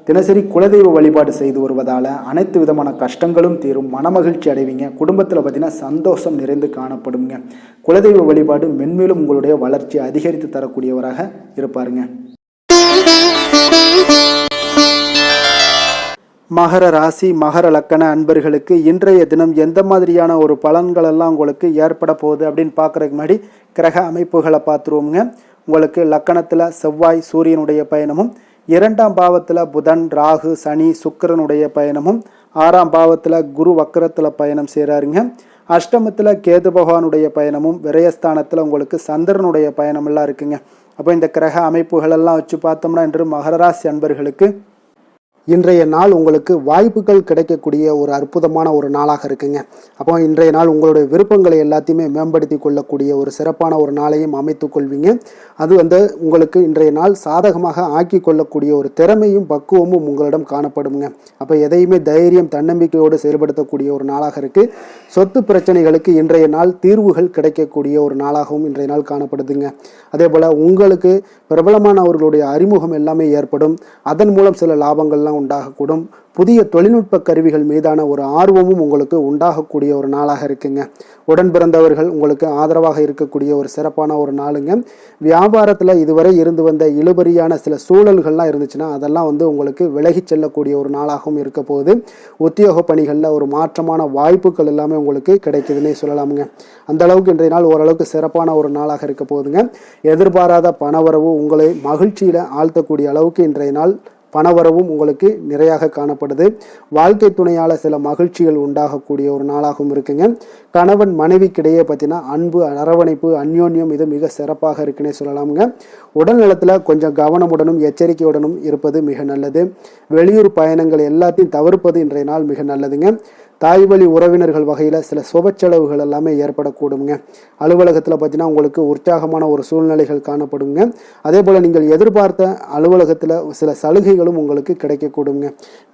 தினசரி குலதெய்வ வழிபாடு செய்து வருவதால் அனைத்து விதமான கஷ்டங்களும் தீரும், மனமகிழ்ச்சி அடைவீங்க. குடும்பத்தில் பார்த்தீங்கன்னா சந்தோஷம் நிறைந்து காணப்படுங்க. குலதெய்வ வழிபாடு மென்மேலும் உங்களுடைய வளர்ச்சி அதிகரித்து தரக்கூடியவராக இருப்பாருங்க. மகர ராசி மகர லக்கண அன்பர்களுக்கு இன்றைய தினம் எந்த மாதிரியான ஒரு பலன்கள் எல்லாம் உங்களுக்கு ஏற்பட போகுது அப்படின்னு பார்க்குறதுக்கு முன்னாடி கிரக அமைப்புகளை பார்த்துருவோங்க. உங்களுக்கு லக்கணத்தில் செவ்வாய் சூரியனுடைய பயணமும், 2ஆம் பாவத்தில் புதன் ராகு சனி சுக்கிரனுடைய பயணமும், 6ஆம் பாவத்தில் குரு வக்கரத்தில் பயணம் செய்கிறாருங்க. அஷ்டமத்தில் கேது பகவானுடைய பயணமும், விரயஸ்தானத்தில் உங்களுக்கு சந்திரனுடைய பயணமெல்லாம் இருக்குங்க. அப்போ இந்த கிரக அமைப்புகளெல்லாம் வச்சு பார்த்தோம்னா இன்று மகர ராசி அன்பர்களுக்கு இன்றைய நாள் உங்களுக்கு வாய்ப்புகள் கிடைக்கக்கூடிய ஒரு அற்புதமான ஒரு நாளாக இருக்குங்க. அப்போ இன்றைய நாள் உங்களுடைய விருப்பங்களை எல்லாத்தையுமே மேம்படுத்தி கொள்ளக்கூடிய ஒரு சிறப்பான ஒரு நாளையும் அமைத்து கொள்வீங்க. அது உங்களுக்கு இன்றைய நாள் சாதகமாக ஆக்கி கொள்ளக்கூடிய ஒரு திறமையும் பக்குவமும் உங்களிடம் காணப்படுங்க. அப்போ எதையுமே தைரியம் தன்னம்பிக்கையோடு செயல்படுத்தக்கூடிய ஒரு நாளாக இருக்குது. சொத்து பிரச்சனைகளுக்கு இன்றைய நாள் தீர்வுகள் கிடைக்கக்கூடிய ஒரு நாளாகவும் இன்றைய நாள் காணப்படுதுங்க. அதே போல் உங்களுக்கு பிரபலமானவர்களுடைய அறிமுகம் எல்லாமே ஏற்படும். அதன் மூலம் சில லாபங்கள்லாம் உண்டாகக்கூடும். புதிய தொழில்நுட்ப கருவிகள் மீதான ஒரு ஆர்வமும் உங்களுக்கு உண்டாகக்கூடிய ஒரு நாளாக இருக்குங்க. உடன் பிறந்தவர்கள் உங்களுக்கு ஆதரவாக இருக்கக்கூடிய ஒரு சிறப்பான ஒரு நாளுங்க. வியாபாரத்தில் இதுவரை இருந்து வந்த இழுபறியான சில சூழல்கள்லாம் இருந்துச்சுன்னா அதெல்லாம் உங்களுக்கு விலகி செல்லக்கூடிய ஒரு நாளாகவும் இருக்க போகுது. உத்தியோக பணிகளில் ஒரு மாற்றமான வாய்ப்புகள் எல்லாமே உங்களுக்கு கிடைக்குதுன்னே சொல்லலாமுங்க. அந்த அளவுக்கு இன்றைய நாள் ஓரளவுக்கு சிறப்பான ஒரு நாளாக இருக்க போகுதுங்க. எதிர்பாராத பணவரவு உங்களை மகிழ்ச்சியில் ஆழ்த்தக்கூடிய அளவுக்கு இன்றைய நாள் பணவரவும் உங்களுக்கு நிறையாக காணப்படுது. வாழ்க்கை துணையால் சில மகிழ்ச்சிகள் உண்டாகக்கூடிய ஒரு நாளாகவும் இருக்குங்க. கணவன் மனைவிக்கிடையே பார்த்தீங்கன்னா அன்பு அரவணைப்பு அந்யோன்யம் இது மிக சிறப்பாக இருக்குன்னே சொல்லலாமுங்க. உடல் நலத்தில் கொஞ்சம் கவனமுடனும் எச்சரிக்கையுடனும் இருப்பது மிக நல்லது. வெளியூர் பயணங்கள் எல்லாத்தையும் தவிர்ப்பது இன்றைய நாள் மிக நல்லதுங்க. தாய் வழி உறவினர்கள் வகையில் சில சுப செலவுகள் எல்லாமே ஏற்படக்கூடுங்க. அலுவலகத்தில் பார்த்தீங்கன்னா உங்களுக்கு உற்சாகமான ஒரு சூழ்நிலைகள் காணப்படுங்க. அதே போல் நீங்கள் எதிர்பார்த்த அலுவலகத்தில் சில சலுகைகளும் உங்களுக்கு கிடைக்கக்கூடுங்க.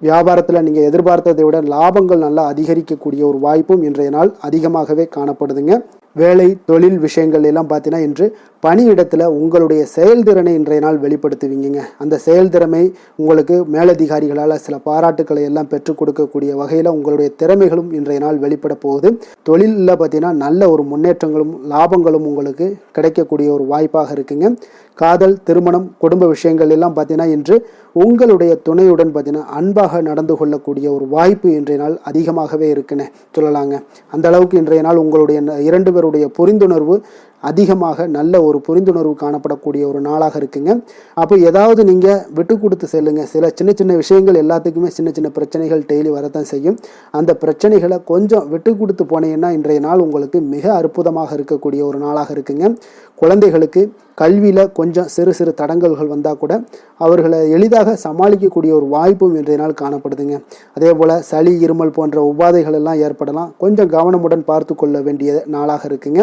வியாபாரத்தில் நீங்கள் எதிர்பார்த்ததை விட லாபங்கள் நல்லா அதிகரிக்கக்கூடிய ஒரு வாய்ப்பும் இன்றைய நாள் அதிகமாகவே காணப்படுதுங்க. வேலை தொழில் விஷயங்கள் எல்லாம் பார்த்தீங்கன்னா இன்று பணியிடத்தில் உங்களுடைய செயல்திறனை இன்றைய நாள் வெளிப்படுத்துவீங்க. அந்த செயல்திறமை உங்களுக்கு மேலதிகாரிகளால் சில பாராட்டுக்களை எல்லாம் பெற்றுக் கொடுக்கக்கூடிய வகையில் உங்களுடைய திறமைகளும் இன்றைய நாள் வெளிப்பட போகுது. தொழிலில் பார்த்தீங்கன்னா நல்ல ஒரு முன்னேற்றங்களும் லாபங்களும் உங்களுக்கு கிடைக்கக்கூடிய ஒரு வாய்ப்பாக இருக்குங்க. காதல் திருமணம் குடும்ப விஷயங்கள் எல்லாம் பார்த்தீங்கன்னா இன்று உங்களுடைய துணையுடன் பார்த்தீங்கன்னா அன்பாக நடந்து கொள்ளக்கூடிய ஒரு வாய்ப்பு இன்றைய நாள் அதிகமாகவே இருக்குன்னு சொல்லலாங்க. அந்த அளவுக்கு இன்றைய நாள் உங்களுடைய 2 அனைவருடைய புரிந்துணர்வு அதிகமாக நல்ல ஒரு புரிந்துணர்வு காணப்படக்கூடிய ஒரு நாளாக இருக்குங்க. அப்போ ஏதாவது நீங்கள் விட்டு கொடுத்து செல்லுங்க. சில சின்ன சின்ன விஷயங்கள் எல்லாத்துக்குமே சின்ன சின்ன பிரச்சனைகள் டெய்லி வரத்தான் செய்யும். அந்த பிரச்சனைகளை கொஞ்சம் விட்டு கொடுத்து போனீங்கன்னா இன்றைய நாள் உங்களுக்கு மிக அற்புதமாக இருக்கக்கூடிய ஒரு நாளாக இருக்குங்க. குழந்தைகளுக்கு கல்வியில் கொஞ்சம் சிறு சிறு தடங்கல்கள் வந்தால் கூட அவர்களை எளிதாக சமாளிக்கக்கூடிய ஒரு வாய்ப்பும் இன்றைய நாள் காணப்படுதுங்க. அதே போல் சளி இருமல் போன்ற உபாதைகள் எல்லாம் ஏற்படலாம். கொஞ்சம் கவனமுடன் பார்த்து கொள்ள வேண்டிய நாளாக இருக்குங்க.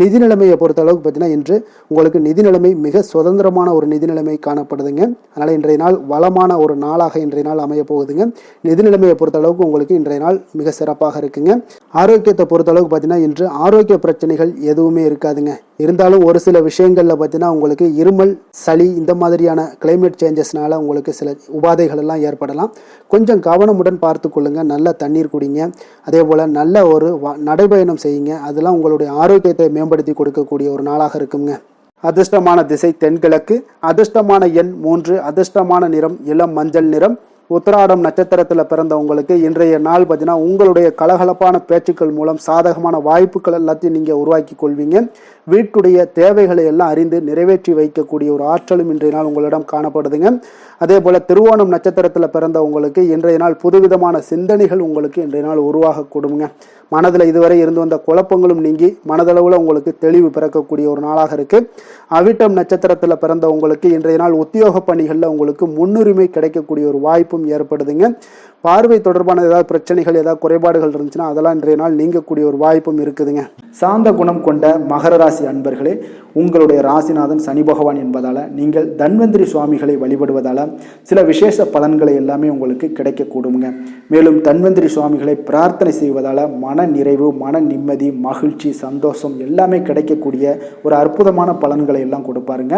நிதி நிலைமையை பொறுத்த அளவுக்கு பார்த்தீங்கன்னா இன்று உங்களுக்கு நிதி நிலைமை மிக சுதந்திரமான ஒரு நிதி நிலைமை காணப்படுதுங்க. அதனால் இன்றைய நாள் வளமான ஒரு நாளாக இன்றைய நாள் அமைய போகுதுங்க. நிதி நிலைமையை பொறுத்த அளவுக்கு உங்களுக்கு இன்றைய நாள் மிக சிறப்பாக இருக்குங்க. ஆரோக்கியத்தை பொறுத்த அளவுக்கு பார்த்தீங்கன்னா இன்று ஆரோக்கிய பிரச்சனைகள் எதுவுமே இருக்காதுங்க. இருந்தாலும் ஒரு சில விஷயங்களில் பார்த்தீங்கன்னா உங்களுக்கு இருமல் சளி இந்த மாதிரியான கிளைமேட் சேஞ்சஸ்னால உங்களுக்கு சில உபாதைகள் எல்லாம் ஏற்படலாம். கொஞ்சம் கவனமுடன் பார்த்து கொள்ளுங்க. நல்ல தண்ணீர் குடிங்க. அதே போல் நல்ல ஒரு நடைபயணம் செய்யுங்க. அதெல்லாம் உங்களுடைய ஆரோக்கியத்தை மேம்படுத்தி கொடுக்கக்கூடிய ஒரு நாளாக இருக்குங்க. அதிர்ஷ்டமான திசை தென்கிழக்கு, அதிர்ஷ்டமான எண் 3, அதிர்ஷ்டமான நிறம் இளம் மஞ்சள் நிறம். உத்திராடம் நட்சத்திரத்தில் பிறந்தவங்களுக்கு இன்றைய நாள் பார்த்தீங்கன்னா உங்களுடைய கலகலப்பான பேச்சுக்கள் மூலம் சாதகமான வாய்ப்புகள் எல்லாத்தையும் நீங்கள் உருவாக்கி கொள்வீங்க. வீட்டுடைய தேவைகளை எல்லாம் அறிந்து நிறைவேற்றி வைக்கக்கூடிய ஒரு ஆற்றலும் இன்றைய நாள் உங்களிடம் காணப்படுதுங்க. அதே போல் திருவோணம் நட்சத்திரத்தில் பிறந்தவங்களுக்கு இன்றைய நாள் புதுவிதமான சிந்தனைகள் உங்களுக்கு இன்றைய நாள் உருவாக கொடுங்க. மனதில் இதுவரை இருந்து வந்த குழப்பங்களும் நீங்கி மனதளவில் உங்களுக்கு தெளிவு பிறக்கக்கூடிய ஒரு நாளாக இருக்குது. அவிட்டம் நட்சத்திரத்தில் பிறந்தவங்களுக்கு இன்றைய நாள் உத்தியோக பணிகளில் உங்களுக்கு முன்னுரிமை கிடைக்கக்கூடிய ஒரு வாய்ப்பும் ஏற்படுதுங்க. பார்வை தொடர்பான ஏதாவது பிரச்சனைகள் ஏதாவது குறைபாடுகள் இருந்துச்சுன்னா அதெல்லாம் இன்றைய நாள் நீங்கக்கூடிய ஒரு வாய்ப்பும் இருக்குதுங்க. சாந்த குணம் கொண்ட மகர ராசி அன்பர்களே, உங்களுடைய ராசிநாதன் சனி பகவான் என்பதால் நீங்கள் தன்வந்திரி சுவாமிகளை வழிபடுவதால் சில விசேஷ பலன்களை எல்லாமே உங்களுக்கு கிடைக்கக்கூடுங்க. மேலும் தன்வந்திரி சுவாமிகளை பிரார்த்தனை செய்வதால் மன நிறைவு, மன நிம்மதி, மகிழ்ச்சி, சந்தோஷம் எல்லாமே கிடைக்கக்கூடிய ஒரு அற்புதமான பலன்களை எல்லாம் கொடுப்பாருங்க.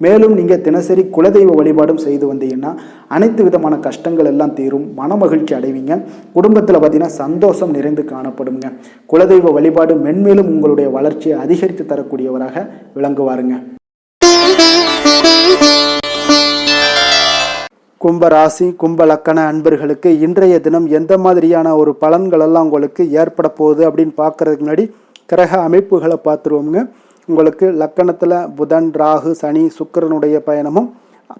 மேலும் நீங்கள் தினசரி குலதெய்வ வழிபாடும் செய்து வந்தீங்கன்னா அனைத்து விதமான கஷ்டங்கள் எல்லாம் தீரும், மன மகிழ்ச்சி அடைவீங்க. குடும்பத்தில் பார்த்தீங்கன்னா சந்தோஷம் நிறைந்து காணப்படுங்க. குலதெய்வ வழிபாடு மென்மேலும் உங்களுடைய வளர்ச்சியை அதிகரித்து தரக்கூடியவராக விளங்குவாருங்க. கும்ப ராசி கும்ப லக்கண அன்பர்களுக்கு இன்றைய தினம் எந்த மாதிரியான ஒரு பலன்கள் எல்லாம் உங்களுக்கு ஏற்பட போகுது அப்படின்னு பார்க்கறதுக்கு முன்னாடி கிரக அமைப்புகளை பார்த்துருவோங்க. உங்களுக்கு லக்கணத்தில் புதன், ராகு, சனி, சுக்கிரனுடைய பயணமும்,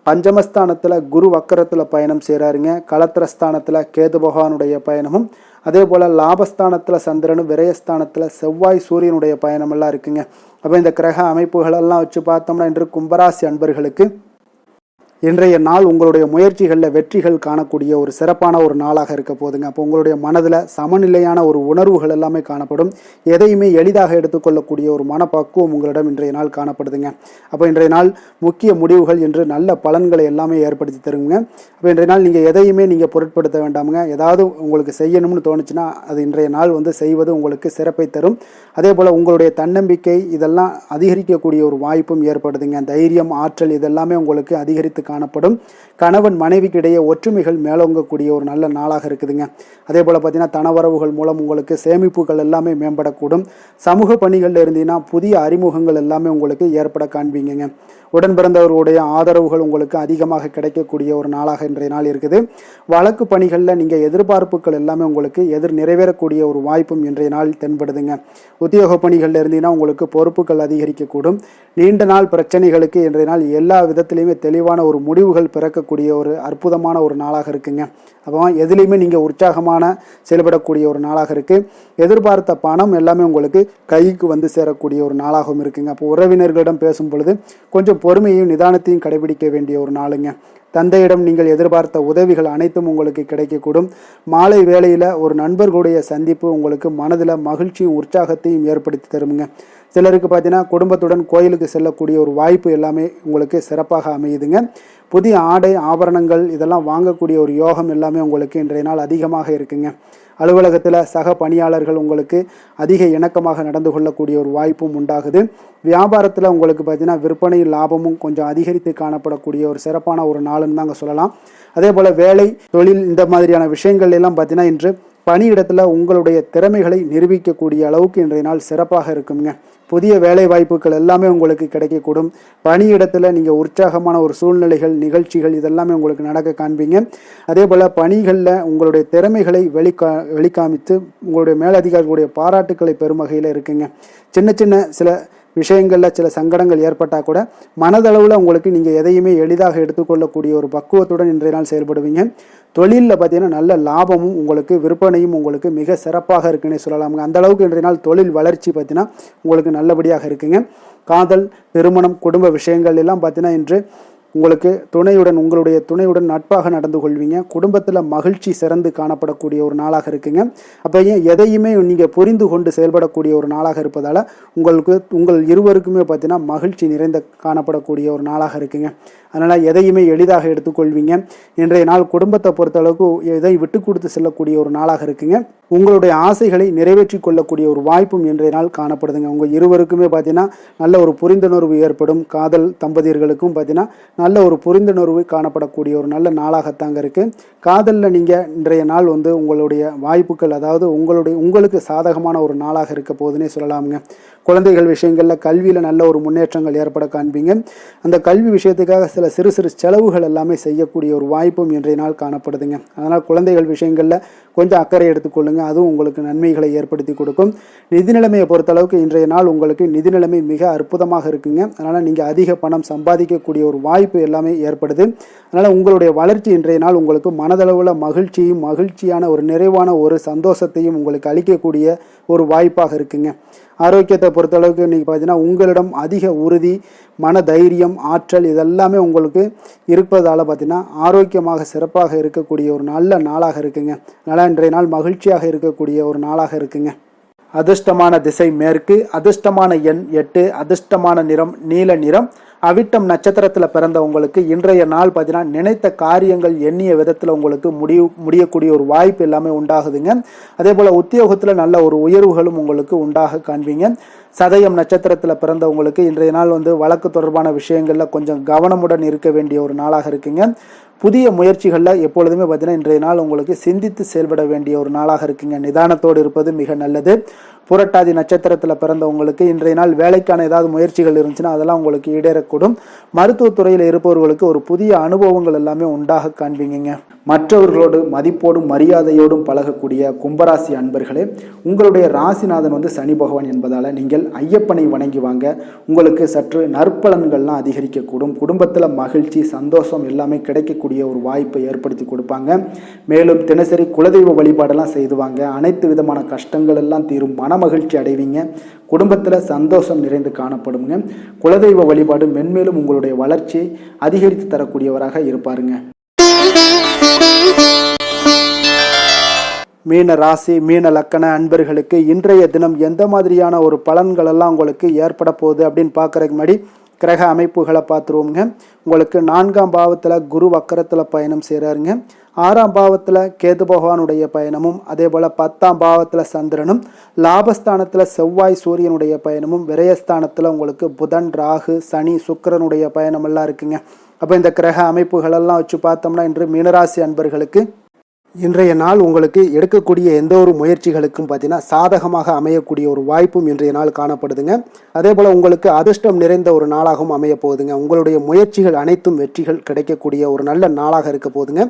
பஞ்சமஸ்தானத்தில் குரு வக்கரத்தில் பயணம் செய்கிறாருங்க. களத்திரஸ்தானத்தில் கேது பகவானுடைய பயணமும், அதே போல் லாபஸ்தானத்தில் சந்திரனும், விரயஸ்தானத்தில் செவ்வாய் சூரியனுடைய பயணமெல்லாம் இருக்குங்க. அப்போ இந்த கிரக அமைப்புகளெல்லாம் வச்சு பார்த்தோம்னா இன்று கும்பராசி அன்பர்களுக்கு இன்றைய நாள் உங்களுடைய முயற்சிகளில் வெற்றிகள் காணக்கூடிய ஒரு சிறப்பான ஒரு நாளாக இருக்க போதுங்க. அப்போ உங்களுடைய மனதில் சமநிலையான ஒரு உணர்வுகள் எல்லாமே காணப்படும். எதையுமே எளிதாக எடுத்துக்கொள்ளக்கூடிய ஒரு மனப்பக்குவம் உங்களிடம் இன்றைய நாள் காணப்படுதுங்க. அப்போ இன்றைய நாள் முக்கிய முடிவுகள் என்று நல்ல பலன்களை எல்லாமே ஏற்படுத்தி தருங்க. அப்போ இன்றைய நாள் நீங்கள் எதையுமே நீங்கள் பொருட்படுத்த வேண்டாமுங்க. ஏதாவது உங்களுக்கு செய்யணும்னு தோணுச்சுன்னா அது இன்றைய நாள் செய்வது உங்களுக்கு சிறப்பை தரும். அதே போல் உங்களுடைய தன்னம்பிக்கை இதெல்லாம் அதிகரிக்கக்கூடிய ஒரு வாய்ப்பும் ஏற்படுதுங்க. தைரியம், ஆற்றல் இதெல்லாமே உங்களுக்கு அதிகரித்து காணப்படும். கணவன் மனைவிக்கு இடையே ஒற்றுமைகள் மேலோங்கக்கூடிய ஒரு நல்ல நாளாக இருக்குதுங்க. அதே போல் பார்த்தீங்கன்னா தனவரவுகள் மூலம் உங்களுக்கு சேமிப்புகள் எல்லாமே மேம்படக்கூடும். சமூக பணிகளில் இருந்தீங்கன்னா புதிய அறிமுகங்கள் எல்லாமே உங்களுக்கு ஏற்பட காண்பீங்க. உடன் பிறந்தவர்களுடைய ஆதரவுகள் உங்களுக்கு அதிகமாக கிடைக்கக்கூடிய ஒரு நாளாக இன்றைய நாள் இருக்குது. வழக்கு பணிகளில் நீங்கள் எதிர்பார்ப்புகள் எல்லாமே உங்களுக்கு நிறைவேறக்கூடிய ஒரு வாய்ப்பும் இன்றைய நாள் தென்படுதுங்க. உத்தியோக பணிகளில் இருந்தீங்கன்னா உங்களுக்கு பொறுப்புகள் அதிகரிக்கக்கூடும். நீண்ட நாள் பிரச்சனைகளுக்கு இன்றைய நாள் எல்லா விதத்திலையுமே தெளிவான ஒரு முடிவுகள் பிறக்கக்கூடிய ஒரு அற்புதமான ஒரு நாளாக இருக்குங்க. அப்போ எதுலேயுமே நீங்கள் உற்சாகமான செயல்படக்கூடிய ஒரு நாளாக இருக்குது. எதிர்பார்த்த பணம் எல்லாமே உங்களுக்கு கைக்கு சேரக்கூடிய ஒரு நாளாகவும் இருக்குங்க. அப்போ உறவினர்களிடம் பேசும் பொழுது கொஞ்சம் பொறுமையையும் நிதானத்தையும் கடைபிடிக்க வேண்டிய ஒரு நாளுங்க. தந்தையிடம் நீங்கள் எதிர்பார்த்த உதவிகள் அனைத்தும் உங்களுக்கு கிடைக்கக்கூடும். மாலை வேளையில் ஒரு நண்பர்களுடைய சந்திப்பு உங்களுக்கு மனதில் மகிழ்ச்சியும் உற்சாகத்தையும் ஏற்படுத்தி தருமுங்க. சிலருக்கு பார்த்தீங்கன்னா குடும்பத்துடன் கோயிலுக்கு செல்லக்கூடிய ஒரு வாய்ப்பு எல்லாமே உங்களுக்கு சிறப்பாக அமையுதுங்க. புதிய ஆடை ஆபரணங்கள் இதெல்லாம் வாங்கக்கூடிய ஒரு யோகம் எல்லாமே உங்களுக்கு இன்றைய நாள் அதிகமாக இருக்குங்க. அலுவலகத்தில் சக பணியாளர்கள் உங்களுக்கு அதிக இணக்கமாக நடந்து கொள்ளக்கூடிய ஒரு வாய்ப்பும் உண்டாகுது. வியாபாரத்தில் உங்களுக்கு பார்த்தீங்கன்னா விற்பனை லாபமும் கொஞ்சம் அதிகரித்து காணப்படக்கூடிய ஒரு சிறப்பான ஒரு நாளுன்னு தாங்க சொல்லலாம். அதே போல் வேலை, தொழில் இந்த மாதிரியான விஷயங்கள் எல்லாம் பார்த்தீங்கன்னா இன்று பணியிடத்தில் உங்களுடைய திறமைகளை நிரூபிக்கக்கூடிய அளவுக்கு இன்றைய நாள் சிறப்பாக இருக்குங்க. புதிய வேலை வாய்ப்புகள் எல்லாமே உங்களுக்கு கிடைக்கக்கூடும். பணியிடத்தில் நீங்கள் உற்சாகமான ஒரு சூழ்நிலைகள், நிகழ்ச்சிகள் இதெல்லாமே உங்களுக்கு நடக்க காண்பீங்க. அதே போல் பணிகளில் உங்களுடைய திறமைகளை வெளிக்காமித்து உங்களுடைய மேலதிகாரிகளுடைய பாராட்டுக்களை பெறும் வகையில் இருக்குங்க. சின்ன சின்ன சில விஷயங்களில் சில சங்கடங்கள் ஏற்பட்டால் கூட மனதளவில் உங்களுக்கு நீங்கள் எதையுமே எளிதாக எடுத்துக்கொள்ளக்கூடிய ஒரு பக்குவத்துடன் இன்றைய நாள் செயல்படுவீங்க. தொழிலில் பார்த்தீங்கன்னா நல்ல லாபமும் உங்களுக்கு விற்பனையும் உங்களுக்கு மிக சிறப்பாக இருக்குன்னே சொல்லலாமுங்க. அந்த அளவுக்கு இன்றைய நாள் தொழில் வளர்ச்சி பார்த்தீங்கன்னா உங்களுக்கு நல்லபடியாக இருக்குங்க. காதல், திருமணம், குடும்ப விஷயங்கள் எல்லாம் பார்த்தீங்கன்னா இன்று உங்களுக்கு உங்களுடைய துணையுடன் நட்பாக நடந்து கொள்வீங்க. குடும்பத்தில் மகிழ்ச்சி சிறந்து காணப்படக்கூடிய ஒரு நாளாக இருக்குங்க. அப்போ எதையுமே நீங்கள் புரிந்து கொண்டு செயல்படக்கூடிய ஒரு நாளாக இருப்பதால் உங்கள் இருவருக்குமே பார்த்தீங்கன்னா மகிழ்ச்சி நிறைந்த காணப்படக்கூடிய ஒரு நாளாக இருக்குங்க. அதனால் எதையுமே எளிதாக எடுத்துக்கொள்வீங்க. இன்றைய நாள் குடும்பத்தை பொறுத்தளவுக்கு எதை விட்டு கொடுத்து செல்லக்கூடிய ஒரு நாளாக இருக்குங்க. உங்களுடைய ஆசைகளை நிறைவேற்றி கொள்ளக்கூடிய ஒரு வாய்ப்பும் இன்றைய நாள் காணப்படுதுங்க. உங்கள் இருவருக்குமே பார்த்தீங்கன்னா நல்ல ஒரு புரிந்துணர்வு ஏற்படும். காதல் தம்பதியர்களுக்கும் பார்த்தீங்கன்னா நல்ல ஒரு புரிந்துணர்வு காணப்படக்கூடிய ஒரு நல்ல நாளாகத்தாங்க இருக்குது. காதலில் நீங்கள் இன்றைய நாள் உங்களுடைய வாய்ப்புகள், அதாவது உங்களுக்கு சாதகமான ஒரு நாளாக இருக்க போதுன்னே சொல்லலாமுங்க. குழந்தைகள் விஷயங்களில் கல்வியில் நல்ல ஒரு முன்னேற்றங்கள் ஏற்பட காண்பீங்க. அந்த கல்வி விஷயத்துக்காக சில சிறு சிறு செலவுகள் எல்லாமே செய்யக்கூடிய ஒரு வாய்ப்பும் இன்றைய நாள் காணப்படுதுங்க. அதனால் குழந்தைகள் விஷயங்களில் கொஞ்சம் அக்கறை எடுத்துக்கொள்ளுங்க. அதுவும் உங்களுக்கு நன்மைகளை ஏற்படுத்தி கொடுக்கும். நிதி நிலைமையை பொறுத்தளவுக்கு இன்றைய நாள் உங்களுக்கு நிதி நிலைமை மிக அற்புதமாக இருக்குங்க. அதனால் நீங்கள் அதிக பணம் சம்பாதிக்கக்கூடிய ஒரு வாய்ப்பு எல்லாமே ஏற்படுது. அதனால் உங்களுடைய வளர்ச்சி இன்றைய நாள் உங்களுக்கு மனதளவில் மகிழ்ச்சியான ஒரு நிறைவான ஒரு சந்தோஷத்தையும் உங்களுக்கு அளிக்கக்கூடிய ஒரு வாய்ப்பாக இருக்குங்க. ஆரோக்கியத்தை பொறுத்தளவுக்கு இன்றைக்கி பார்த்தீங்கன்னா உங்களிடம் அதிக உறுதி, மன தைரியம், ஆற்றல் இதெல்லாமே உங்களுக்கு இருப்பதால் பார்த்தீங்கன்னா ஆரோக்கியமாக சிறப்பாக இருக்கக்கூடிய ஒரு நல்ல நாளாக இருக்குங்க. அதனால் இன்றைய நாள் மகிழ்ச்சியாக இருக்கக்கூடிய ஒரு நாளாக இருக்குங்க. அதிர்ஷ்டமான திசை மேற்கு, அதிர்ஷ்டமான எண் 8, அதிர்ஷ்டமான நிறம் நீல நிறம். அவிட்டம் நட்சத்திரத்தில் பிறந்தவங்களுக்கு இன்றைய நாள் பார்த்தீங்கன்னா நினைத்த காரியங்கள் எண்ணிய விதத்தில் உங்களுக்கு முடியக்கூடிய ஒரு வாய்ப்பு எல்லாமே உண்டாகுதுங்க. அதே போல் உத்தியோகத்தில் நல்ல ஒரு உயர்வுகளும் உங்களுக்கு உண்டாக காண்பீங்க. சதயம் நட்சத்திரத்தில் பிறந்தவங்களுக்கு இன்றைய நாள் வழக்கு தொடர்பான விஷயங்களில் கொஞ்சம் கவனமுடன் இருக்க வேண்டிய ஒரு நாளாக இருக்குங்க. புதிய முயற்சிகளில் எப்பொழுதுமே பார்த்தீங்கன்னா இன்றைய நாள் உங்களுக்கு சிந்தித்து செயல்பட வேண்டிய ஒரு நாளாக இருக்குங்க. நிதானத்தோடு இருப்பது மிக நல்லது. புரட்டாதி நட்சத்திரத்தில் பிறந்தவங்களுக்கு இன்றைய நாள் வேலைக்கான ஏதாவது முயற்சிகள் இருந்துச்சுன்னா அதெல்லாம் உங்களுக்கு ஈடேறக்கூடும். மருத்துவத்துறையில் இருப்பவர்களுக்கு ஒரு புதிய அனுபவங்கள் எல்லாமே உண்டாக காண்பீங்க. மற்றவர்களோடு மதிப்போடும் மரியாதையோடும் பழகக்கூடிய கும்பராசி அன்பர்களே, உங்களுடைய ராசிநாதன் சனி பகவான் என்பதால் நீங்கள் ஐயப்பனை வணங்கி வாங்க. உங்களுக்கு சற்று நற்பலன்கள்லாம் அதிகரிக்கக்கூடும். குடும்பத்தில் மகிழ்ச்சி, சந்தோஷம் எல்லாமே கிடைக்கக்கூடிய ஒரு வாய்ப்பை ஏற்படுத்தி கொடுப்பாங்க. மேலும் தினசரி குலதெய்வ வழிபாடெல்லாம் செய்துவாங்க. அனைத்து விதமான கஷ்டங்கள் எல்லாம் தீரும். மன மகிழ்ச்சி அடைவீங்க. குடும்பத்தில் சந்தோஷம் நிறைந்து காணப்படுங்க. குலதெய்வ வழிபாடு மென்மேலும் உங்களுடைய வளர்ச்சியை அதிகரித்து தரக்கூடியவராக இருப்பாருங்க. மீன ராசி, மீன லக்கண அன்பர்களுக்கு இன்றைய தினம் எந்த மாதிரியான ஒரு பலன்கள் எல்லாம் உங்களுக்கு ஏற்பட போகுது அப்படின்னு பார்க்கறதுக்கு முன்னாடி கிரக அமைப்புகளை பார்த்துருவோங்க. உங்களுக்கு 4ஆம் பாவத்தில் குரு வக்கரத்தில் பயணம் செய்கிறாருங்க. 6ஆம் பாவத்தில் கேது பகவானுடைய பயணமும், அதே போல் 10ஆம் பாவத்தில் சந்திரனும், லாபஸ்தானத்தில் செவ்வாய் சூரியனுடைய பயணமும், விரயஸ்தானத்தில் உங்களுக்கு புதன், ராகு, சனி, சுக்கிரனுடைய பயணமெல்லாம் இருக்குங்க. அப்போ இந்த கிரக அமைப்புகளெல்லாம் வச்சு பார்த்தோம்னா இன்று மீனராசி அன்பர்களுக்கு இன்றைய நாள் உங்களுக்கு எடுக்கக்கூடிய எந்த ஒரு முயற்சிகளுக்கும் பார்த்தீங்கன்னா சாதகமாக அமையக்கூடிய ஒரு வாய்ப்பும் இன்றைய நாள் காணப்படுதுங்க. அதே போல் உங்களுக்கு அதிர்ஷ்டம் நிறைந்த ஒரு நாளாகவும் அமைய போகுதுங்க. உங்களுடைய முயற்சிகள் அனைத்தும் வெற்றிகள் கிடைக்கக்கூடிய ஒரு நல்ல நாளாக இருக்க போகுதுங்க.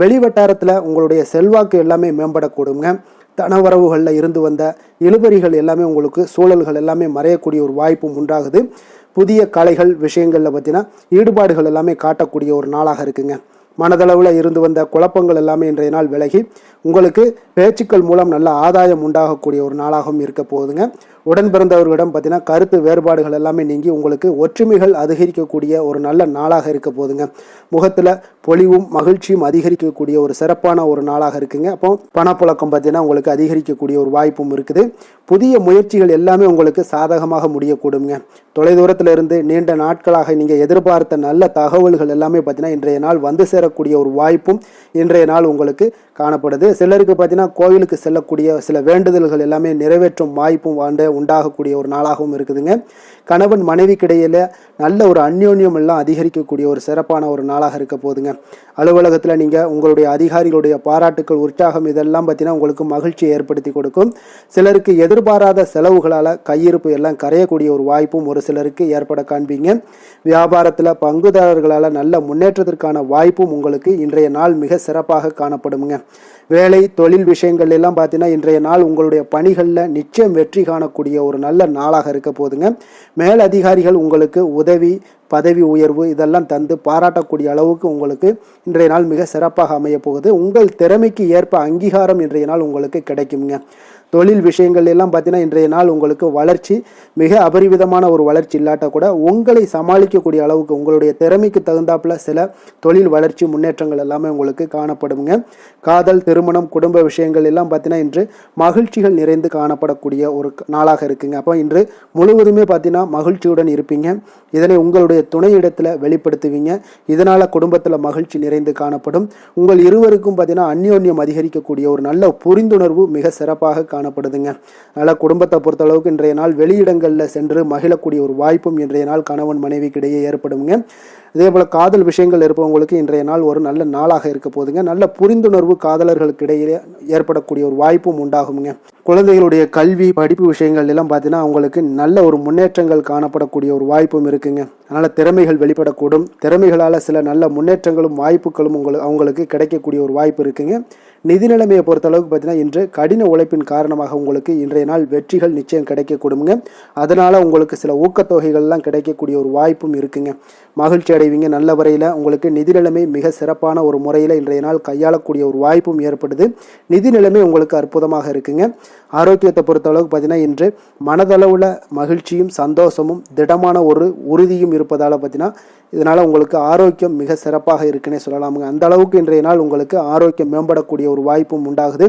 வெளிவட்டாரத்தில் உங்களுடைய செல்வாக்கு எல்லாமே மேம்படக்கூடுங்க. தனவரவுகளில் இருந்து வந்த இழுபறிகள் எல்லாமே உங்களுக்கு சூழல்கள் எல்லாமே மறையக்கூடிய ஒரு வாய்ப்பும் உண்டாகுது. புதிய கலைகள் விஷயங்களில் பார்த்தீங்கன்னா ஈடுபாடுகள் எல்லாமே காட்டக்கூடிய ஒரு நாளாக இருக்குங்க. மனதளவில் இருந்து வந்த குழப்பங்கள் எல்லாமே இன்றைய நாள் விலகி உங்களுக்கு பேச்சுக்கள் மூலம் நல்ல ஆதாயம் உண்டாகக்கூடிய ஒரு நாளாகவும் இருக்க போகுதுங்க. உடன் பிறந்தவர்களிடம் பார்த்தீங்கன்னா கருத்து வேறுபாடுகள் எல்லாமே நீங்கி உங்களுக்கு ஒற்றுமைகள் அதிகரிக்கக்கூடிய ஒரு நல்ல நாளாக இருக்க போகுதுங்க. முகத்தில் பொலிவும் மகிழ்ச்சியும் அதிகரிக்கக்கூடிய ஒரு சிறப்பான ஒரு நாளாக இருக்குங்க. அப்போ பணப்புழக்கம் பார்த்தீங்கன்னா உங்களுக்கு அதிகரிக்கக்கூடிய ஒரு வாய்ப்பும் இருக்குது. புதிய முயற்சிகள் எல்லாமே உங்களுக்கு சாதகமாக முடியக்கூடுங்க. தொலைதூரத்தில் இருந்து நீண்ட நாட்களாக நீங்கள் எதிர்பார்த்த நல்ல தகவல்கள் எல்லாமே பார்த்தீங்கன்னா இன்றைய நாள் வந்து சேரக்கூடிய ஒரு வாய்ப்பும் இன்றைய நாள் உங்களுக்கு காணப்படுது. சிலருக்கு பார்த்தீங்கன்னா கோவிலுக்கு செல்லக்கூடிய சில வேண்டுதல்கள் எல்லாமே நிறைவேற்றும் வாய்ப்பும் உண்டாகக்கூடிய ஒரு நாளாகவும் இருக்குதுங்க. கணவன் மனைவிக்கிடையில நல்ல ஒரு அந்யோன்யம் எல்லாம் அதிகரிக்கக்கூடிய ஒரு சிறப்பான ஒரு நாளாக இருக்க போதுங்க. அலுவலகத்தில் நீங்கள் உங்களுடைய அதிகாரிகளுடைய பாராட்டுக்கள், உற்சாகம் இதெல்லாம் பார்த்தீங்கன்னா உங்களுக்கு மகிழ்ச்சியை ஏற்படுத்தி கொடுக்கும். சிலருக்கு எதிர்பாராத செலவுகளால் கையிருப்பு எல்லாம் கரையக்கூடிய ஒரு வாய்ப்பும் ஒரு சிலருக்கு ஏற்பட காண்பீங்க. வியாபாரத்தில் பங்குதாரர்களால் நல்ல முன்னேற்றத்திற்கான வாய்ப்பும் உங்களுக்கு இன்றைய நாள் மிக சிறப்பாக காணப்படுங்க. வேலை தொழில் விஷயங்கள் எல்லாம் பார்த்தீங்கன்னா இன்றைய நாள் உங்களுடைய பணிகளில் நிச்சயம் வெற்றி காணக்கூடிய ஒரு நல்ல நாளாக இருக்க போதுங்க. மேல் அதிகாரிகள் உங்களுக்கு உதவி, பதவி உயர்வு இதெல்லாம் தந்து பாராட்டக்கூடிய அளவுக்கு உங்களுக்கு இன்றைய நாள் மிக சிறப்பாக அமைய போகுது. உங்கள் திறமைக்கு ஏற்ப அங்கீகாரம் இன்றைய நாள் உங்களுக்கு கிடைக்குங்க. தொழில் விஷயங்கள் எல்லாம் பார்த்தீங்கன்னா இன்றைய நாள் உங்களுக்கு வளர்ச்சி மிக அபரிவிதமான ஒரு வளர்ச்சி இல்லாட்ட கூட உங்களை சமாளிக்கக்கூடிய அளவுக்கு உங்களுடைய திறமைக்கு தகுந்தாப்புல சில தொழில் வளர்ச்சி முன்னேற்றங்கள் எல்லாமே உங்களுக்கு காணப்படுங்க. காதல், திருமணம், குடும்ப விஷயங்கள் எல்லாம் பார்த்தீங்கன்னா இன்று மகிழ்ச்சிகள் நிறைந்து காணப்படக்கூடிய ஒரு நாளாக இருக்குங்க. அப்போ இன்று முழுவதுமே பார்த்தீங்கன்னா மகிழ்ச்சியுடன் இருப்பீங்க. இதனை உங்களுடைய துணையிடத்தில் வெளிப்படுத்துவீங்க. இதனால் குடும்பத்தில் மகிழ்ச்சி நிறைந்து காணப்படும். உங்கள் இருவருக்கும் பார்த்தீங்கன்னா அந்யோன்யம் அதிகரிக்கக்கூடிய ஒரு நல்ல புரிந்துணர்வு மிக சிறப்பாக காணப்படுதுங்க. அதனால் குடும்பத்தை பொறுத்தளவுக்கு இன்றைய நாள் வெளியிடங்களில் சென்று மகிழக்கூடிய ஒரு வாய்ப்பும் இன்றைய நாள் கணவன் மனைவிக்கிடையே ஏற்படுங்க. அதே போல் காதல் விஷயங்கள் இருப்பவங்களுக்கு இன்றைய நாள் ஒரு நல்ல நாளாக இருக்க போதுங்க. நல்ல புரிந்துணர்வு காதலர்களுக்கு இடையே ஏற்படக்கூடிய ஒரு வாய்ப்பும் உண்டாகுங்க. குழந்தைகளுடைய கல்வி படிப்பு விஷயங்கள் எல்லாம் பார்த்தீங்கன்னா அவங்களுக்கு நல்ல ஒரு முன்னேற்றங்கள் காணப்படக்கூடிய ஒரு வாய்ப்பும் இருக்குங்க. அதனால் திறமைகள் வெளிப்படக்கூடும். திறமைகளால் சில நல்ல முன்னேற்றங்களும் வாய்ப்புகளும் அவங்களுக்கு கிடைக்கக்கூடிய ஒரு வாய்ப்பு இருக்குங்க. நிதி நிலைமையை பொறுத்தளவுக்கு பார்த்தீங்கன்னா இன்று கடின உழைப்பின் காரணமாக உங்களுக்கு இன்றைய நாள் வெற்றிகள் நிச்சயம் கிடைக்கக்கூடுங்க. அதனால் உங்களுக்கு சில ஊக்கத்தொகைகள்லாம் கிடைக்கக்கூடிய ஒரு வாய்ப்பும் இருக்குங்க. மகிழ்ச்சி அடைவீங்க. நல்ல வரையில் உங்களுக்கு நிதி நிலைமை மிக சிறப்பான ஒரு முறையில் இன்றைய நாள் கையாளக்கூடிய ஒரு வாய்ப்பும் ஏற்படுது. நிதி நிலைமை உங்களுக்கு அற்புதமாக இருக்குங்க. ஆரோக்கியத்தை பொறுத்தளவுக்கு பார்த்தீங்கன்னா இன்று மனதளவில் மகிழ்ச்சியும் சந்தோஷமும் திடமான ஒரு உறுதியும் இருப்பதால் பார்த்தீங்கன்னா இதனால் உங்களுக்கு ஆரோக்கியம் மிக சிறப்பாக இருக்குன்னே சொல்லலாமுங்க. அந்த அளவுக்கு இன்றைய நாள் உங்களுக்கு ஆரோக்கியம் மேம்படக்கூடிய ஒரு வாய்ப்பும் உண்டாகுது.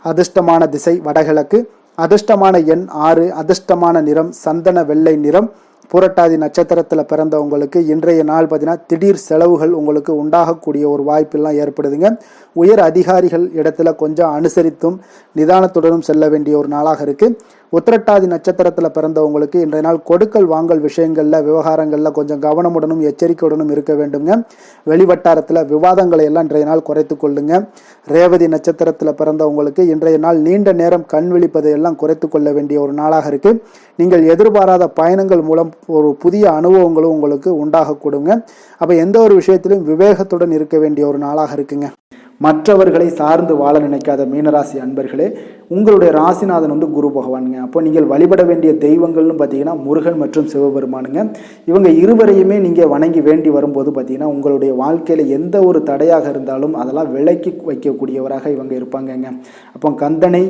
அதிர்ஷ்டமான திசை வடகிழக்கு, அதிர்ஷ்டமான எண் 6, அதிர்ஷ்டமான நிறம் சந்தன வெள்ளை நிறம். புரட்டாதி நட்சத்திரத்தில் பிறந்தவங்களுக்கு இன்றைய நாள் பார்த்தீங்கன்னா திடீர் செலவுகள் உங்களுக்கு உண்டாகக்கூடிய ஒரு வாய்ப்பெல்லாம் ஏற்படுதுங்க. உயர் அதிகாரிகள் இடத்துல கொஞ்சம் அனுசரித்தும் நிதானத்துடனும் செல்ல வேண்டிய ஒரு நாளாக இருக்குது. உத்திரட்டாதி நட்சத்திரத்தில் பிறந்தவங்களுக்கு இன்றைய நாள் கொடுக்கல் வாங்கல் விஷயங்களில் விவகாரங்களில் கொஞ்சம் கவனமுடனும் எச்சரிக்கையுடனும் இருக்க வேண்டுங்க. வெளிவட்டாரத்தில் விவாதங்களை எல்லாம் இன்றைய நாள் குறைத்து கொள்ளுங்க. ரேவதி நட்சத்திரத்தில் பிறந்தவங்களுக்கு இன்றைய நாள் நீண்ட நேரம் கண் விழிப்பதை எல்லாம் குறைத்து கொள்ள வேண்டிய ஒரு நாளாக இருக்குது. நீங்கள் எதிர்பாராத பயணங்கள் மூலம் ஒரு புதிய அனுபவங்களும் உங்களுக்கு உண்டாகக்கூடுங்க. அப்போ எந்த ஒரு விஷயத்திலும் விவேகத்துடன் இருக்க வேண்டிய ஒரு நாளாக இருக்குங்க. மற்றவர்களை சார்ந்து வாழ நினைக்காத மீனராசி அன்பர்களே, உங்களுடைய ராசிநாதன் குரு பகவானுங்க. அப்போ நீங்கள் வழிபட வேண்டிய தெய்வங்கள்னு பார்த்தீங்கன்னா முருகன் மற்றும் சிவபெருமானுங்க. இவங்க இருவரையுமே நீங்கள் வணங்கி வேண்டி வரும்போது பார்த்தீங்கன்னா உங்களுடைய வாழ்க்கையில் எந்த ஒரு தடையாக இருந்தாலும் அதெல்லாம் விலக்கி வைக்கக்கூடியவராக இவங்க இருப்பாங்கங்க. அப்போ கந்தனை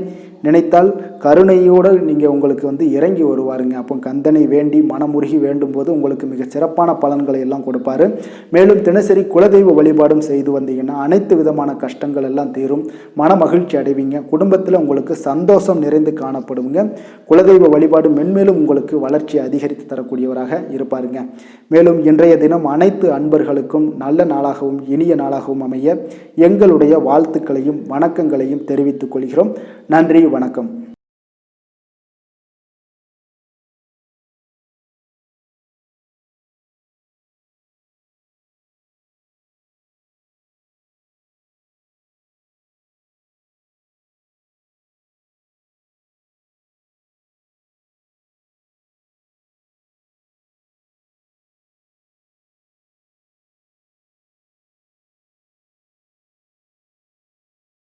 நினைத்தால் கருணையோடு நீங்கள் உங்களுக்கு இறங்கி வருவாருங்க. அப்போ கந்தனை வேண்டி மனமுருகி வேண்டும் போது உங்களுக்கு மிக சிறப்பான பலன்களை எல்லாம் கொடுப்பாரு. மேலும் தினசரி குலதெய்வ வழிபாடும் செய்து வந்தீங்கன்னா அனைத்து விதமான கஷ்டங்கள் எல்லாம் தீரும். மன மகிழ்ச்சி அடைவீங்க. குடும்பத்தில் உங்களுக்கு சந்தோஷம் நிறைந்து காணப்படுங்க. குலதெய்வ வழிபாடு மென்மேலும் உங்களுக்கு வளர்ச்சி அதிகரித்து தரக்கூடியவராக இருப்பாருங்க. மேலும் இன்றைய தினம் அனைத்து அன்பர்களுக்கும் நல்ல நாளாகவும் இனிய நாளாகவும் அமைய எங்களுடைய வாழ்த்துக்களையும் வணக்கங்களையும் தெரிவித்துக் கொள்கிறோம். நன்றி, வணக்கம்.